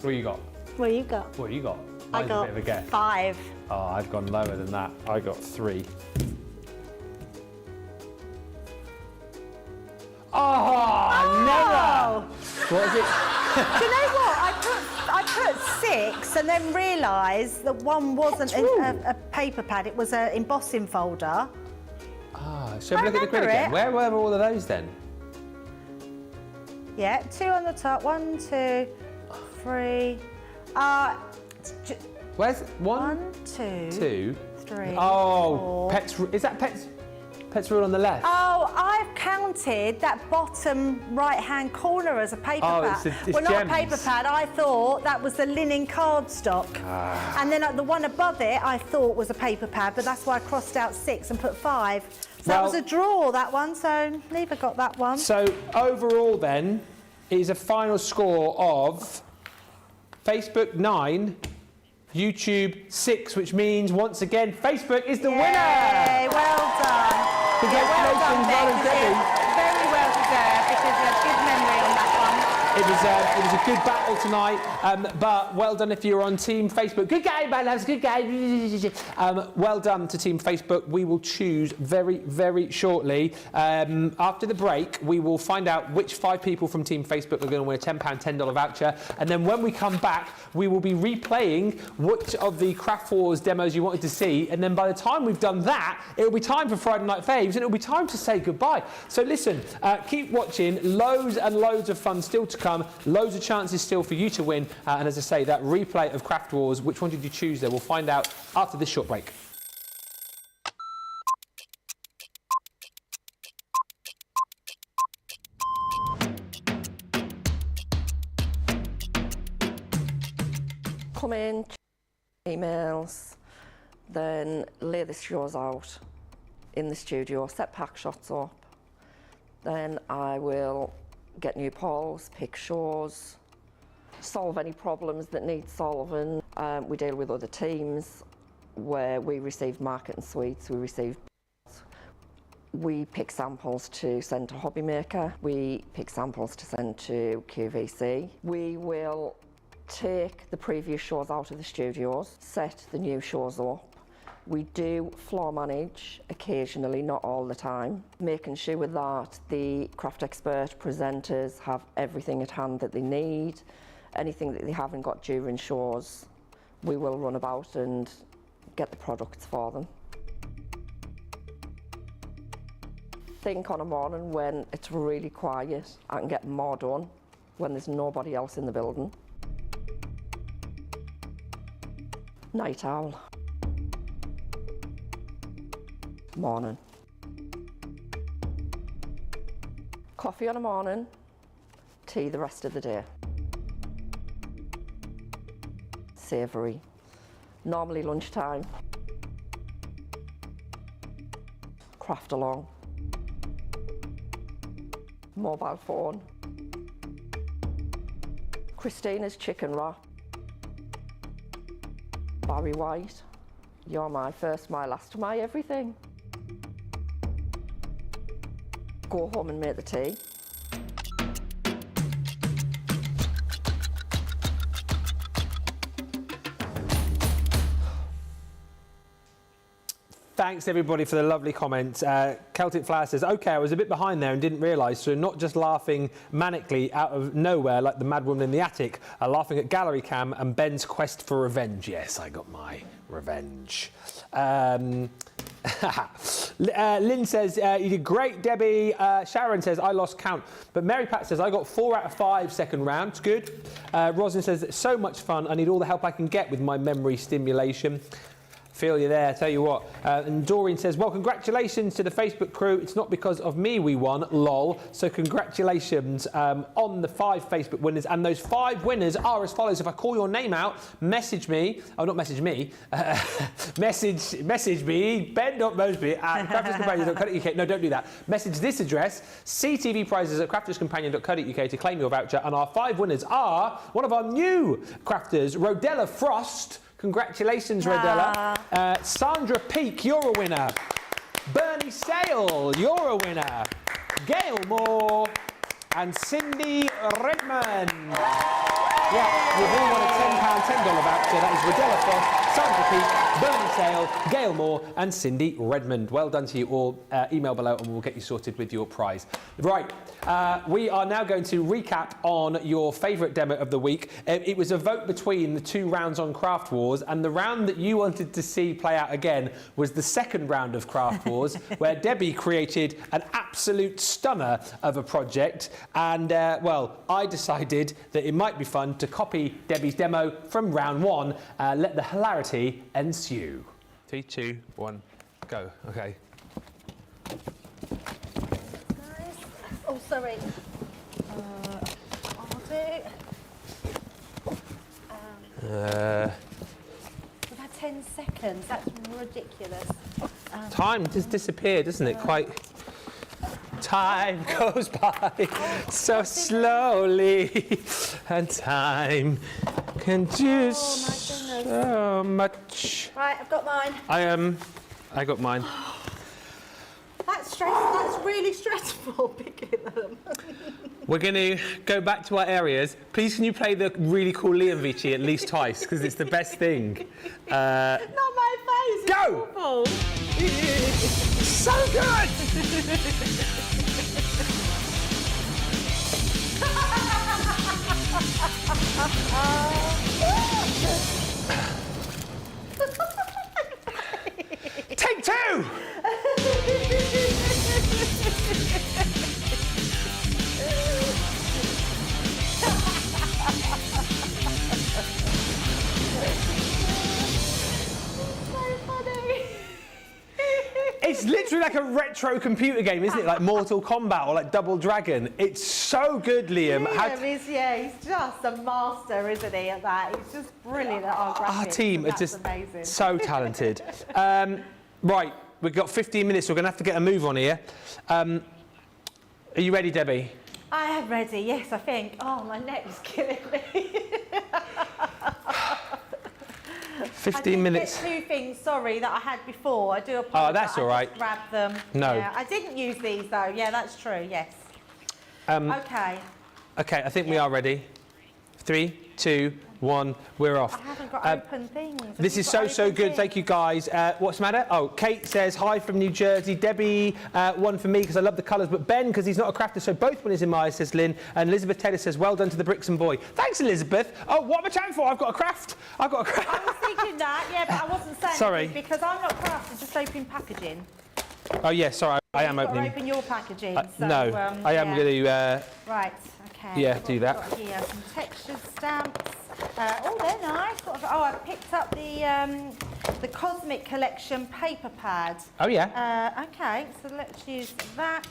Speaker 1: What you got?
Speaker 2: What you got?
Speaker 1: What you got?
Speaker 2: I
Speaker 1: Mine's
Speaker 2: got
Speaker 1: a bit of a guess.
Speaker 2: 5.
Speaker 1: Oh, I've gone lower than that. I got 3. Oh, never! What is it?
Speaker 2: Do you know what? I put 6 and then realised that one wasn't a paper pad, it was an embossing folder.
Speaker 1: Ah, shall we look at the grid
Speaker 2: remember
Speaker 1: again?
Speaker 2: it.
Speaker 1: Where were all of those then?
Speaker 2: Yeah, 2 on the top. 1, 2, 3.
Speaker 1: Where's 1,
Speaker 2: 2,
Speaker 1: 2,
Speaker 2: 3.
Speaker 1: Oh,
Speaker 2: 4.
Speaker 1: pets. Is that pets? Pets rule on the left.
Speaker 2: Oh, I've counted that bottom right-hand corner as a paper pad.
Speaker 1: It's
Speaker 2: well, not
Speaker 1: gems.
Speaker 2: a paper pad. I thought that was the linen cardstock. And then the one above it, I thought was a paper pad, but that's why I crossed out 6 and put 5. So that was a draw, that one, so neither got that one.
Speaker 1: So overall then, is a final score of Facebook 9, YouTube 6, which means once again Facebook is the winner.
Speaker 2: Well done.
Speaker 1: Congratulations, well done, Debbie.
Speaker 2: Very well deserved because you had good memory on that one.
Speaker 1: It was a good battle tonight, but well done if you're on Team Facebook. Good game, my loves, good game. Well done to Team Facebook. We will choose very, very shortly. After the break, we will find out which 5 people from Team Facebook are going to win a £10 $10 voucher. And then when we come back, we will be replaying which of the Craft Wars demos you wanted to see. And then by the time we've done that, it will be time for Friday Night Faves, and it will be time to say goodbye. So listen, keep watching. Loads and loads of fun still to come. Loads of chances still for you to win. And as I say, that replay of Craft Wars, which one did you choose there? We'll find out after this short break.
Speaker 5: Come in, emails, then lay the shows out in the studio, set pack shots up. Then I will get new polls, pick shows, solve any problems that need solving. We deal with other teams where we receive marketing suites, we pick samples to send to Hobby Maker, we pick samples to send to QVC. We will take the previous shows out of the studios, set the new shows up. We do floor manage occasionally, not all the time, making sure that the craft expert presenters have everything at hand that they need. Anything that they haven't got during shows, we will run about and get the products for them. Think on a morning when it's really quiet, I can get more done when there's nobody else in the building. Night owl. Morning. Coffee on a morning, tea the rest of the day. Savoury. Normally lunchtime. Craft along. Mobile phone. Christina's chicken wrap. Barry White. You're my first, my last, my everything. Go home and make the tea.
Speaker 1: Thanks everybody for the lovely comments. Celtic Flower says, okay, I was a bit behind there and didn't realise, so not just laughing manically out of nowhere like the mad woman in the attic, laughing at Gallery Cam and Ben's quest for revenge. Yes, I got my revenge. Lynn says, you did great, Debbie. Sharon says, I lost count. But Mary Pat says, I got 4 out of 5 second round. It's good. Rosin says, it's so much fun. I need all the help I can get with my memory stimulation. Feel you there, tell you what. And Doreen says, well, congratulations to the Facebook crew. It's not because of me we won, lol. So congratulations on the 5 Facebook winners. And those 5 winners are as follows. If I call your name out, message me. Oh, not message me. Message me, ben.moseby at crafterscompanion.co.uk. No, don't do that. Message this address, ctvprizes@crafterscompanion.co.uk to claim your voucher. And our 5 winners are one of our new crafters, Rodella Frost. Congratulations, Rodella. Sandra Peake, you're a winner. Bernie Sale, you're a winner. Gail Moore and Cindy Redmond. Yeah, you've all won a £10 $10 voucher. That is Rodella Frost, Sandra Peake, Bernie Sale, Gail Moore and Cindy Redmond. Well done to you all. Email below and we'll get you sorted with your prize. Right, we are now going to recap on your favourite demo of the week. It was a vote between the 2 rounds on Craft Wars, and the round that you wanted to see play out again was the second round of Craft Wars, where Debbie created an absolute stunner of a project. And, well, I decided that it might be fun to copy Debbie's demo from round 1. Let the hilarity ensue. 3, 2, 1, go. Okay.
Speaker 2: Oh, sorry. I'll do. We've had 10 seconds. That's ridiculous.
Speaker 1: Time just disappeared, doesn't it? Quite. Time goes by so slowly, and time can do so much.
Speaker 2: Right, I've got mine.
Speaker 1: I got mine.
Speaker 2: That's stressful. That's really stressful picking them.
Speaker 1: We're going to go back to our areas. Please, can you play the really cool Liam Vici at least twice, because it's the best thing.
Speaker 2: Not my face.
Speaker 1: Go! So good! Take 2! It's literally like a retro computer game, isn't it? Like Mortal Kombat or like Double Dragon. It's so good, Liam.
Speaker 2: He's just a master, isn't he, at that? He's just brilliant at our graphics.
Speaker 1: Our team are just
Speaker 2: amazing.
Speaker 1: so talented. Right, we've got 15 minutes. So we're going to have to get a move on here. Are you ready, Debbie?
Speaker 2: I am ready, yes, I think. Oh, my neck is killing me.
Speaker 1: 15 minutes.
Speaker 2: I did get 2 things, sorry, that I had before. I do apologise.
Speaker 1: Oh, that's all right.
Speaker 2: I just grabbed them.
Speaker 1: No.
Speaker 2: Yeah, I didn't use these, though. Yeah, that's true, yes. Okay.
Speaker 1: Okay, I think we are ready. 3, 2, 1, we're off.
Speaker 2: I haven't got open things.
Speaker 1: This is so good. Thank you, guys. What's the matter? Oh, Kate says hi from New Jersey. Debbie, one for me because I love the colours, but Ben because he's not a crafter. So both winners in my eyes, says Lynn. And Elizabeth Taylor says, well done to the Brixton boy. Thanks, Elizabeth. Oh, what am I chatting for? I've got a craft.
Speaker 2: I was thinking that, yeah, but I wasn't saying
Speaker 1: Sorry.
Speaker 2: it because I'm not crafting, just opening packaging.
Speaker 1: Oh, yeah, sorry. I am opening.
Speaker 2: Open your packaging. So,
Speaker 1: no, I am going to.
Speaker 2: Right, okay.
Speaker 1: Yeah, do that.
Speaker 2: Got here some textured stamps. Oh, they're nice. Oh, I picked up the Cosmic Collection paper pad.
Speaker 1: Oh, yeah.
Speaker 2: Okay, so let's use that.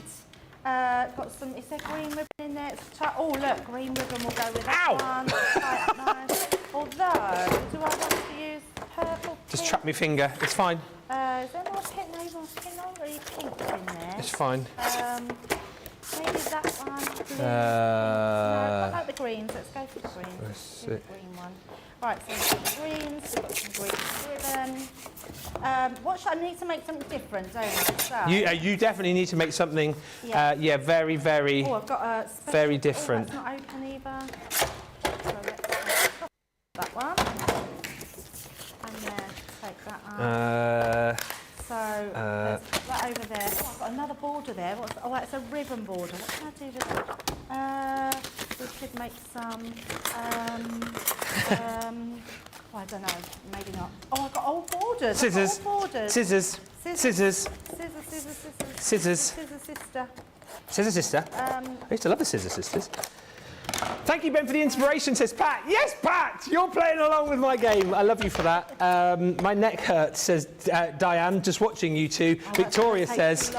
Speaker 2: Got some. Is there green ribbon in there? Oh, look, green ribbon will go with that one. Tie it nice. Although, do I want to use purple?
Speaker 1: Just trap my finger. It's fine.
Speaker 2: Is there more pink? No, not really pink in there.
Speaker 1: It's fine.
Speaker 2: Maybe that one. No, I like the greens. Let's go for the greens. Do the green one. Right, so we've got the greens. We've got some green ribbon. What should I need to make something different, don't I? So,
Speaker 1: you definitely need to make something.
Speaker 2: Yeah.
Speaker 1: Very, very.
Speaker 2: Oh, I've got a special,
Speaker 1: very different.
Speaker 2: That's not open either. So let's that one. And then take that out. So let's put that over there. Oh, I've got another border there. Oh, that's a ribbon border. What can I do with that? We could make some. I don't know. Maybe not. Oh, I've got old borders.
Speaker 1: Scissors.
Speaker 2: I've got old borders.
Speaker 1: Scissors. Scissors.
Speaker 2: Scissors, scissors, scissors.
Speaker 1: Scissors.
Speaker 2: Scissor sister.
Speaker 1: Scissor sister. I used to love the Scissor Sisters. Thank you, Ben, for the inspiration, says Pat. Yes, Pat, you're playing along with my game. I love you for that. My neck hurts, says Diane, just watching you two. Victoria says,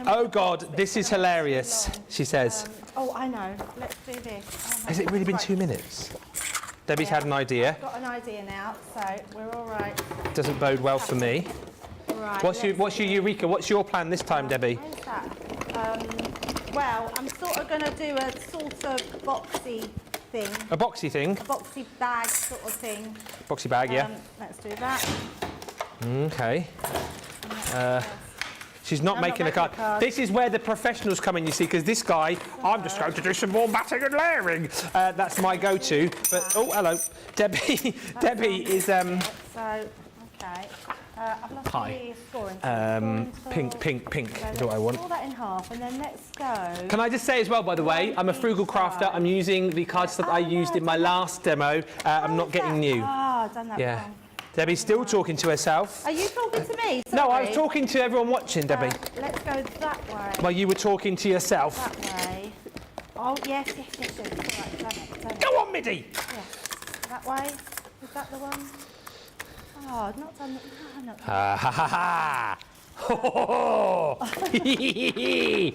Speaker 1: oh, God, this is hilarious, she says.
Speaker 2: Oh, I know. Let's do this. Oh,
Speaker 1: has it really been 2 minutes? Debbie's had an idea.
Speaker 2: I've got an idea now, so we're all right.
Speaker 1: Doesn't bode well for me.
Speaker 2: Right,
Speaker 1: What's your Eureka? What's your plan this time, Debbie?
Speaker 2: Where's that? Well, I'm sort of going to do a sort of boxy thing.
Speaker 1: A boxy thing?
Speaker 2: A boxy bag sort of thing.
Speaker 1: Boxy bag, yeah.
Speaker 2: Let's do that.
Speaker 1: Okay. She's not making a card. This is where the professionals come in, you see, because this guy, I'm just going to do some more matting and layering. That's my go-to. But, oh, hello. Debbie is...
Speaker 2: So, okay. I've lost the scoring.
Speaker 1: Pink is what I want.
Speaker 2: Pull that in half and then let's go.
Speaker 1: Can I just say as well, by the way, I'm a frugal crafter. I'm using the cards that I used in my last demo. I'm not getting new.
Speaker 2: I've done that wrong.
Speaker 1: Debbie's still talking to herself.
Speaker 2: Are you talking to me? Sorry.
Speaker 1: No, I was talking to everyone watching, Debbie.
Speaker 2: Let's go that way.
Speaker 1: While you were talking to yourself.
Speaker 2: That way. Oh, yes. All right, done it.
Speaker 1: Go on, Middy!
Speaker 2: Yes. That way. Is that the one? Oh, I've not done it. No, not done
Speaker 1: Ha ha ha ha! Ho ho ho!
Speaker 2: Do you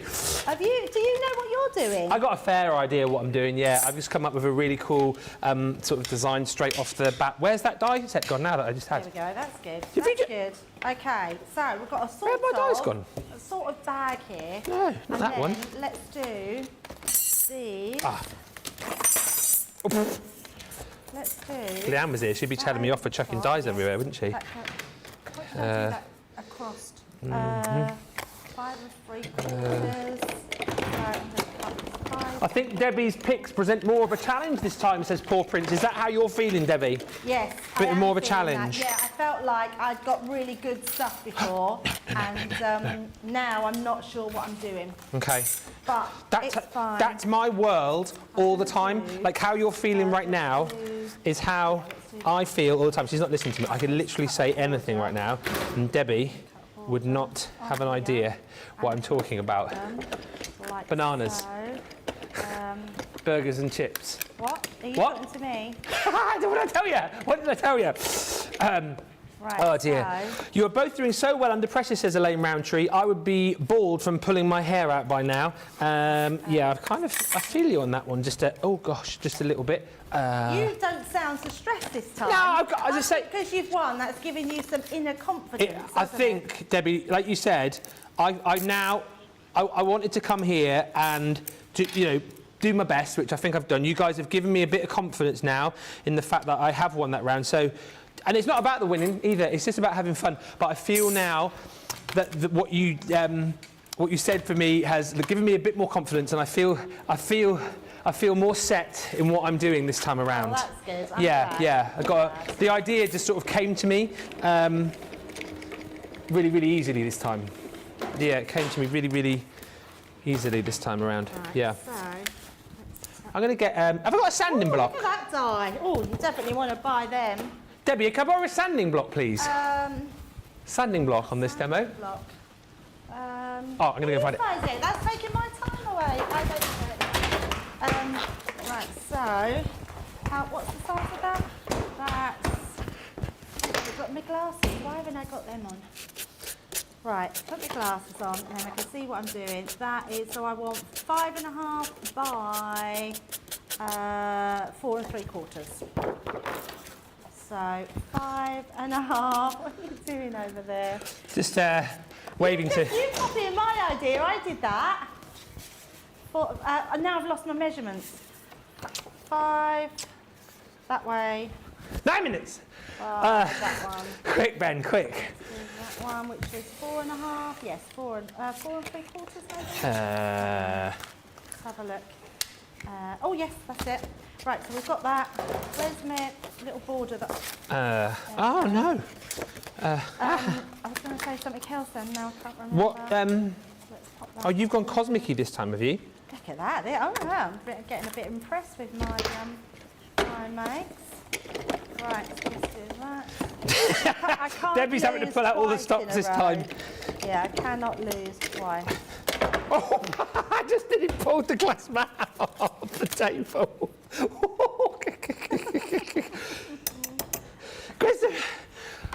Speaker 2: know what you're doing?
Speaker 1: I got a fair idea what I'm doing, yeah. I've just come up with a really cool sort of design straight off the bat. Where's that die set gone now that I just had?
Speaker 2: There we go, that's good. That's good. Okay, so we've got a sort
Speaker 1: Where's my dice gone?
Speaker 2: A sort of bag here.
Speaker 1: No, not that one.
Speaker 2: Let's do these. Let's do...
Speaker 1: Leanne was here, she'd be telling me off for chucking dies everywhere, wouldn't she?
Speaker 2: What should I do that across? 5 3/4.
Speaker 1: I think Debbie's picks present more of a challenge this time, says Poor Prince. Is that how you're feeling, Debbie?
Speaker 2: Yes.
Speaker 1: Bit more of a
Speaker 2: feeling
Speaker 1: challenge.
Speaker 2: that. Yeah, I felt like I'd got really good stuff before, and now I'm not sure what I'm doing.
Speaker 1: Okay.
Speaker 2: But it's fine.
Speaker 1: That's my world all the time. Like how you're feeling right now is how I feel all the time. She's not listening to me. I could literally say anything right now, and Debbie would not have an idea what I'm talking about.
Speaker 2: Like
Speaker 1: Bananas.
Speaker 2: So.
Speaker 1: Burgers and chips.
Speaker 2: What? Are you
Speaker 1: What?
Speaker 2: talking to me?
Speaker 1: What did I tell you? What did I tell you?
Speaker 2: Right,
Speaker 1: Oh dear.
Speaker 2: so-
Speaker 1: You are both doing so well under pressure, says Elaine Roundtree. I would be bald from pulling my hair out by now. Yeah, I feel you on that one. Just a little bit.
Speaker 2: You don't sound so stressed this time.
Speaker 1: No, I've got, as I say,
Speaker 2: because you've won, that's giving you some inner confidence.
Speaker 1: I think, Debbie, like you said, I wanted to come here and do my best, which I think I've done. You guys have given me a bit of confidence now in the fact that I have won that round. So, and it's not about the winning either. It's just about having fun. But I feel now that what you said for me has given me a bit more confidence, and I feel more set in what I'm doing this time around.
Speaker 2: Oh, that's good. I'm
Speaker 1: yeah,
Speaker 2: glad.
Speaker 1: the idea just sort of came to me really, really easily this time. Yeah, it came to me really, really easily this time around.
Speaker 2: Right,
Speaker 1: yeah.
Speaker 2: So,
Speaker 1: I'm going to get... have I got a sanding block?
Speaker 2: look at that die. Oh, you definitely want to buy them.
Speaker 1: Debbie, can I borrow a sanding block, please? Sanding block on this demo.
Speaker 2: Block.
Speaker 1: I'm going to go find it.
Speaker 2: That's taking my time away. I don't know. Right, so, what's the size of that? I've got my glasses. Why haven't I got them on? Right, put my glasses on and then I can see what I'm doing. That is, so I want 5.5 by 4 3/4. So 5.5. What are you doing over there?
Speaker 1: Just waving to...
Speaker 2: You copied my idea. I did that. Now I've lost my measurements. 5 that way.
Speaker 1: 9 minutes.
Speaker 2: That one.
Speaker 1: Quick, Ben, quick.
Speaker 2: That one, which is 4.5. Yes, 4 3/4 maybe. Let's have a look. Oh yes, that's it. Right, so we've got that. Where's my little border that?
Speaker 1: Oh no.
Speaker 2: I was going to say something else then. Now I can't remember.
Speaker 1: What?
Speaker 2: Let's pop that.
Speaker 1: Oh, you've gone cosmic-y this time, have you?
Speaker 2: Look at that. Oh yeah, I'm getting a bit impressed with my my makes. Right, let's just do that. I can't
Speaker 1: Debbie's having to
Speaker 2: lose
Speaker 1: pull out all the
Speaker 2: twice
Speaker 1: stops
Speaker 2: in a
Speaker 1: this
Speaker 2: row.
Speaker 1: time.
Speaker 2: Yeah, I cannot lose twice.
Speaker 1: Oh, I just didn't pull the glass mat off the table. Christopher.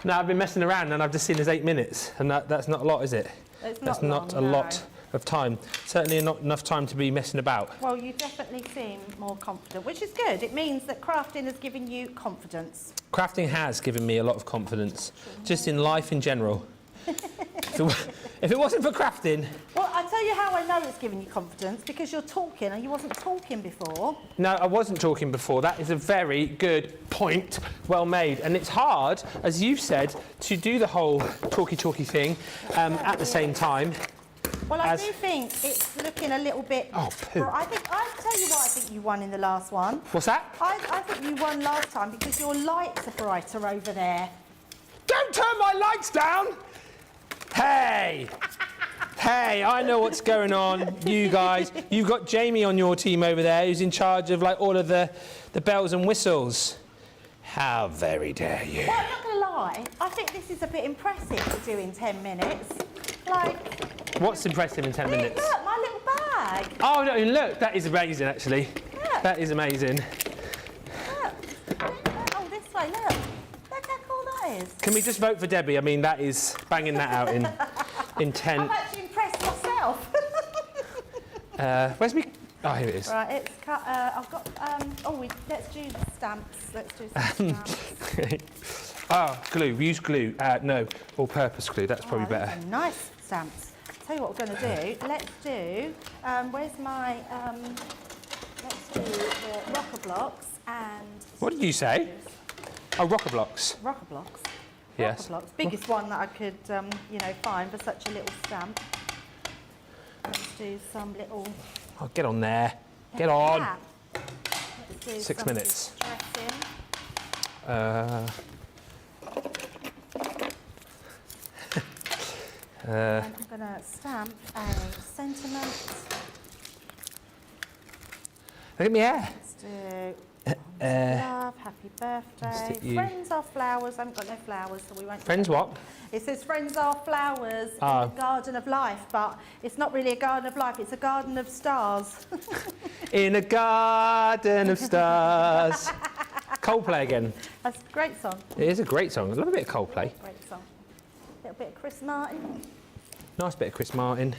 Speaker 1: No, I've been messing around and I've just seen there's 8 minutes, and that's not a lot, is it?
Speaker 2: It's
Speaker 1: That's
Speaker 2: not
Speaker 1: not
Speaker 2: long,
Speaker 1: a
Speaker 2: no.
Speaker 1: lot of time. Certainly not enough time to be messing about.
Speaker 2: Well, you definitely seem more confident, which is good. It means that crafting has given you confidence.
Speaker 1: Crafting has given me a lot of confidence, just in life in general. If it wasn't for crafting...
Speaker 2: Well, I'll tell you how I know it's giving you confidence, because you're talking and you wasn't talking before.
Speaker 1: No, I wasn't talking before. That is a very good point. Well made. And it's hard, as you've said, to do the whole talky thing at the same time.
Speaker 2: Well, I do think it's looking a little bit...
Speaker 1: Oh, poo.
Speaker 2: I'll tell you what I think you won in the last one.
Speaker 1: What's that?
Speaker 2: I think you won last time because your lights are brighter over there.
Speaker 1: Don't turn my lights down! Hey! Hey, I know what's going on, you guys. You've got Jamie on your team over there who's in charge of like all of the bells and whistles. How very dare you.
Speaker 2: Well, I'm not going to lie, I think this is a bit impressive to do in 10 minutes. Like...
Speaker 1: What's impressive in 10 minutes?
Speaker 2: Look, my little bag.
Speaker 1: Oh, no, look, that is amazing, actually.
Speaker 2: Look.
Speaker 1: That is amazing.
Speaker 2: Look. Oh, this way, look. Look how cool that is.
Speaker 1: Can we just vote for Debbie? I mean, that is banging that out in 10...
Speaker 2: I'm actually impressed myself.
Speaker 1: Where's me? Oh, here it is.
Speaker 2: Right, it's cut. I've got. Let's do the stamps. Let's do some stamps.
Speaker 1: Oh, glue. We use glue. No, all-purpose glue. That's probably better.
Speaker 2: These are nice stamps. Tell you what we're going to do. Let's do. Where's my? Let's do the rocker blocks and.
Speaker 1: What did you say? Oh, rocker blocks.
Speaker 2: Rocker blocks.
Speaker 1: Yes.
Speaker 2: Rocker blocks. Biggest one that I could, find for such a little stamp. Let's do some little.
Speaker 1: Oh, get on there. Get on.
Speaker 2: Yeah. Let's do
Speaker 1: 6
Speaker 2: some
Speaker 1: minutes.
Speaker 2: distressing. And I'm going to stamp a sentiment.
Speaker 1: Look at me hair.
Speaker 2: Let's do love, happy birthday.
Speaker 1: stick you-
Speaker 2: Friends are flowers. I haven't got no flowers, so we won't. do
Speaker 1: Friends
Speaker 2: that.
Speaker 1: what?
Speaker 2: It says friends are flowers in
Speaker 1: Oh.
Speaker 2: the garden of life, but it's not really a garden of life, it's a garden of stars.
Speaker 1: In a garden of stars. Coldplay again.
Speaker 2: That's a great song.
Speaker 1: It is a great song. I love a bit of Coldplay.
Speaker 2: Great song. A little bit of Chris Martin.
Speaker 1: Nice bit of Chris Martin.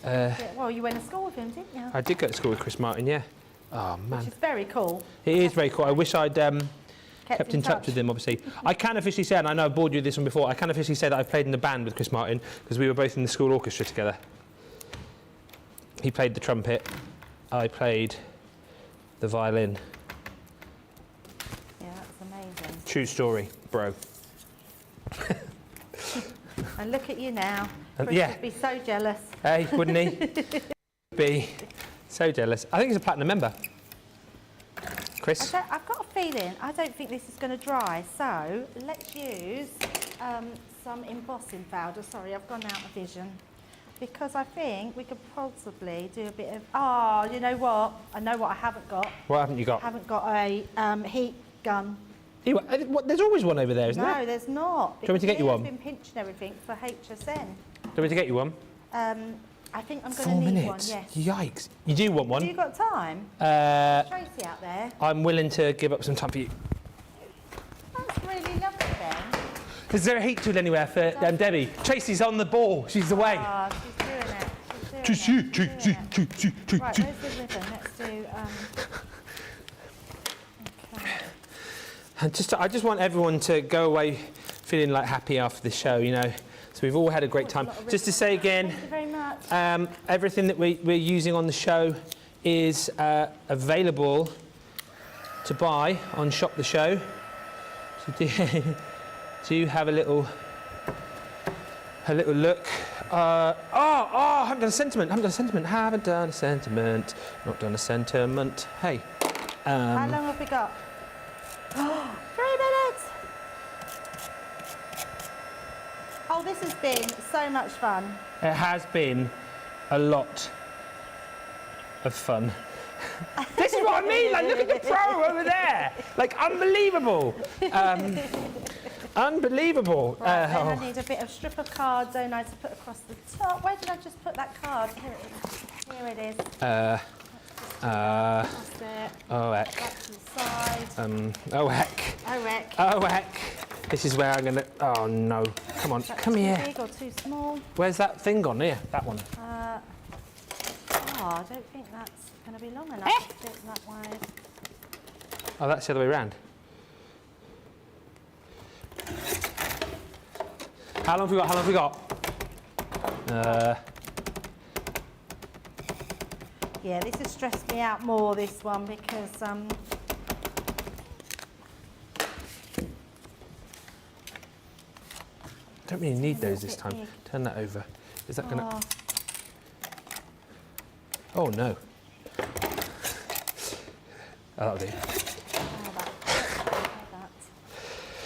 Speaker 2: Yeah, well, you went to school with him, didn't you?
Speaker 1: I did go to school with Chris Martin, yeah. Oh, man.
Speaker 2: Which is very cool.
Speaker 1: It is very cool. I wish I'd kept in touch with him, obviously. I can officially say, and I know I've bored you with this one before, I can officially say that I played in the band with Chris Martin because we were both in the school orchestra together. He played the trumpet. I played the violin.
Speaker 2: Yeah, that's amazing.
Speaker 1: True story, bro.
Speaker 2: And look at you now.
Speaker 1: And
Speaker 2: Chris
Speaker 1: yeah.
Speaker 2: would be so jealous.
Speaker 1: Hey, wouldn't he? Be so jealous. I think he's a platinum member. Chris?
Speaker 2: I've got a feeling, I don't think this is going to dry, so let's use some embossing powder. Sorry, I've gone out of vision. Because I think we could possibly do a bit of... Oh, you know what? I know what I haven't got.
Speaker 1: What haven't you got?
Speaker 2: I haven't got a heat gun.
Speaker 1: There's always one over there, isn't there?
Speaker 2: No, there's not.
Speaker 1: Do you want me to get you
Speaker 2: because
Speaker 1: one?
Speaker 2: I've been pinching everything for HSN.
Speaker 1: Do you want me to get you one?
Speaker 2: I think I'm
Speaker 1: 4
Speaker 2: going to need
Speaker 1: minutes?
Speaker 2: one, yes.
Speaker 1: Yikes. You do want one?
Speaker 2: Have you got time? Tracy out there.
Speaker 1: I'm willing to give up some time for you.
Speaker 2: That's really lovely then.
Speaker 1: Is there a heat tool anywhere for Debbie? Tracy's on the ball. She's away.
Speaker 2: Oh, she's doing it. She's doing it. She's doing it. Right, where's the ribbon? Let's do... Okay.
Speaker 1: I just want everyone to go away feeling like happy after the show, you know. So we've all had a great time. Just to say again,
Speaker 2: Thank you very much.
Speaker 1: everything that we're using on the show is available to buy on Shop the Show. So do have a little look. I haven't done a sentiment. Haven't done a sentiment. Not done a sentiment. Hey.
Speaker 2: How long have we got? 3 minutes! Oh, this has been so much fun.
Speaker 1: It has been a lot of fun. This is what I mean, like, look at the pro over there. Like, unbelievable. Unbelievable.
Speaker 2: Right, then I need a bit of strip of card, don't I, to put across the top. Where did I just put that card? Here it is. Here it is. That's it.
Speaker 1: Oh, heck.
Speaker 2: Back to the side.
Speaker 1: Oh, heck.
Speaker 2: Oh, heck.
Speaker 1: Oh, heck. This is where I'm going to... Oh, no. Come on, come here.
Speaker 2: Too big or too small?
Speaker 1: Where's that thing gone? Here, that one.
Speaker 2: Oh, I don't think that's going to be long enough to fit that way.
Speaker 1: Oh, that's the other way around. How long have we got? How long have we got?
Speaker 2: Yeah, this has stressed me out more, this one, because
Speaker 1: don't really need those this time. Turn that over. Is that going to... Oh, no. Oh, that'll do.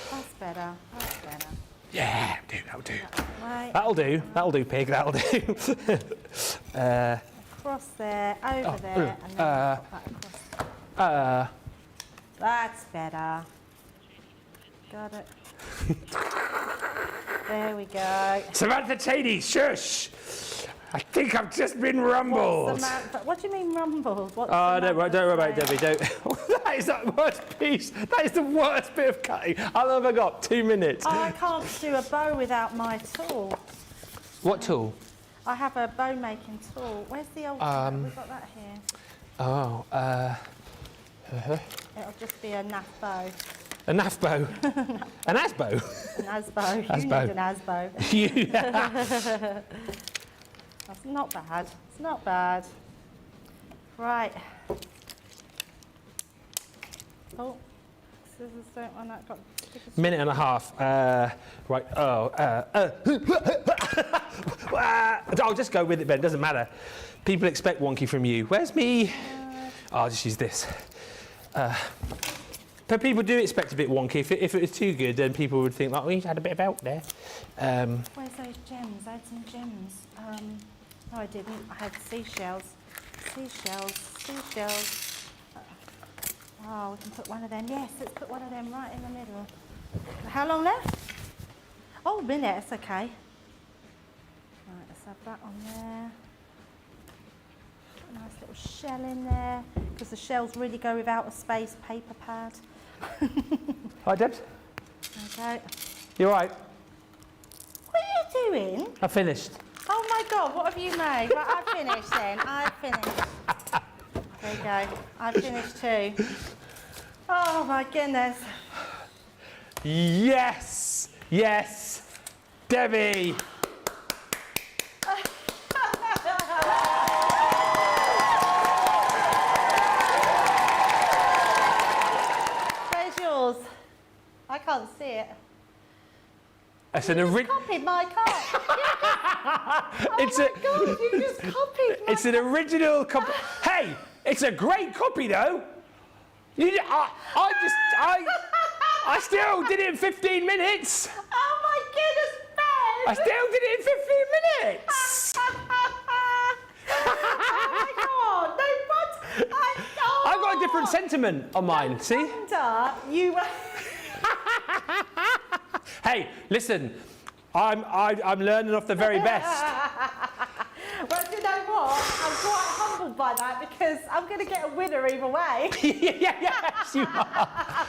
Speaker 2: That's better. That's better.
Speaker 1: Yeah, that'll do.
Speaker 2: Right.
Speaker 1: That'll do. That'll do, pig. That'll do.
Speaker 2: Across there, over there, and then pop that across. That's better. Got it. There we go.
Speaker 1: Samantha Cheney, shush! I think I've just been rumbled.
Speaker 2: What do you mean rumbled?
Speaker 1: Oh, don't worry about it, Debbie. Don't. That is the worst piece. That is the worst bit of cutting. How long have I got? 2 minutes.
Speaker 2: Oh, I can't do a bow without my tool.
Speaker 1: What tool?
Speaker 2: I have a bow making tool. Where's the old one? We've got that here.
Speaker 1: Oh,
Speaker 2: It'll just be a naff bow.
Speaker 1: a naff bow. An asbow.
Speaker 2: An asbow. You
Speaker 1: Asbow.
Speaker 2: need an asbow.
Speaker 1: You.
Speaker 2: That's not bad. It's not bad. Right. Oh, scissors don't want that. Got
Speaker 1: Minute and a half. Right. I'll just go with it, Ben. It doesn't matter. People expect wonky from you. Where's me? I'll just use this. But people do expect a bit wonky. If it was too good, then people would think, like, well, you had a bit of help there.
Speaker 2: Where's those gems? I had some gems. No, I didn't. I had seashells. Seashells. Oh, we can put one of them. Yes, let's put one of them right in the middle. How long left? Oh, a minute. It's okay. Right, let's have that on there. Put a nice little shell in there, because the shells really go without a space paper pad.
Speaker 1: Hi, Debs.
Speaker 2: Okay.
Speaker 1: You all right?
Speaker 2: What are you doing?
Speaker 1: I finished.
Speaker 2: Oh my God, what have you made? Right, I've finished then. I've finished. There you go. I've finished too. Oh my goodness.
Speaker 1: Yes! Yes! Debbie!
Speaker 2: Where's yours? I can't see it.
Speaker 1: It's
Speaker 2: You
Speaker 1: an
Speaker 2: just
Speaker 1: original.
Speaker 2: copied my card.
Speaker 1: It's
Speaker 2: Oh my God, you just copied my
Speaker 1: It's an original copy. Hey, it's a great copy though. I still did it in 15 minutes.
Speaker 2: Oh my goodness, Ben!
Speaker 1: I still did it in 15 minutes.
Speaker 2: Oh my God, no, what?
Speaker 1: I've got a different sentiment on mine, see?
Speaker 2: wonder you were...
Speaker 1: Hey, listen, I'm learning off the very best.
Speaker 2: Well, do you know what? I'm quite humbled by that, because I'm going to get a winner either way.
Speaker 1: Yes, you are.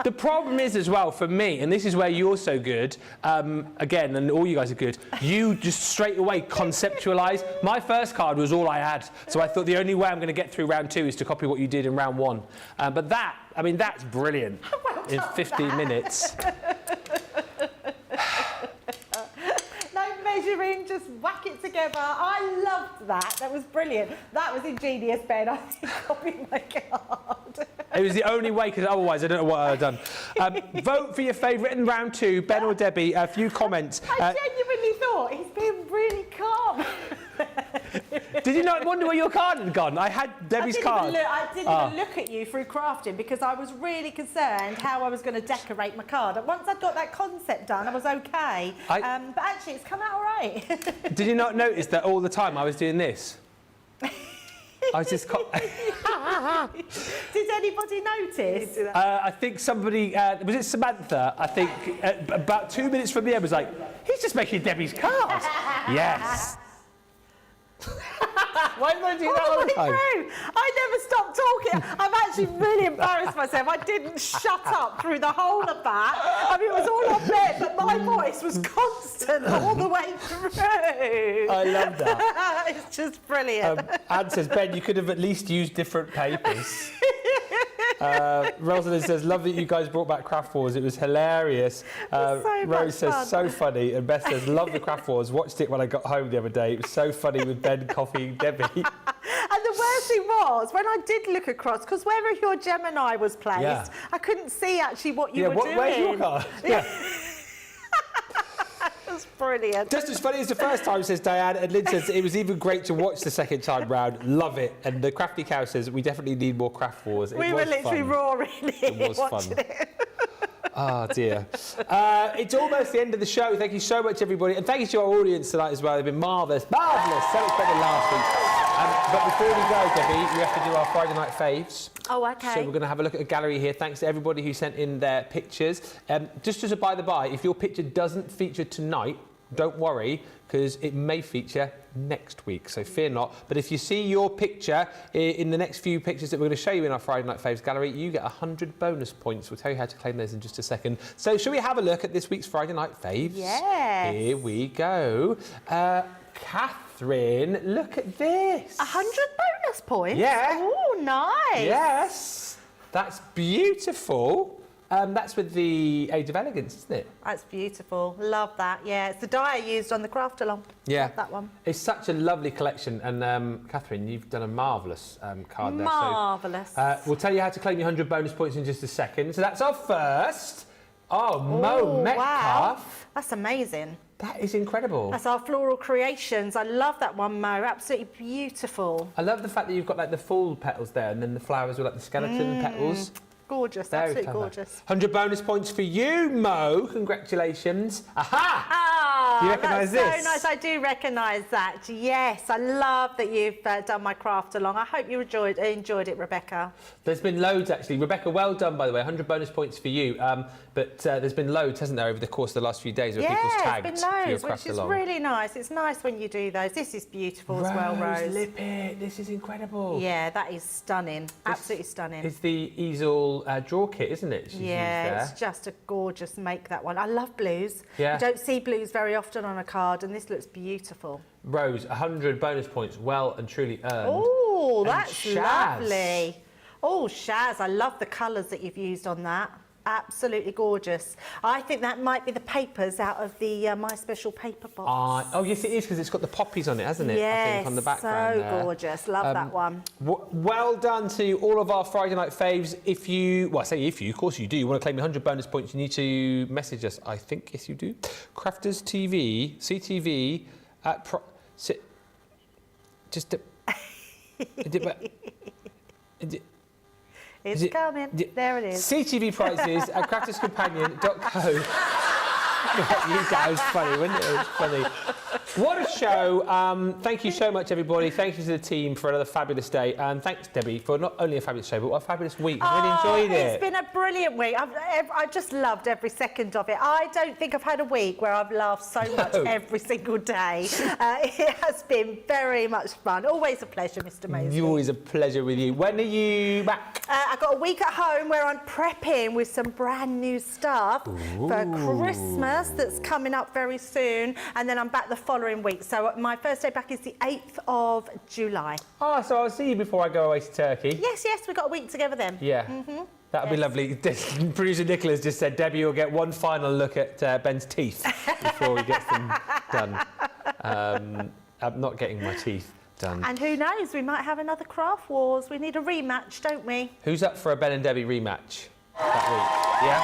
Speaker 1: The problem is as well for me, and this is where you're so good, again, and all you guys are good, you just straight away conceptualise. My first card was all I had, so I thought the only way I'm going to get through round 2 is to copy what you did in round 1. But that, I mean, that's brilliant in 15 minutes.
Speaker 2: Measuring, just whack it together. I loved that. That was brilliant. That was ingenious, Ben. I think copied my card.
Speaker 1: It was the only way, because otherwise I don't know what I'd have done. Vote for your favourite in round 2, Ben or Debbie. A few comments.
Speaker 2: I genuinely thought he's been really calm.
Speaker 1: Did you not wonder where your card had gone? I had Debbie's card.
Speaker 2: I didn't even look at you through crafting, because I was really concerned how I was going to decorate my card. And once I'd got that concept done, I was okay. But actually, it's come out all right.
Speaker 1: Did you not notice that all the time I was doing this? I was just...
Speaker 2: Did anybody notice?
Speaker 1: I think somebody... was it Samantha? I think about 2 minutes from the end was like, he's just making Debbie's card. Yes. Why did I do that all the time?
Speaker 2: I never stopped talking. I've actually really embarrassed myself. I didn't shut up through the whole of that. I mean, it was all on there, but my voice was constant all the way through.
Speaker 1: I love that.
Speaker 2: It's just brilliant.
Speaker 1: Anne says, Ben, you could have at least used different papers. Rosalind says, love that you guys brought back Craft Wars. It was hilarious. Rose says, so funny. And Beth says, love the Craft Wars. Watched it when I got home the other day. It was so funny with Ben, Coffee and Debbie.
Speaker 2: And the worst thing was, when I did look across, because wherever your Gemini was placed, I couldn't see actually what you were doing.
Speaker 1: Where's your card? Yeah.
Speaker 2: That's brilliant.
Speaker 1: Just as funny as the first time, says Diane. And Lynn says, it was even great to watch the second time round. Love it. And the Crafty Cow says, we definitely need more Craft Wars.
Speaker 2: We were literally roaring it, watching it.
Speaker 1: Oh dear. It's almost the end of the show. Thank you so much, everybody. And thank you to our audience tonight as well. They've been marvellous. Marvellous. So much better than last week. But before we go, Debbie, we have to do our Friday night faves.
Speaker 2: Oh, OK.
Speaker 1: So we're going to have a look at the gallery here. Thanks to everybody who sent in their pictures. Just as a by the by, if your picture doesn't feature tonight, don't worry, because it may feature next week, so fear not. But if you see your picture in the next few pictures that we're going to show you in our Friday Night Faves gallery, you get 100 bonus points. We'll tell you how to claim those in just a second. So shall we have a look at this week's Friday Night Faves?
Speaker 2: Yes.
Speaker 1: Here we go. Catherine, look at this.
Speaker 2: 100 bonus points?
Speaker 1: Yeah.
Speaker 2: Oh, nice.
Speaker 1: Yes. That's beautiful. That's with the Age of Elegance, isn't it?
Speaker 2: That's beautiful. Love that. Yeah, it's the dye I used on the craft along.
Speaker 1: Yeah.
Speaker 2: Love that one.
Speaker 1: It's such a lovely collection. And Catherine, you've done a marvellous card there.
Speaker 2: Marvellous.
Speaker 1: So, we'll tell you how to claim your 100 bonus points in just a second. So that's our first. Oh, Mo Metcalf.
Speaker 2: Wow. That's amazing.
Speaker 1: That is incredible.
Speaker 2: That's our floral creations. I love that one, Mo. Absolutely beautiful.
Speaker 1: I love the fact that you've got like the full petals there and then the flowers with like the skeleton petals.
Speaker 2: Gorgeous,
Speaker 1: Very
Speaker 2: absolutely
Speaker 1: clever.
Speaker 2: gorgeous.
Speaker 1: 100 bonus points for you, Mo. Congratulations. Aha!
Speaker 2: Ah,
Speaker 1: Do you recognise this?
Speaker 2: That's so nice. I do recognise that. Yes, I love that you've done my craft along. I hope you enjoyed it, Rebecca.
Speaker 1: There's been loads, actually. Rebecca, well done, by the way. 100 bonus points for you. But there's been loads, hasn't there, over the course of the last few days where people's tagged
Speaker 2: it's
Speaker 1: for
Speaker 2: been
Speaker 1: your
Speaker 2: loads,
Speaker 1: craft
Speaker 2: which is
Speaker 1: along.
Speaker 2: really nice. It's nice when you do those. This is beautiful as well, Rose.
Speaker 1: Lippet, this is incredible.
Speaker 2: Yeah, that is stunning. Absolutely stunning.
Speaker 1: It's the easel draw kit, isn't it? She's used there.
Speaker 2: It's just a gorgeous make, that one. I love blues.
Speaker 1: Yeah.
Speaker 2: You don't see blues very often on a card, and this looks beautiful.
Speaker 1: Rose, 100 bonus points, well and truly earned.
Speaker 2: Oh,
Speaker 1: And
Speaker 2: that's
Speaker 1: Shaz.
Speaker 2: lovely. Oh, Shaz, I love the colours that you've used on that. Absolutely gorgeous. I think that might be the papers out of the My Special Paper box.
Speaker 1: Oh, yes, it is, because it's got the poppies on it, hasn't it?
Speaker 2: Yes,
Speaker 1: I think, on the background
Speaker 2: so
Speaker 1: there.
Speaker 2: gorgeous. Love that one.
Speaker 1: Well done to all of our Friday Night Faves. If you, well, I say if you, of course you do, you want to claim 100 bonus points, you need to message us. I think, yes, you do. Crafters TV, CTV, at
Speaker 2: It's coming. There it is.
Speaker 1: CTV prizes at crafterscompanion.co. That was funny, wasn't it? It was funny. What a show. Thank you so much, everybody. Thank you to the team for another fabulous day. And thanks, Debbie, for not only a fabulous show, but a fabulous week. I really enjoyed it.
Speaker 2: It's been a brilliant week. I've just loved every second of it. I don't think I've had a week where I've laughed so much every single day. It has been very much fun. Always a pleasure, Mr. Moseby.
Speaker 1: Always a pleasure with you. When are you back?
Speaker 2: I've got a week at home where I'm prepping with some brand new stuff for Christmas that's coming up very soon. And then I'm back the following week. So my first day back is the 8th of July.
Speaker 1: Oh, so I'll see you before I go away to Turkey.
Speaker 2: Yes, we've got a week together then.
Speaker 1: Yeah. That'll be lovely. Producer Nicholas just said, Debbie will get one final look at Ben's teeth before he gets them done. I'm not getting my teeth done.
Speaker 2: And who knows, we might have another Craft Wars. We need a rematch, don't we?
Speaker 1: Who's up for a Ben and Debbie rematch that week? Yeah?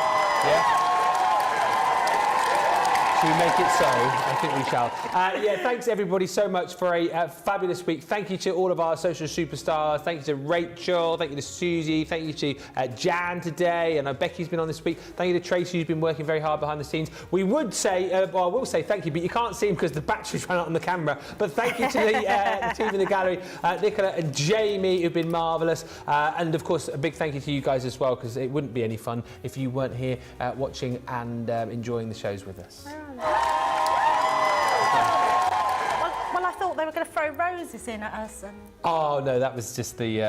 Speaker 1: Should we make it so? I think we shall. Yeah, thanks everybody so much for a fabulous week. Thank you to all of our social superstars. Thank you to Rachel. Thank you to Susie. Thank you to Jan today. And Becky's been on this week. Thank you to Tracy, who's been working very hard behind the scenes. We would say, well, I will say thank you, but you can't see him because the batteries ran out on the camera. But thank you to the team in the gallery, Nicola and Jamie, who've been marvellous. And of course, a big thank you to you guys as well, because it wouldn't be any fun if you weren't here watching and enjoying the shows with us.
Speaker 2: Well, I thought they were going to throw roses in at us. And...
Speaker 1: Oh no, that was just the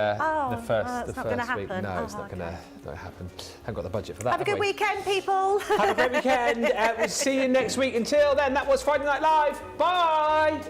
Speaker 1: first
Speaker 2: that's not gonna
Speaker 1: week.
Speaker 2: happen.
Speaker 1: No, it's not going to happen. Haven't got the budget for that.
Speaker 2: Have a good weekend, people.
Speaker 1: Have a great weekend. We'll see you next week. Until then, that was Friday Night Live. Bye.